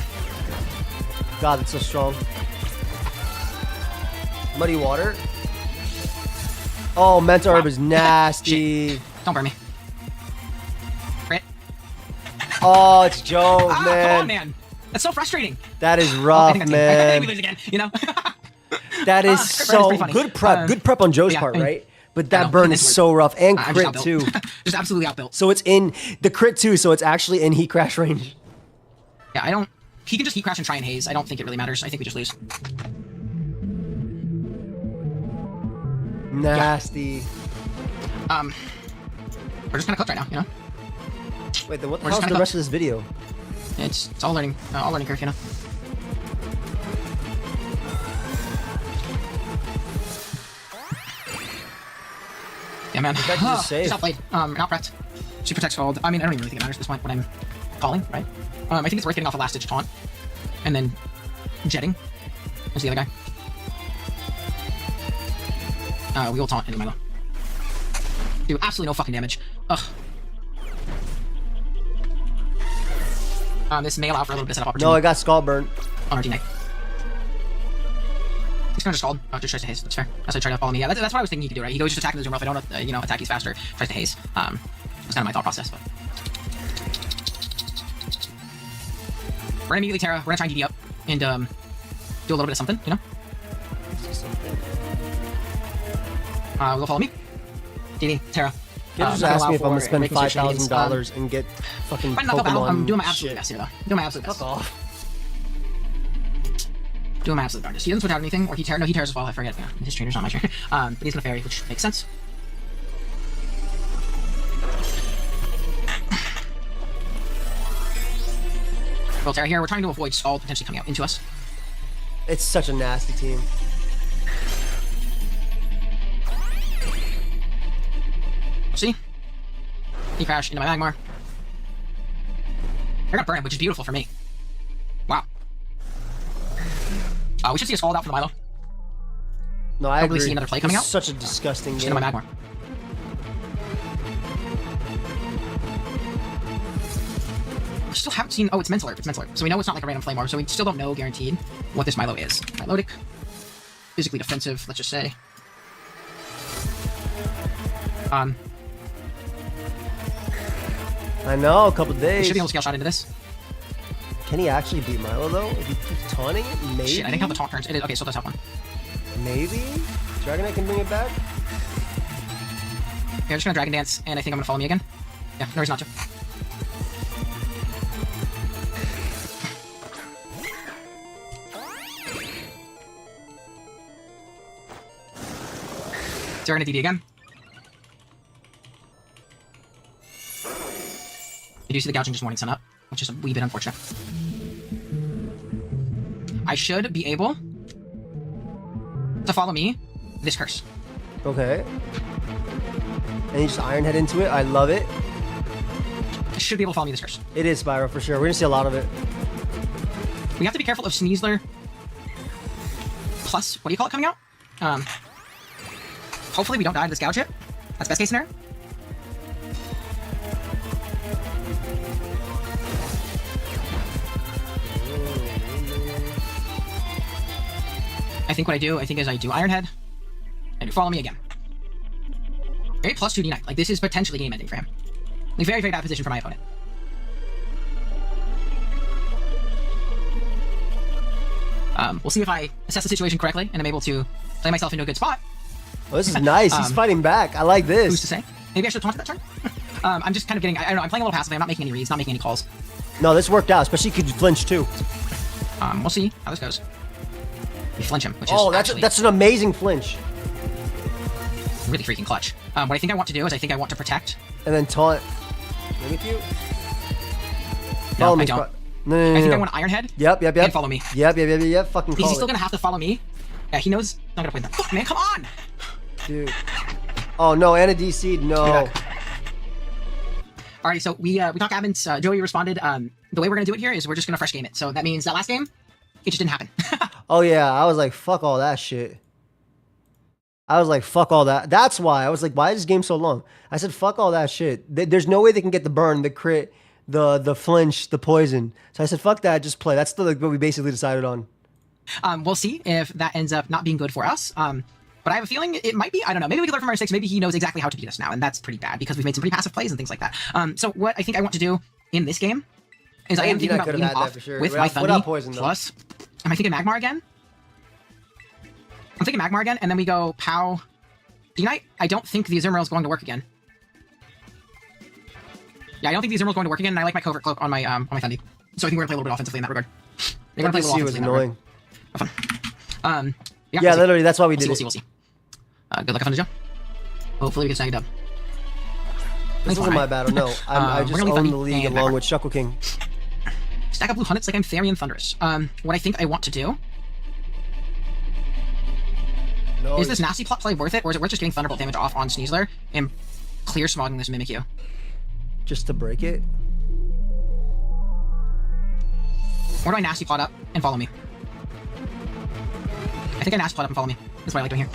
God, it's so strong. Muddy Water. Oh, Mental Herb is nasty. Don't burn me. Crit. Oh, it's Joe, man. Come on, man. That's so frustrating. That is rough, man. I think we lose again, you know? That is so good prep. Good prep on Joe's part, right? But that burn is so rough. And crit, too. Just absolutely outbuilt. So it's in the crit, too. So it's actually in Heat Crash range. Yeah, I don't... He can just Heat Crash and try and Haze. I don't think it really matters. I think we just lose. Nasty. We're just kind of cooked right now, you know? Wait, then what the hell's the rest of this video? It's all learning curve, you know? Yeah, man. Just outplayed. Outprepped. She protects gold. I mean, I don't even really think it matters at this point what I'm calling, right? I think it's worth getting off a last ditch taunt. And then jetting. There's the other guy. We will taunt into Milo. Do absolutely no fucking damage. Ugh. This may allow for a little bit of setup opportunity. No, I got skull burn on our teammate. He's gonna just called. Just tries to haze. That's fair. That's why he tried to follow me. Yeah, that's what I was thinking he could do, right? He goes just attack in the zoom. If I don't, attack he's faster. Tries to haze. That's kind of my thought process. But we're gonna immediately Terra. We're gonna try and DD up and do a little bit of something, you know. Will follow me. DD Terra. Just ask me if I'm gonna spend $5,000 and get fucking Pokemon. I'm doing my absolute best here, though. Doing my absolute best. Fuck off. Doing my absolute darndest. He doesn't switch out anything, or he tears. No, he tears as well. I forget. Yeah, his trainer's not my trainer. But he's gonna fairy, which makes sense. Well, Terra here. We're trying to avoid Scald potentially coming out into us. It's such a nasty team. See? He crashed into my Magmar. They're gonna burn him, which is beautiful for me. Wow. We should see a Scald out for the Milo. No, I agree. See another play coming out. Such a disgusting game. Into my Magmar. We still haven't seen. Oh, it's Mental Herb. It's Mental Herb. So we know it's not like a random Flame Orb. So we still don't know guaranteed what this Milo is. Milotic. Physically defensive, let's just say. I know, a couple days. He should be able to scale shot into this. Can he actually beat Milo though? If he keeps taunting it, maybe. Shit, I think how the taunt turns. It is okay, so it does have one. Maybe Dragonite can bring it back. Yeah, I'm just gonna Dragon Dance, and I think I'm gonna follow me again. Yeah, no reason not to. So we're gonna DD again. You do see the gouging just warning sun up, which is a wee bit unfortunate. I should be able to follow me this curse. Okay. And you just Iron Head into it. I love it. I should be able to follow me this curse. It is Spyro for sure. We're gonna see a lot of it. We have to be careful of Sneasler plus, what do you call it, coming out? Hopefully we don't die to this gouge hit. That's best case scenario. I think what I do, is I do Iron Head, and follow me again. Okay, plus 2 D9. Like, this is potentially game ending for him. Like, very, very bad position for my opponent. We'll see if I assess the situation correctly, and I'm able to play myself into a good spot. Oh, this is nice. He's fighting back. I like this. Who's to say? Maybe I should have taunted that turn? I'm just kind of getting, I don't know, I'm playing a little passively. I'm not making any reads, not making any calls. No, this worked out, especially because you flinch too. We'll see how this goes. We flinch him, which is that's an amazing flinch. Really freaking clutch. What I think I want to do is I think I want to protect. And then taunt. Limit you? No, I don't. No. I think I want Iron Head. Yep. And follow me. Yep. Fucking call Is he still gonna have to follow me? Yeah, he knows. I'm gonna play that. Fuck, man, come on! Dude. Oh no, and a DC. No. Alrighty, so we talked admins. Joey responded. The way we're gonna do it here is we're just gonna fresh game it. So that means that last game, it just didn't happen. Oh yeah, I was like, fuck all that shit. I was like, fuck all that. That's why I was like, why is this game so long? I said, fuck all that shit. There's no way they can get the burn, the crit, the flinch, the poison. So I said, fuck that, just play. That's what we basically decided on. We'll see if that ends up not being good for us. But I have a feeling it might be. I don't know. Maybe we can learn from our mistakes. Maybe he knows exactly how to beat us now, and that's pretty bad because we've made some pretty passive plays and things like that. So what I think I want to do in this game is I am thinking about leading off with my Thunder plus. Am I thinking Magmar again? I'm thinking Magmar again, and then we go Pow D-Knight. I don't think the Azumarill is going to work again. Yeah, I don't think the Azumarill is going to work again, and I like my Covert Cloak on my Thunder. So I think we're going to play a little bit offensively in that regard. We're going to play a little offensively in that regard. Have fun. Yeah, literally, that's why we did it. We'll see. Good luck, Thunder Joe. Hopefully we can snag it up. This wasn't my battle, no. I just own the league along with Shuckle King. Stack up blue hunteds like I'm Therian Thunderous. What I think I want to do... is this nasty plot play worth it, or is it worth just getting Thunderbolt damage off on Sneasler and clear smogging this Mimikyu? Just to break it? Or do I nasty plot up and follow me? I think I nasty plot up and follow me. That's what I like doing here.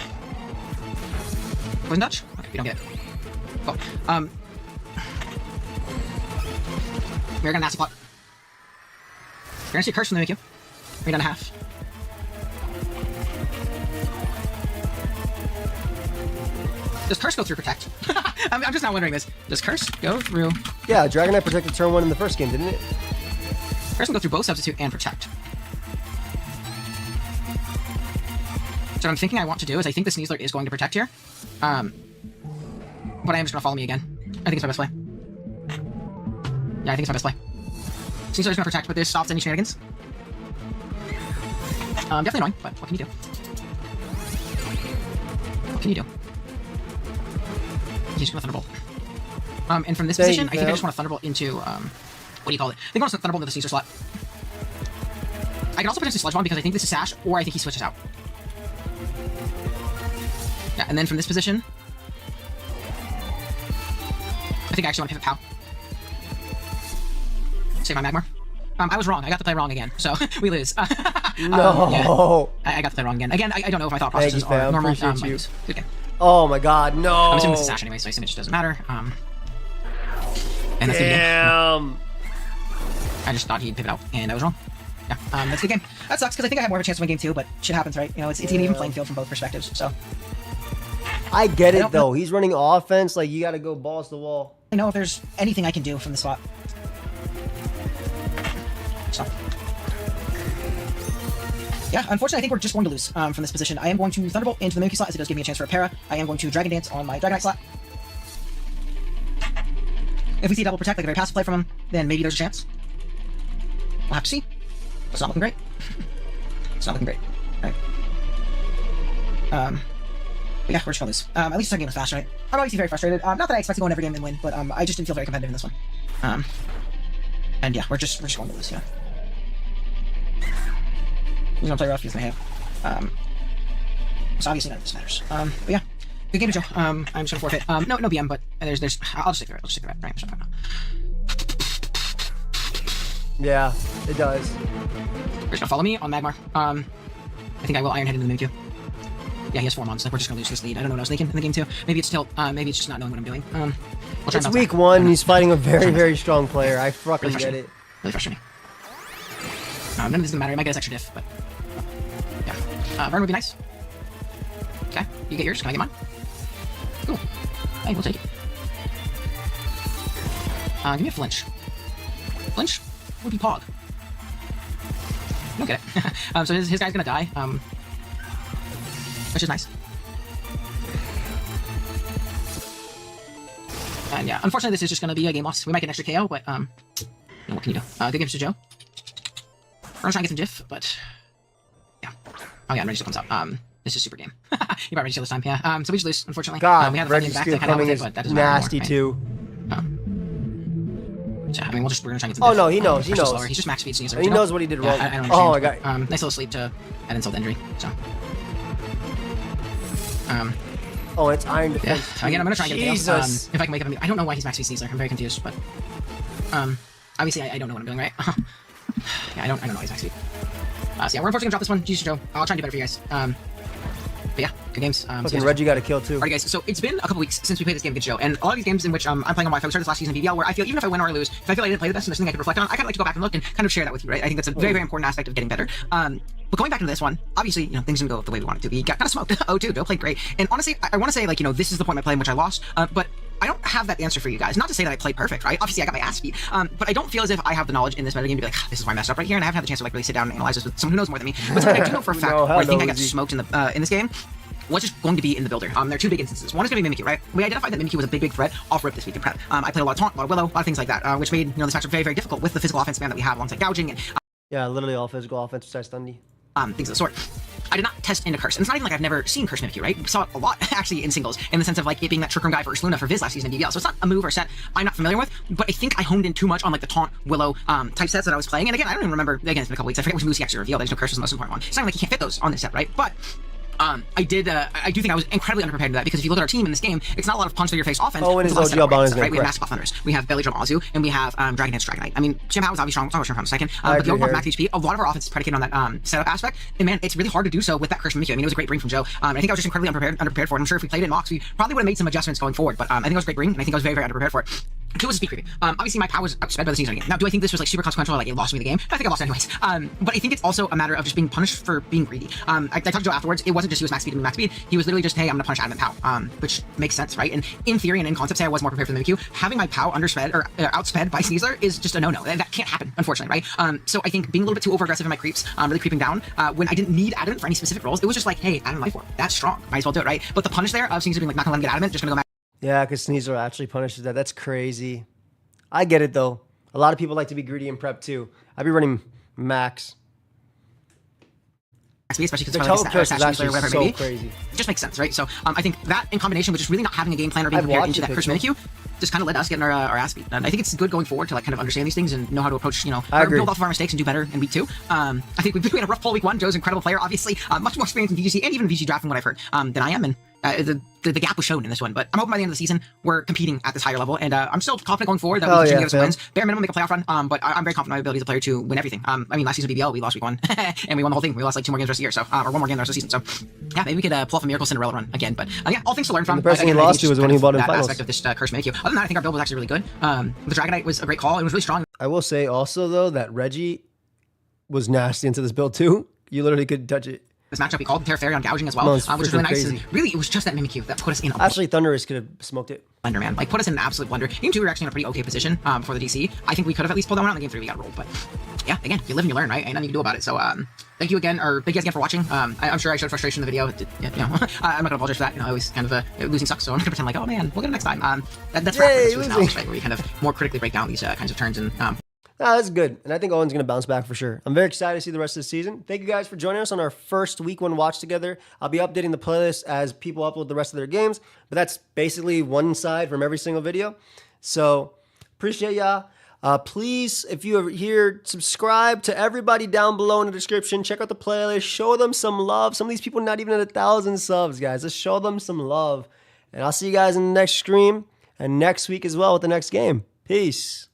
Poison Dutch? Okay, we don't get it. Cool. We're gonna nasty plot. We're gonna see a curse from the Mimikyu. We're down to half. Does Curse go through Protect? I'm just not wondering this. Does Curse go through... Yeah, Dragonite protected turn 1 in the first game, didn't it? Curse can go through both Substitute and Protect. So what I'm thinking I want to do is I think the Sneasler is going to Protect here. But I am just going to follow me again. I think it's my best play. Yeah, I think it's my best play. Sneasler is going to Protect, but this stops any shenanigans. Definitely annoying, but what can you do? What can you do? He's just going to Thunderbolt. And from this position, I think I just want to Thunderbolt into, what do you call it? I think I want to Thunderbolt into the Sneasler slot. I can also potentially Sludge Bomb because I think this is Sash, or I think he switches out. Yeah, and then from this position, I think I actually want to pivot Pow. Save my Magmar. I was wrong. I got the play wrong again, so we lose. No. Yeah. I got the play wrong again. Again, I don't know if my thought processes are normal. Good game. Oh my god, no! I'm assuming it's a Sash anyway, so I assume it just doesn't matter. And that's the game. I just thought he'd pivot out, and I was wrong. Yeah, that's the game. That sucks, because I think I have more of a chance to win game 2, but shit happens, right? You know, it's an even playing field from both perspectives, so... I get it, though. He's running offense, like, you gotta go balls to the wall. I know if there's anything I can do from the spot. So... yeah, unfortunately, I think we're just going to lose from this position. I am going to Thunderbolt into the Mimikyu slot, as it does give me a chance for a Para. I am going to Dragon Dance on my Dragonite slot. If we see double Protect, like a very passive play from him, then maybe there's a chance. We'll have to see. It's not looking great. It's not looking great. Right. But yeah, we're just gonna lose. At least the second game was fast, right? I'm obviously very frustrated. Not that I expect to go in every game and win, but I just didn't feel very competitive in this one. And yeah, we're just going to lose, yeah. He's gonna play rough, he's gonna have. So obviously none of this matters. But yeah. Good game to Joe. I'm just gonna forfeit. No BM, but there's I'll just take the red. I'll just take the red. Right, I'm yeah, it does. You're just gonna follow me on Magmar. I think I will Iron Head into the Mimikyu. Yeah, he has 4 mons. Like, we're just gonna lose this lead. I don't know what I was thinking in the game too. Maybe it's tilt. Maybe it's just not knowing what I'm doing. It's week 1. He's fighting a very, very strong player. I fucking get it. Really frustrating. None of this is gonna matter. I might get his extra diff, but yeah. Burn would be nice. Okay, you get yours. Can I get mine? Cool. Hey, we'll take it. Give me a flinch. Flinch would be Pog. You don't get it. So his guy's gonna die. Which is nice. And yeah, unfortunately, this is just gonna be a game loss. We might get an extra KO, but you know, what can you do? Good games to Joe. We're gonna try and get some diff, but yeah. Oh yeah, Reggie still comes out. This is super game. You probably Reggie this time, yeah. So we just lose, unfortunately. God, we had the Reggie's back still coming is nasty too. So, I mean, we're gonna try and get some diff. Oh no, he knows. He knows. Slower. He's just max speed, so he knows what he did wrong. I don't understand. Oh my god. Nice little sleep to add insult to injury. So. Oh, it's Iron Defense. Yeah. Again, I'm gonna try and get a KO. If I can make it, I don't know why he's max speed Sneasler. I'm very confused, but obviously I don't know what I'm doing, right? Yeah, I don't know why he's max speed. So yeah, we're unfortunately gonna drop this one. GG Joe. I'll try and do better for you guys. But yeah, good games. Fucking Reggie got a kill too. Alright guys, so it's been a couple weeks since we played this game against Joe, and a lot of these games in which I'm playing on Wi-Fi, we started this last season in BBL, where I feel even if I win or I lose, if I feel I didn't play the best and there's something I could reflect on, I kind of like to go back and look and kind of share that with you, right? I think that's a very, very important aspect of getting better. But going back into this one, obviously, you know, things didn't go the way we wanted to. We got kind of smoked. Oh, dude, Joe played great. And honestly, I want to say, like, you know, this is the point in my play in which I lost, but I don't have that answer for you guys. Not to say that I played perfect, right? Obviously, I got my ass beat, but I don't feel as if I have the knowledge in this metagame to be like, this is where I messed up right here, and I haven't had the chance to like really sit down and analyze this with someone who knows more than me. But something I do know for a fact, where I think I got smoked in this game, was just going to be in the builder. There are 2 big instances. One is going to be Mimikyu, right? We identified that Mimikyu was a big threat off rip this week in prep. I played a lot of Taunt, a lot of Willow, a lot of things like that, which made, you know, this matchup very, very difficult with the physical offense span that we have alongside gouging and yeah, literally all physical offense besides Thundy. Things of the sort. I did not test into Curse. And it's not even like I've never seen Curse Mimikyu, right? We saw it a lot, actually, in singles, in the sense of like it being that Trick Room guy versus Luna for Viz last season in BBL. So it's not a move or set I'm not familiar with, but I think I honed in too much on like the Taunt, Willow type sets that I was playing. And again, I don't even remember, again, it's been a couple weeks, I forget which moves he actually revealed. There's no Curse was the most important one. It's not like you can't fit those on this set, right? But I do think I was incredibly underprepared to that, because if you look at our team in this game, it's not a lot of punch through your face offense. Owen is OG Albana's right? We have Massive Thunders, we have Belly Drum Azu, and we have Dragon Dance Dragonite. I mean, Chimp was obviously strong, it's always strong from the second, but the overall max HP, a lot of our offense is predicated on that setup aspect, and man, it's really hard to do so with that Curse Mimikyu. I mean, it was a great bring from Joe. I think I was just incredibly underprepared for it. I'm sure if we played it in Mox, we probably would have made some adjustments going forward, but I think it was a great bring, and I think I was very, very underprepared for it. Two was a speed creepy. Obviously, my power was outsped by the season again. Now, do I think this was like super consequential, like it lost me the game? I think I lost anyways. But I think it's also a matter of just being punished for being greedy. I talked to Joe afterwards. It wasn't just he was max speed and max speed. He was literally just, hey, I'm gonna punish Adam and POW, which makes sense, right? And in theory and in concept, say I was more prepared for the Mimikyu. Having my POW undersped or outsped by Sneasler is just a no-no. That can't happen, unfortunately, right? So I think being a little bit too over-aggressive in my creeps, really creeping down when I didn't need Adam for any specific roles, it was just like, hey, Adam Life Orb, that's strong. Might as well do it, right? But the punish there of Sneasler being like, not gonna let him get Adam, just gonna go back. Yeah, because Sneasler actually punishes that. That's crazy. I get it, though. A lot of people like to be greedy in prep, too. I'd be running max. Especially because the it's Curse is actually whatever so maybe. crazy. It just makes sense, right? So I think that in combination with just really not having a game plan or being prepared into that Curse Mimikyu just kind of let us get in our ass beat. And I think it's good going forward to like kind of understand these things and know how to approach, or build off of our mistakes and do better in week 2. I think we had a rough pull week 1. Joe's an incredible player, obviously, much more experience in VGC and even VG draft from what I've heard than I am. And the gap was shown in this one, but I'm hoping by the end of the season we're competing at this higher level, and I'm still confident going forward that we can get some wins. Bare minimum, make a playoff run. But I'm very confident in my ability as a player to win everything. I mean, last season BBL we lost week 1, and we won the whole thing. We lost like 2 more games the rest of the year, so or 1 more game the rest of the season. So yeah, maybe we could pull off a Miracle Cinderella run again. But yeah, all things to learn from. The person he lost to was when he bought in finals. Aspect of this Curse Mimikyu. Other than that, I think our build was actually really good. The Dragonite was a great call. It was really strong. I will say also though that Reggie was nasty into this build too. You literally couldn't touch it. This matchup, we called Terra Fairy on gouging as well, which is really nice. And really, it was just that Mimikyu that put us in a actually, Thunderous could have smoked it. Blunder, man. Like, put us in an absolute blunder. Game 2, we were actually in a pretty okay position for the DC. I think we could have at least pulled that one out. In Game 3, we got rolled. But yeah, again, you live and you learn, right? Ain't nothing you can do about it. So thank you again, or thank you guys again for watching. I'm sure I showed frustration in the video. I'm not going to apologize for that. I always kind of losing sucks, so I'm not going to pretend like, oh man, we'll get it next time. That's right. Analysis, right? Where we kind of more critically break down these kinds of turns and. That's good. And I think Owen's going to bounce back for sure. I'm very excited to see the rest of the season. Thank you guys for joining us on our first week 1 watch together. I'll be updating the playlist as people upload the rest of their games, but that's basically one side from every single video. So appreciate y'all. Please, if you are here, subscribe to everybody down below in the description. Check out the playlist. Show them some love. Some of these people are not even at 1,000 subs, guys. Let's show them some love. And I'll see you guys in the next stream and next week as well with the next game. Peace.